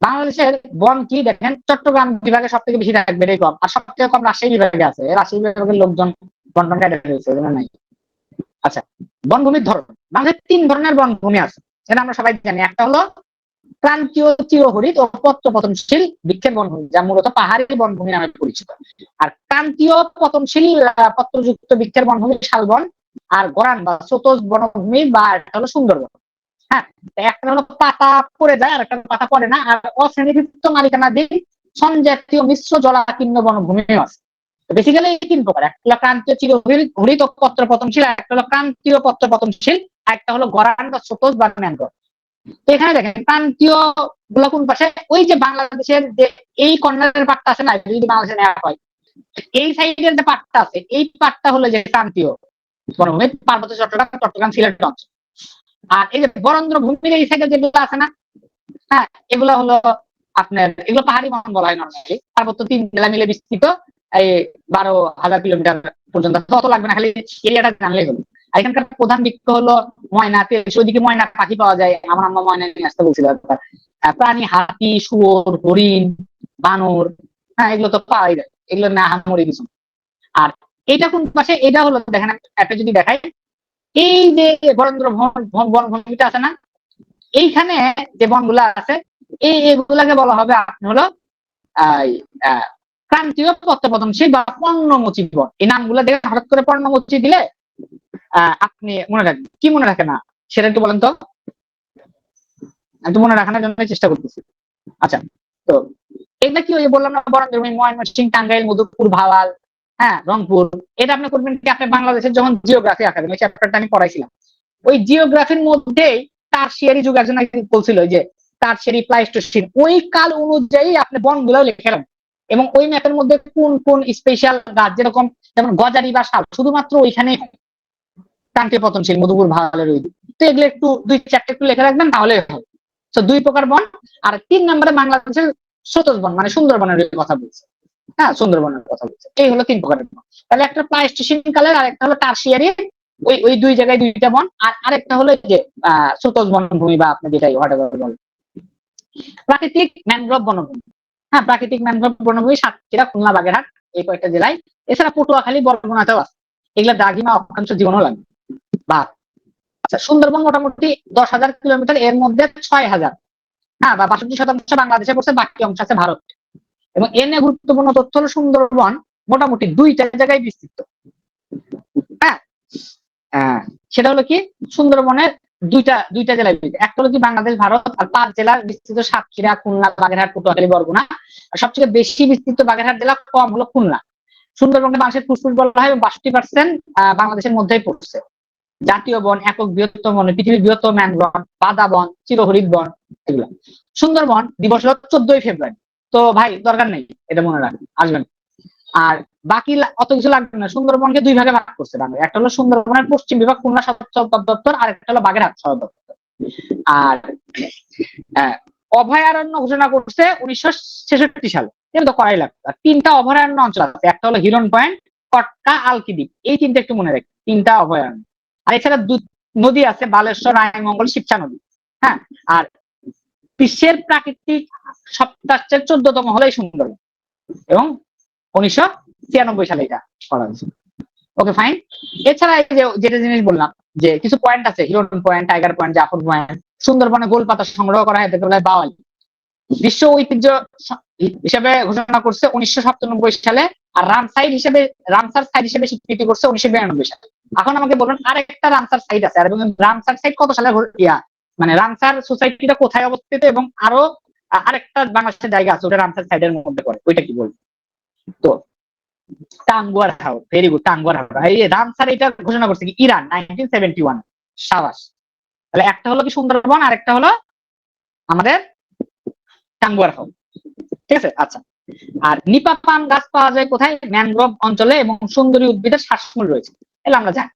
বাংলাদেশের বন কি দেখেন, চট্টগ্রাম বিভাগে সব থেকে বেশি থাকবে, এটাই কম। আর সব থেকে কম রাজশাহী বিভাগে আছে, রাজশাহী বিভাগের লোকজন বন্টন কাটে রয়েছে নাই। আচ্ছা, বনভূমির ধরন, বাংলাদেশের 3 ধরনের বনভূমি আছে, এটা আমরা সবাই জানি। একটা হলো ক্রান্তীয় চিরহরিত ও পত্রপতনশীল বৃক্ষের বনভূমি, যা মূলত পাহাড়ি বনভূমি নামে পরিচিত। আর ক্রান্তীয় পতনশীল পত্রযুক্ত বৃক্ষের বনভূমি শালবন, আর গরান বা স্রোতজ বনভূমি বা একটা হলো সুন্দরবন। হ্যাঁ, একটা হলো পাতা পড়ে যায় আর একটা পাতা পড়ে না। আর অশ্রেণীভুক্ত মালিকানাধীন সংজাতীয় মিশ্র জলাকীর্ণ বনভূমি আছে। বেসিক্যালি 3 প্রকার: একটা হলো ক্রান্তীয় চিরহরিত পত্র পতনশীল, একটা হলো ক্রান্তীয় পত্র পতনশীল, আর একটা হলো গরান বা স্রোতজ বা ম্যানগ্রোভ। তো এখানে দেখেন ক্রান্তীয় গুলো কোন পাশে, ওই যে বাংলাদেশের যে এই কর্নারের পাটটা আছে না, যদি বাংলাদেশে নেওয়া হয়, এই সাইডের যে পাটটা আছে এই পাটটা হলো যে ক্রান্তীয় বনভূমি, পার্বত্য চট্টগ্রাম সিলেট অঞ্চল। আর এই যে বরেন্দ্র ভূমির এই সাইডে যেগুলো আছে না, হ্যাঁ, এগুলো হলো আপনার, এগুলো পাহাড়ি বন বলা হয় নর্মালি, পার্বত্য 3 জেলা মিলে বিস্তৃত এই 12,000 কিলোমিটার পর্যন্ত। অত লাগবে না, খালি এরিয়াটা জানলেই হলো। আর এখানকার প্রধান বৃক্ষ হলো ময়না, ওইদিকে ময়না পাখি পাওয়া যায়, আমার আম্মা ময়না নিয়ে আসতে বলছিল। প্রাণী হাতি, শুয়োর, হরিণ, বানর, হ্যাঁ, এগুলো তো পাওয়াই যায়, এগুলো না হামরি কিছু। আর এটা কোন পাশে, এটা হলো দেখেন একটা যদি দেখাই, এই যে বরেন্দ্র বনভূমিটা আছে না, এইখানে যে বনগুলা আছে এগুলাকে বলা হবে আপনি হলো ক্রান্তীয় প্রত্যপতনশীল বা পর্ণমোচী বন। এই নামগুলো দেখে হঠাৎ করে পর্ণমোচী দিলে আপনি মনে রাখবেন, কি মনে রাখে না সেটা একটু বলেন তো, একটু মনে রাখানোর জন্য চেষ্টা করতেছি। আচ্ছা, তো এটা কি ওই বললাম না, বরেন্দ্র ভূমি, ময়মনসিংহ, টাঙ্গাইল, মধুপুর, ভাওয়াল, হ্যাঁ, রংপুর। এটা আপনি করবেন কি, আপনি বাংলাদেশের যখন জিওগ্রাফি একাডেমি চ্যাপ্টারটা আমি পড়াইছিলাম, ওই জিওগ্রাফির মধ্যেই টারশিয়ারি যুগ একজন বলছিল যে টারশিয়ারি প্লাইস্টোসিন, ওই কাল অনুযায়ী আপনি বনগুলো লিখে রাখবেন। এবং ওই ম্যাপের মধ্যে কোন কোন স্পেশাল গাছ, যেরকম যেমন গজারি বা শাল, শুধুমাত্র ওইখানে ক্রান্তীয় পতনশীল, মধুপুর, ভাওয়ালের ওই। তো এগুলো একটু 2-4টা একটু লিখে রাখবেন, তাহলে হবে। তো 2 প্রকার বন। আর 3 নম্বরে বাংলাদেশের স্রোতস বন, মানে সুন্দরবনের কথা বলছে, হ্যাঁ, সুন্দরবনের কথা বলছে। এই হলো 3 প্রকারের বন। তাহলে একটা প্লাইস্টোসিন কালের, আর একটা হলো টারশিয়ারি, ওই 2 জায়গায় 2টা বন, আর আরেকটা হলো যে স্রোতস বনভূমি বা আপনি যেটাই হোয়াটএভার বলেন। প্রাকৃতিক ম্যানগ্রোভ বনভূমি, হ্যাঁ, প্রাকৃতিক ম্যানগ্রোভ বনভূমি সাতক্ষীরা, খুলনা, বাগেরহাট, এই কয়েকটা জেলায়। এছাড়া পটুয়াখালী, বরগুনাতেও আছে। এগুলা দ্রাঘিমা অক্ষাংশ জীবনও লাগে। বা আচ্ছা, সুন্দরবন মোটামুটি 10,000 কিলোমিটার, এর মধ্যে 6,000, হ্যাঁ, বা 62% বাংলাদেশে পড়ছে, বাকি অংশ আছে ভারত। এবং এর নিয়ে গুরুত্বপূর্ণ তথ্য হলো সুন্দরবন মোটামুটি 2টা জায়গায় বিস্তৃত। হ্যাঁ, সেটা হলো কি, সুন্দরবনের দুইটা জেলায় বিস্তৃত। একটা হলো কি বাংলাদেশ, ভারত, আর 5 জেলার বিস্তৃত সাতক্ষীরা, খুলনা, বাগেরহাট, পটুয়াখালী, বরগুনা। আর সবচেয়ে বেশি বিস্তৃত বাগেরহাট জেলা, কম হলো খুলনা। সুন্দরবনকে বাংলাদেশের ফুসফুস বলা হয়, 62% বাংলাদেশের মধ্যেই পড়ছে। জাতীয় বন, একক বৃহত্তম বন, পৃথিবীর বৃহত্তম ম্যানগ্রোভ, বাদা বন, চিরহরিৎ বন, এগুলো। সুন্দরবন দিবস হলো 14 ফেব্রুয়ারি। তো ভাই দরকার নেই, এটা মনে রাখবেন, আসবেন। আর বাকি অত কিছু লাগবে না। সুন্দরবনকে 2 ভাগে ভাগ করছে বাংলা, একটা হলো সুন্দরবনের পশ্চিম বিভাগ, খুলনা সদর দপ্তর, আর একটা হলো বাগেরহাট সদর দপ্তর। আর অভয়ারণ্য ঘোষণা করছে 1966 সালে, এটা তো করাই লাগবে। আর 3টা অভয়ারণ্য অঞ্চল আছে, একটা হলো হিরন পয়েন্ট, কটকা, আলকিদ্বীপ। এই 3টা একটু মনে রাখবেন, 3টা অভয়ারণ্য। আর এছাড়া নদী আছে, বালেশ্বর, রায়মঙ্গল, শিবচা নদী। হ্যাঁ, আর বিশ্বের প্রাকৃতিক সপ্তাহের 14তম হলো এই সুন্দরবন, এবং 1996 সালে এটা করা হয়েছে। ওকে, ফাইন। এছাড়া এই যে যেটা জিনিস বললাম, যে কিছু পয়েন্ট আছে, Hiron point, tiger point, Jafar point. সুন্দরবনে গোলপাতা সংগ্রহ করা হয়, এটাকে বলা হয় বাওয়ালি। বিশ্ব ঐতিহ্য হিসেবে ঘোষণা করছে 1997 সালে। আর রামসার সাইট হিসেবে স্বীকৃতি করছে 1992 সালে। এখন আমাকে বলুন, আরেকটা রামসার সাইট আছে, আর রামসার সাইট কত সালে মানে রামসার সোসাইটিটা কোথায় অবস্থিত, এবং আরো আরেকটা বাংলাদেশের জায়গা আছে, ওটা রামসার সাইডের মধ্যে পড়ে, ওইটা কি বলবো? তো টাঙ্গুয়ার হাওর, ভেরি গুড, টাঙ্গুয়ার হাওর। এই রামসার এটা ঘোষণা করছে কি ইরান 1971। সাবাস। তাহলে একটা হলো কি সুন্দরবন, আর একটা হলো আমাদের টাঙ্গুয়ার হাওর, ঠিক আছে? আচ্ছা, আর নিপা পাম গাছ পাওয়া যায় কোথায়? ম্যানগ্রোভ অঞ্চলে, এবং সুন্দরী উদ্ভিদের শ্বাসমূল রয়েছে, এগুলো আমরা জানি।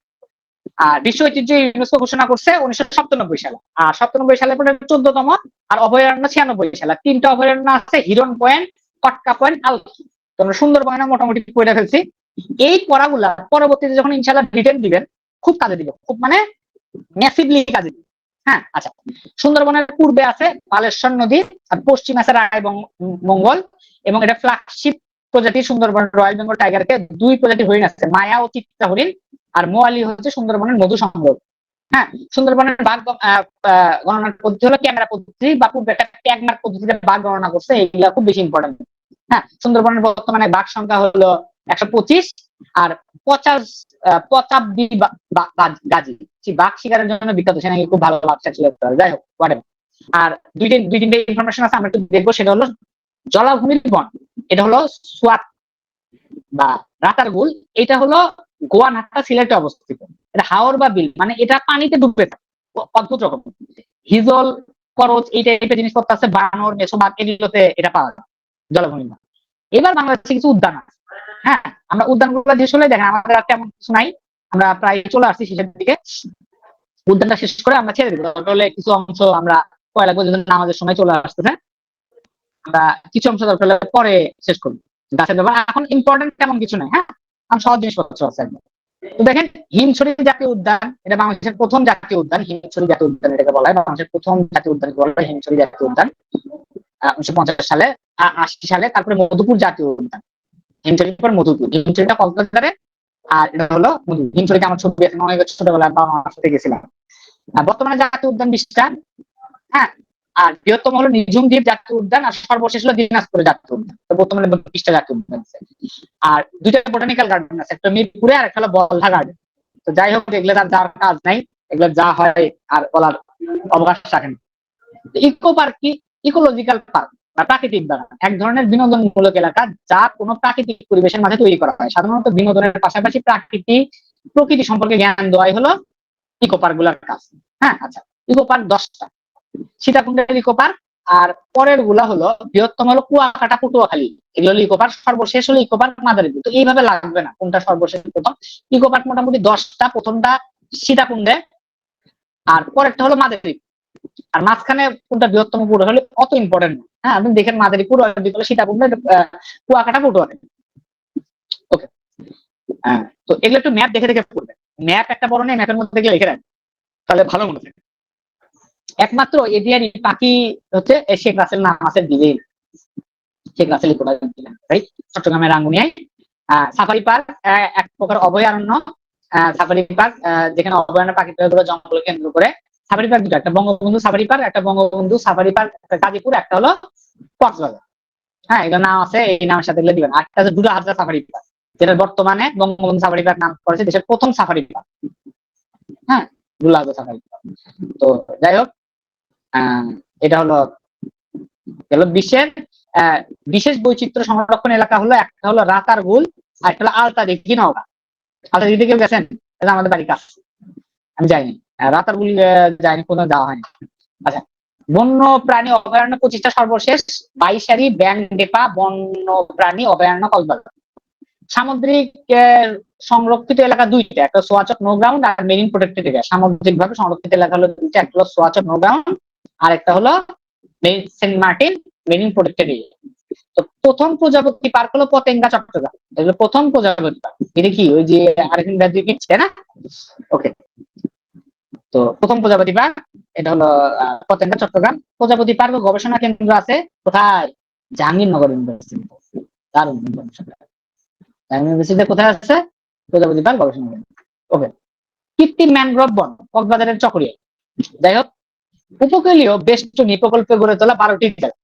আর বিশ্ব ঐতিহ্য ইউনেস্কো ঘোষণা করছে 1997 সালে। আর 97 সালে পরে 14তম। আর অভয়ারণ্য 96 সালে। 3টা অভয়ারণ্য আছে, হিরন পয়েন্ট, কটকা পয়েন্ট, আলকি। তোমরা সুন্দরবনে মোটামুটি পড়ে ফেলছি। এই পড়াগুলা পরবর্তীতে যখন ইনশাআল্লাহ রিটেন দিবেন, খুব কাজে দিবে, খুব মানে ম্যাসিভলি কাজে দিবে। হ্যাঁ, আচ্ছা, সুন্দরবনের পূর্বে আছে বালেশ্বর নদী, আর পশ্চিম আছে রায়মঙ্গল, এবং এটা ফ্ল্যাগশিপ প্রজাতি সুন্দরবন রয়্যাল বেঙ্গল টাইগারকে 2 প্রজাতির হরিণ আছে, মায়া ও চিত্তা হরিণ। আর মোয়ালি হচ্ছে সুন্দরবনের মধু সংগ্রহ। হ্যাঁ, সুন্দরবনের বাঘ গণনার পদ্ধতি হলো ক্যামেরা পদ্ধতি, বা পূর্বে একটা ট্যাগমার্ক পদ্ধতিতে বাঘ গণনা করছে, এইগুলা খুব বেশি ইম্পর্টেন্ট। হ্যাঁ, সুন্দরবনের বর্তমানে বাঘ সংখ্যা হলো 125। আর 50 গাজী বাঘ শিকারের জন্য বিখ্যাত, সে নাকি খুব ভালো বাচ্চা ছিল। যাই হোক, আর দুই তিনটে ইনফরমেশন আছে, আমরা একটু দেখবো। সেটা হলো জলাভূমির বন, এটা হলো সোয়াত বা রাতারগুল। এটা হলো গোয়ালহাটা, সিলেটে অবস্থিত। এটা হাওর বা বিল, মানে এটা পানিতে ডুবে থাকে, অদ্ভুত রকম। হিজল, করচ, এই টাইপের জিনিসপত্র আছে, বানর, মেছোবাগ, এগুলোতে এটা পাওয়া যায় জলাভূমি। এবার বাংলাদেশে কিছু উদ্যান আছে, হ্যাঁ, আমরা উদ্যানগুলো শেষ হলে দেখেন আমাদের আর তেমন কিছু নাই, আমরা প্রায় চলে আসছি শেষের দিকে। উদ্যানটা শেষ করে আমরা ছেড়ে দিব, তাহলে কিছু অংশ আমরা পয়লা পর্যন্ত আমাদের সময় চলে আসতেছে, আমরা কিছু অংশ দরকার হলে পরে শেষ করবো গাছের ব্যাপার। এখন ইম্পর্টেন্ট তেমন কিছু নাই, হ্যাঁ, আমি সহজ জিনিসপত্র আছে একদম। তো দেখেন হিমছড়ি জাতীয় উদ্যান, এটা বাংলাদেশের প্রথম জাতীয় উদ্যান, হিমছড়ি জাতীয় উদ্যান এটাকে বলা হয়, বাংলাদেশের প্রথম জাতীয় উদ্যান বলা হয় হিমছড়ি জাতীয় উদ্যান, 1950 সালে 80 সালে। তারপরে মধুপুর জাতীয় উদ্যান, হিমছড়ির পর মধুপুর, হিমছড়িটা কক্সবাজারে, আর এটা হলো হিমছড়িতে আমার ছবি আছে, অনেক ছোটবেলায় বাবা মার সাথে গেছিলাম। বর্তমানে জাতীয় উদ্যান 20টা, হ্যাঁ, আর বৃহত্তম হলো নিঝুম দ্বীপ জাতীয় উদ্যান, আর সর্বশেষ হলো দিনাজপুর জাতীয় উদ্যান। তো বর্তমানে 20টা জাতীয় উদ্যান আছে, আর দুইটা বোটানিক্যাল গার্ডেন আছে, একটা মিরপুরে আর একটা হলো বলধা গার্ডেন। তো যাই হোক, এগুলো তার যার কাজ নাই, এগুলো যা হয় আর বলার অবকাশ রাখেন। ইকো পার্ক কি? ইকোলজিক্যাল পার্ক বা প্রাকৃতিক বাগান, এক ধরনের বিনোদনমূলক এলাকা যা কোনো প্রাকৃতিক পরিবেশের মাঝে তৈরি করা হয়। সাধারণত বিনোদনের পাশাপাশি প্রকৃতি সম্পর্কে জ্ঞান দেওয়াই হলো ইকো পার্ক গুলার কাজ। হ্যাঁ, আচ্ছা, ইকো পার্ক 10টা, সীতাকুণ্ডের ইকো পার্ক, আর পরের গুলা হলো বৃহত্তম হলো কুয়াকাটা পটুয়াখালী, এগুলো হলো ইকো পার্ক। সর্বশেষ হলো ইকো পার্ক মাদারীপুর। তো এইভাবে লাগবে না কোনটা সর্বশেষ প্রথম। ইকো পার্ক মোটামুটি 10টা, প্রথমটা সীতাকুণ্ডে, আর পরেরটা হলো মাদারীপুর, আর মাঝখানে কোনটা বৃহত্তম পুরো হলে অত ইম্পর্টেন্ট না। হ্যাঁ, আপনি দেখেন মাদারীপুর আর বিকলে সীতাকুণ্ড, কুয়াকাটা পটুয়াখালী। ওকে, তো এগুলো একটু ম্যাপ দেখে দেখে পড়বেন। ম্যাপ একটা বড় নেই, ম্যাপের মধ্যে লিখে রাখবেন, তাহলে ভালো মনে থাকে। একমাত্র এডিআরি পাখি হচ্ছে শেখ রাসেল নাম আছে দিলেই, শেখ রাসেল চট্টগ্রামের রাঙ্গুনিয়ায়। সাফারি পার্ক এক প্রকার অভয়ারণ্য, সাফারি পার্ক যেখানে অভয়ারণ্য পাখিগুলো জঙ্গল কেন্দ্র করে। সাফারি পার্ক দুটো, একটা বঙ্গবন্ধু সাফারি পার্ক, একটা বঙ্গবন্ধু সাফারি পার্ক গাজীপুর, একটা হলো কক্সবাজার। হ্যাঁ, এগুলো নাম আছে, এই নামের সাথে দিবেন। আরেকটা হচ্ছে ডুডাহাজরা সাফারি পার্ক, যেটা বর্তমানে বঙ্গবন্ধু সাফারি পার্ক নাম করেছে, দেশের প্রথম সাফারি পার্ক। হ্যাঁ, ডুডাহাজরা সাফারি পার্ক। তো যাই হোক, এটা হলো বিশ্বের বিশেষ বৈচিত্র্য সংরক্ষণ এলাকা হলো, একটা হলো রাতারগুল, আর একটা হলো আলতাদিঘি নওগাঁ। আলতাদিঘি কেউ গেছেন? এটা আমাদের বাড়ির কাছে, আমি যাইনি। রাতারগুল যাইনি, কোথাও যাওয়া হয়নি। আচ্ছা, বন্য প্রাণী অভয়ারণ্য 25টা, সর্বশেষ বাইশারি ব্যাংডেপা বন্য প্রাণী অভয়ারণ্য কক্সবাজার। সামুদ্রিক সংরক্ষিত এলাকা 2টা, একটা সোয়াচক নো গ্রাউন্ড আর মেরিন প্রোটেক্টেড এরিয়া। সামুদ্রিক ভাবে সংরক্ষিত এলাকা হলো 2টা, একটা হলো সোয়াচক নো গ্রাউন্ড আর একটা হলো Saint Martin marine protected area. তো প্রথম প্রজাপতি পার্ক হলো পতেঙ্গা চট্টগ্রাম, এগুলো প্রথম প্রজাপতি পার্ক। এটা কি ওই যে আরেকদিন গ্রাজুয়েট তাই না? ওকে, তো প্রথম প্রজাপতি পার্ক এটা হলো পতেঙ্গা চট্টগ্রাম। প্রজাপতি পার্ক ও গবেষণা কেন্দ্র আছে কোথায়? জাহাঙ্গীরনগর ইউনিভার্সিটি। দারুণ ইনফরমেশন। ইউনিভার্সিটিতে কোথায় আছে? প্রজাপতি পার্ক গবেষণা কেন্দ্র। ওকে, কৃত্রিম ম্যানগ্রোভ বন কক্সবাজারের চকরিয়ায়। যাই হোক, উপকূলীয় বেষ্টনী প্রকল্পে গড়ে তোলা 12টি জেলা।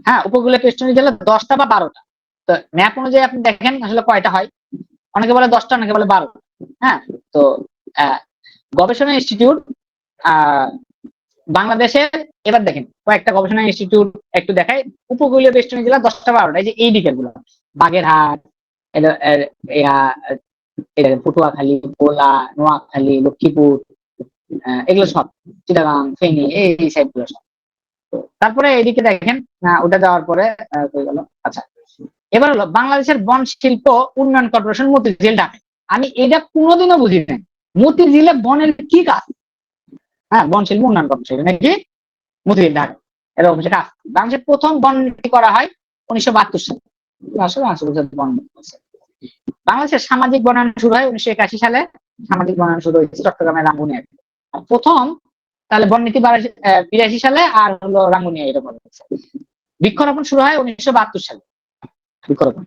হ্যাঁ, উপকূলীয় বেষ্টনী জেলা 10টা বা 12টা। তো ম্যাপ অনুযায়ী আপনি দেখেন আসলে কয়টা হয়, অনেকে বলে 10টা, অনেকে বলে 12টা। হ্যাঁ, তো গবেষণা ইনস্টিটিউট বাংলাদেশের, এবার দেখেন কয়েকটা গবেষণা ইনস্টিটিউট একটু দেখায়। উপকূলীয় বেষ্টনী জেলা 10টা 12টা, এই যে এই দিকের গুলো বাগেরহাট, পটুয়াখালী, ভোলা, নোয়াখালী, লক্ষ্মীপুর, এগুলো সব, চিটাগাং, ফেনী, এই সাইড গুলো সব। তারপরে এদিকে দেখেন ওটা যাওয়ার পরে হয়ে গেল। আচ্ছা, এবার হলো বাংলাদেশের বন শিল্প উন্নয়ন কর্পোরেশন মতিঝিল ঢাকা। আমি এটা কোনোদিনও বুঝি নাই, মতিঝিলে বনের কি কাজ? হ্যাঁ, বন শিল্প উন্নয়ন কর্পোরেশন নাকি মতিঝিল ঢাকা, এরকম সেটা বাংলাদেশের প্রথম বন নীতি করা হয় 1972 সালে। বাংলাদেশের সামাজিক বনায়ন শুরু হয় 1981 সালে। সামাজিক বনায়ন শুরু হয়েছে চট্টগ্রামের রাঙ্গুনিয়ায়। আর প্রথম তাহলে বননীতি 82 সালে, আর হলো রাঙ্গুনিয়া এরকম। বৃক্ষরোপণ শুরু হয় 1972 সালে, বৃক্ষরোপণ।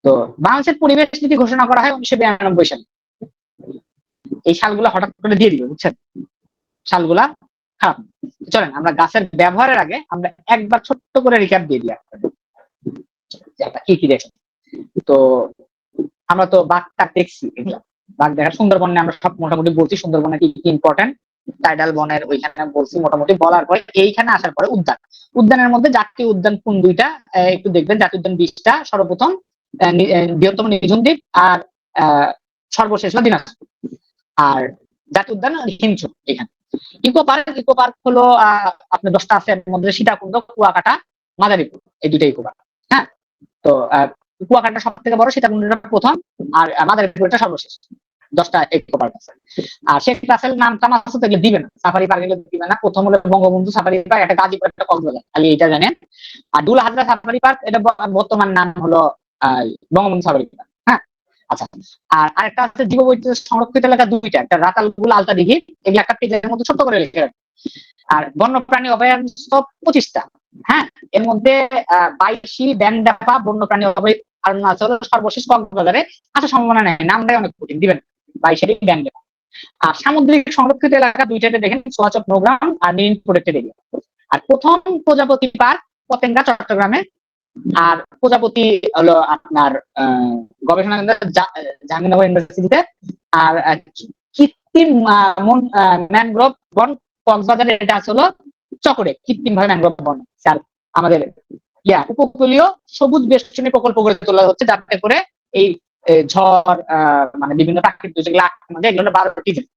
তো বাংলাদেশের পরিবেশ নীতি ঘোষণা করা হয় 1992 সালে। এই সালগুলা হঠাৎ করে দিয়ে দিবে, বুঝছেন? সালগুলা খারাপ। চলেন আমরা গাছের ব্যবহারের আগে আমরা একবার ছোট্ট করে রিক্যাপ দিয়ে দিই কি কি দেখেন। তো আমরা তো বাঘটা দেখছি, এগুলা বাঘ দেখার। সুন্দরবনে আমরা সব মোটামুটি বলছি, সুন্দরবনে কি কি ইম্পর্টেন্ট। টাইডাল বনের ওইখানে বলছি মোটামুটি, বলার পরে এইখানে আসার পরে উদ্যান। উদ্যানের মধ্যে জাতীয় উদ্যান কোন দুইটা একটু দেখবেন। জাতীয় উদ্যান 20টা, সর্বপ্রথম বৃহত্তম নিঝুম দ্বীপ, আর সর্বশেষ হলো দিনাজপুর। আর জাতীয় উদ্যান হিমছড়ি। এখানে ইকো পার্ক হলো আপনার 10টা আছে, এর মধ্যে সীতাকুণ্ড, কুয়াকাটা, মাদারীপুর, এই দুইটা ইকো পার্ক। হ্যাঁ, তো কুয়াকাটা সব থেকে বড়, সীতাকুণ্ডটা প্রথম, আর মাদারীপুরটা সর্বশেষ। 10টা ইকো পার্ক আছে। আর শেখ রাসেল নামটা আছে তো দিবে না, সাফারি পার্ক এগুলো দিবে না। প্রথম হলো বঙ্গবন্ধু সাফারি পার্ক, একটা গাজীপুর, একটা কক্সবাজার, খালি এটা জানেন। আর ডুলা হাজরা সাফারি পার্ক, এটা বর্তমান নাম হলো বঙ্গবন্ধু সাফারি পার্ক। হ্যাঁ, আচ্ছা। আর আরেকটা আছে জীববৈচিত্র্য সংরক্ষিত এলাকা দুইটা, একটা রাতালগুল, আলতা দিঘি, এগুলো একটা পেজের মধ্যে ছোট করে লিখে রাখবে। আর বন্যপ্রাণী অভয়ারণ্য 25টা। হ্যাঁ, এর মধ্যে 22টি ব্যান্ডাপা বন্যপ্রাণী অভয়ারণ্য আছে হলো সর্বশেষ কক্সবাজারে। আসার সম্ভাবনা নেই, নামটাই অনেক কঠিন, দিবেন 22টি ব্যান্ডাপা। আর সামুদ্রিক সংরক্ষিত এলাকা দুইটাতে দেখেন, সোয়াচক নৌগ্রাম আর মেরিন প্রোটেক্টেড এরিয়া। আর প্রথম প্রজাপতি পার্ক পতেঙ্গা, চট্টগ্রামে। আর প্রজাপতি হলো আপনার গবেষণা কেন্দ্র জাহাঙ্গীরনগর ইউনিভার্সিটিতে। আর কৃত্রিম ম্যানগ্রোভ বন কক্সবাজারে, এটা আছে হলো চকরে, কৃত্রিম ভাবে ম্যানগ্রোভ বন। আর আমাদের উপকূলীয় সবুজ বেষ্টনী প্রকল্প গড়ে তোলা হচ্ছে, যাতে করে এই ঝড় মানে বিভিন্ন প্রাকৃতিক যেগুলো আমাদের, এগুলো 12টি জেলা।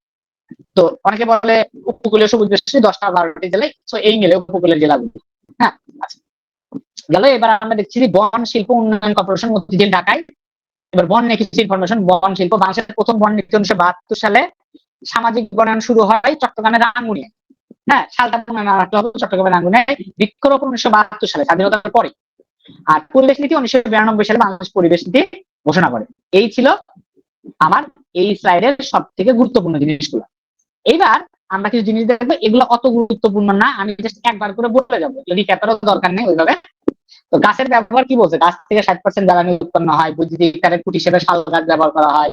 তো অনেকে বলে উপকূলীয় সবুজ বেষ্টনী 10টা 12টি জেলায়, তো এই মিলে উপকূলের জেলাগুলো। হ্যাঁ, আচ্ছা গেল। এবার আমরা দেখছি বন শিল্প উন্নয়ন কর্পোরেশন মতিঝিল, ঢাকায়। এবার বন নীতি ইনফরমেশন, বন শিল্প। বাংলাদেশের প্রথম বন নীতি 1972 সালে। সামাজিক বনায়ন শুরু হয় চট্টগ্রামের রাঙ্গুনিয়া। হ্যাঁ, সালটা মনে না রাখতে হবে, চট্টগ্রামের রাঙ্গুনিয়ায়। বৃক্ষরোপণ 1972 সালে, স্বাধীনতার পরে। আর পরিবেশ নীতি 1992 সালে বাংলাদেশ পরিবেশ নীতি ঘোষণা করে। এই ছিল আমার এই স্লাইডের সব থেকে গুরুত্বপূর্ণ জিনিসগুলো। এইবার আমরা কিছু জিনিস দেখবো, এগুলো অত গুরুত্বপূর্ণ না, আমি জাস্ট একবার করে বলে যাবো, যদি ক্যাপারও দরকার নেই ওইভাবে। তো গাছের ব্যবহার কি বলছে, গাছ থেকে 60% জ্বালানি উৎপন্ন হয়। বৈদ্যুতিক ইফতারের কুটি হিসেবে শাল গাছ ব্যবহার করা হয়।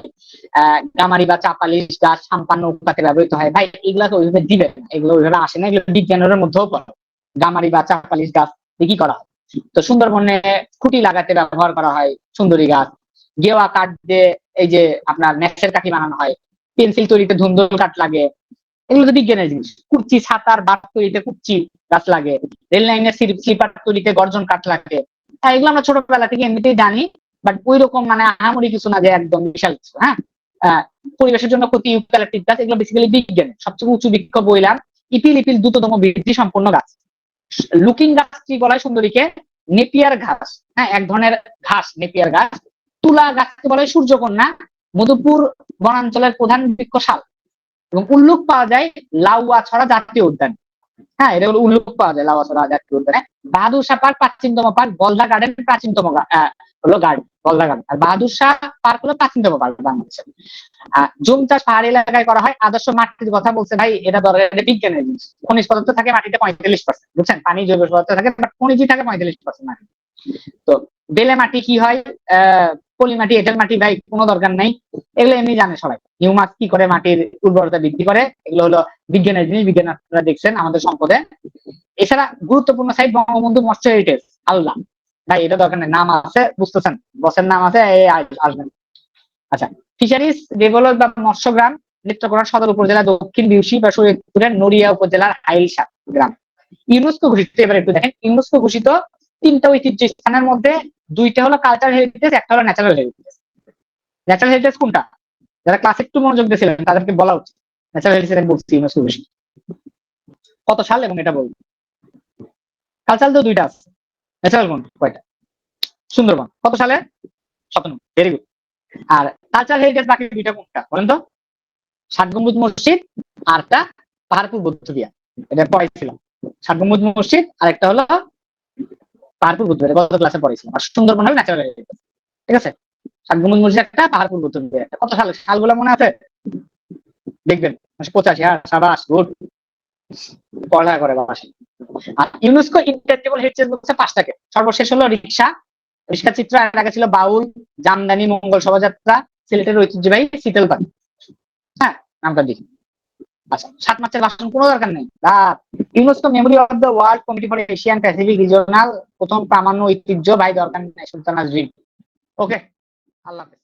গামারি বা চাপালিশ গাছ সাম্পান্ন উৎপাতে ব্যবহৃত হয়। ভাই এগুলাকে ওইভাবে দিবেন না, এগুলো ওইভাবে আসে না, এগুলো বিজ্ঞানের মধ্যেও পড়ে। গামারি বা চাপালিশ গাছ কি করা হয়? তো সুন্দরবনে খুঁটি লাগাতে ব্যবহার করা হয় সুন্দরী গাছ। গেওয়া কাঠ দিয়ে এই যে আপনার ন্যাসের কাঠি বানানো হয়। পেন্সিল তৈরিতে ধুন্দুল কাঠ লাগে, এগুলো তো বিজ্ঞানের জিনিস। কুর্চি, ছাতার বাট তৈরিতে কুর্চি গাছ লাগে। রেল লাইনের স্লিপার তৈরিতে গর্জন কাঠ লাগে। হ্যাঁ, এগুলো আমরা ছোটবেলা থেকে এমনিতেই জানি, বাট ওই রকম মানে আহামরি কিছু না যে একদম বিশাল কিছু। হ্যাঁ, পরিবেশের জন্য ক্ষতি ইউক্যালিপটাস গাছ, এগুলো বেসিক্যালি বিজ্ঞান। সবচেয়ে উঁচু বৃক্ষ বইলাম। ইপিল ইপিল দ্রুততম বৃদ্ধি সম্পন্ন গাছ। লুকিং গাছ কি বলা হয় সুন্দরীকে? নেপিয়ার ঘাস। হ্যাঁ, এক ধরনের ঘাস নেপিয়ার গাছ। তুলা গাছকে বলা হয় সূর্যকন্যা। মধুপুর বনাঞ্চলের প্রধান বৃক্ষ শাল। এবং উল্লেখ পাওয়া যায় লাউয়াছড়া জাতীয় উদ্যান। হ্যাঁ, এটা হলো উল্লেখ পাওয়া যায় লাউয়াছড়া জাতীয় উদ্যানে। বাহাদুর শাহ পার্ক প্রাচীনতম পার্ক। বলদা গার্ডেন প্রাচীনতম হলো গার্ডেন, বলদা গার্ডেন। আর বাহাদুর শাহ পার্ক হলো প্রাচীনতম পার্ক বাংলাদেশের। জুম চাষ পাহাড়ি এলাকায় করা হয়। আদর্শ মাটির কথা বলছে, ভাই এটা দরকার, বিজ্ঞানের জিনিস। খনিজ পদার্থ থাকে মাটিতে 45%, বুঝছেন? পানি জৈব পদার্থ থাকে, বাট খনিজই থাকে 45% মাটি। তো বেলে মাটি কি হয়, পলি মাটি, এঁটেল মাটি, ভাই কোনো দরকার নাই, এগুলো এমনি জানে সবাই। হিউমাস কি করে মাটির উর্বরতা বৃদ্ধি করে, এগুলো হলো বিজ্ঞানের জিনিস, বিজ্ঞান আপনারা দেখছেন আমাদের সম্পদে। এছাড়া গুরুত্বপূর্ণ সাইট বঙ্গবন্ধু মৎস্য হেরিটেজ, আল্লাহ, ভাই এটা দরকার নেই, নাম আছে বুঝতেছেন, বসের নাম আছে, আসবেন। আচ্ছা, ফিশারিজ ডেভেলপ বা মৎস্যগ্রাম, নেত্রকোনা সদর উপজেলা, দক্ষিণ বিউসি বা শরীয়তপুরের নড়িয়া উপজেলার হাইলশা গ্রাম। ইউনেস্কো ঘোষিত, এবার একটু দেখেন, ইউনেস্কো ঘোষিত 3টা ঐতিহ্য স্থানের মধ্যে 2টা হলো কালচার হেরিটেজ, একটা হলো ন্যাচারাল হেরিটেজ। ন্যাচারাল হেরিটেজ কোনটা? যারা ক্লাস একটু মনোযোগ দিয়েছিলেন তাদেরকে বলা উচিত। ন্যাচারাল হেরিটেজ বলছি ইউনেস্কো ঘোষিত কত সাল, এবং এটা বলবো। কালচারাল তো 2টা আছে, ন্যাচারাল কোন কয়টা? সুন্দরবন কত সালে? 97, ভেরি গুড। আর কালচারাল হেরিটেজ বাকি 2টা কোনটা বলেন তো? 7 গম্বুজ মসজিদ আর একটা পাহাড়পুর বৌদ্ধবিহার। এটা পড়াইছিলাম, 7 গম্বুজ মসজিদ আর একটা হলো পাহাড়পুর বৌদ্ধবিহার, গত ক্লাসে পড়াইছিলাম। আর সুন্দরবন হলো ন্যাচারাল হেরিটেজ, ঠিক আছে? 7 গম্বুজ মসজিদ একটা, পাহাড়পুর বৌদ্ধবিহার একটা। কত সাল, সালগুলো মনে আছে? দেখবেন 85। হ্যাঁ, সাবাস, গুড, পড়ালেখা করে বাবা। আর ইউনেস্কো ইনট্যাঞ্জিবল হেরিটেজ বলছে 5টাকে। সর্বশেষ হলো রিক্সা, রিক্সা চিত্র। এর আগে ছিল বাউল, জামদানি, মঙ্গল শোভাযাত্রা, সিলেটের ঐতিহ্যবাহী শীতলপাটি। হ্যাঁ, নামটা দিই। আচ্ছা, 7 মার্চের ভাষণ কোনো দরকার নেই। UNESCO memory of the world committee for Asian Pacific regional, প্রথম প্রামাণ্য ঐতিহ্য, ভাই দরকার নেই, সুলতানা ড্রিম। ওকে, আল্লাহ হাফেজ।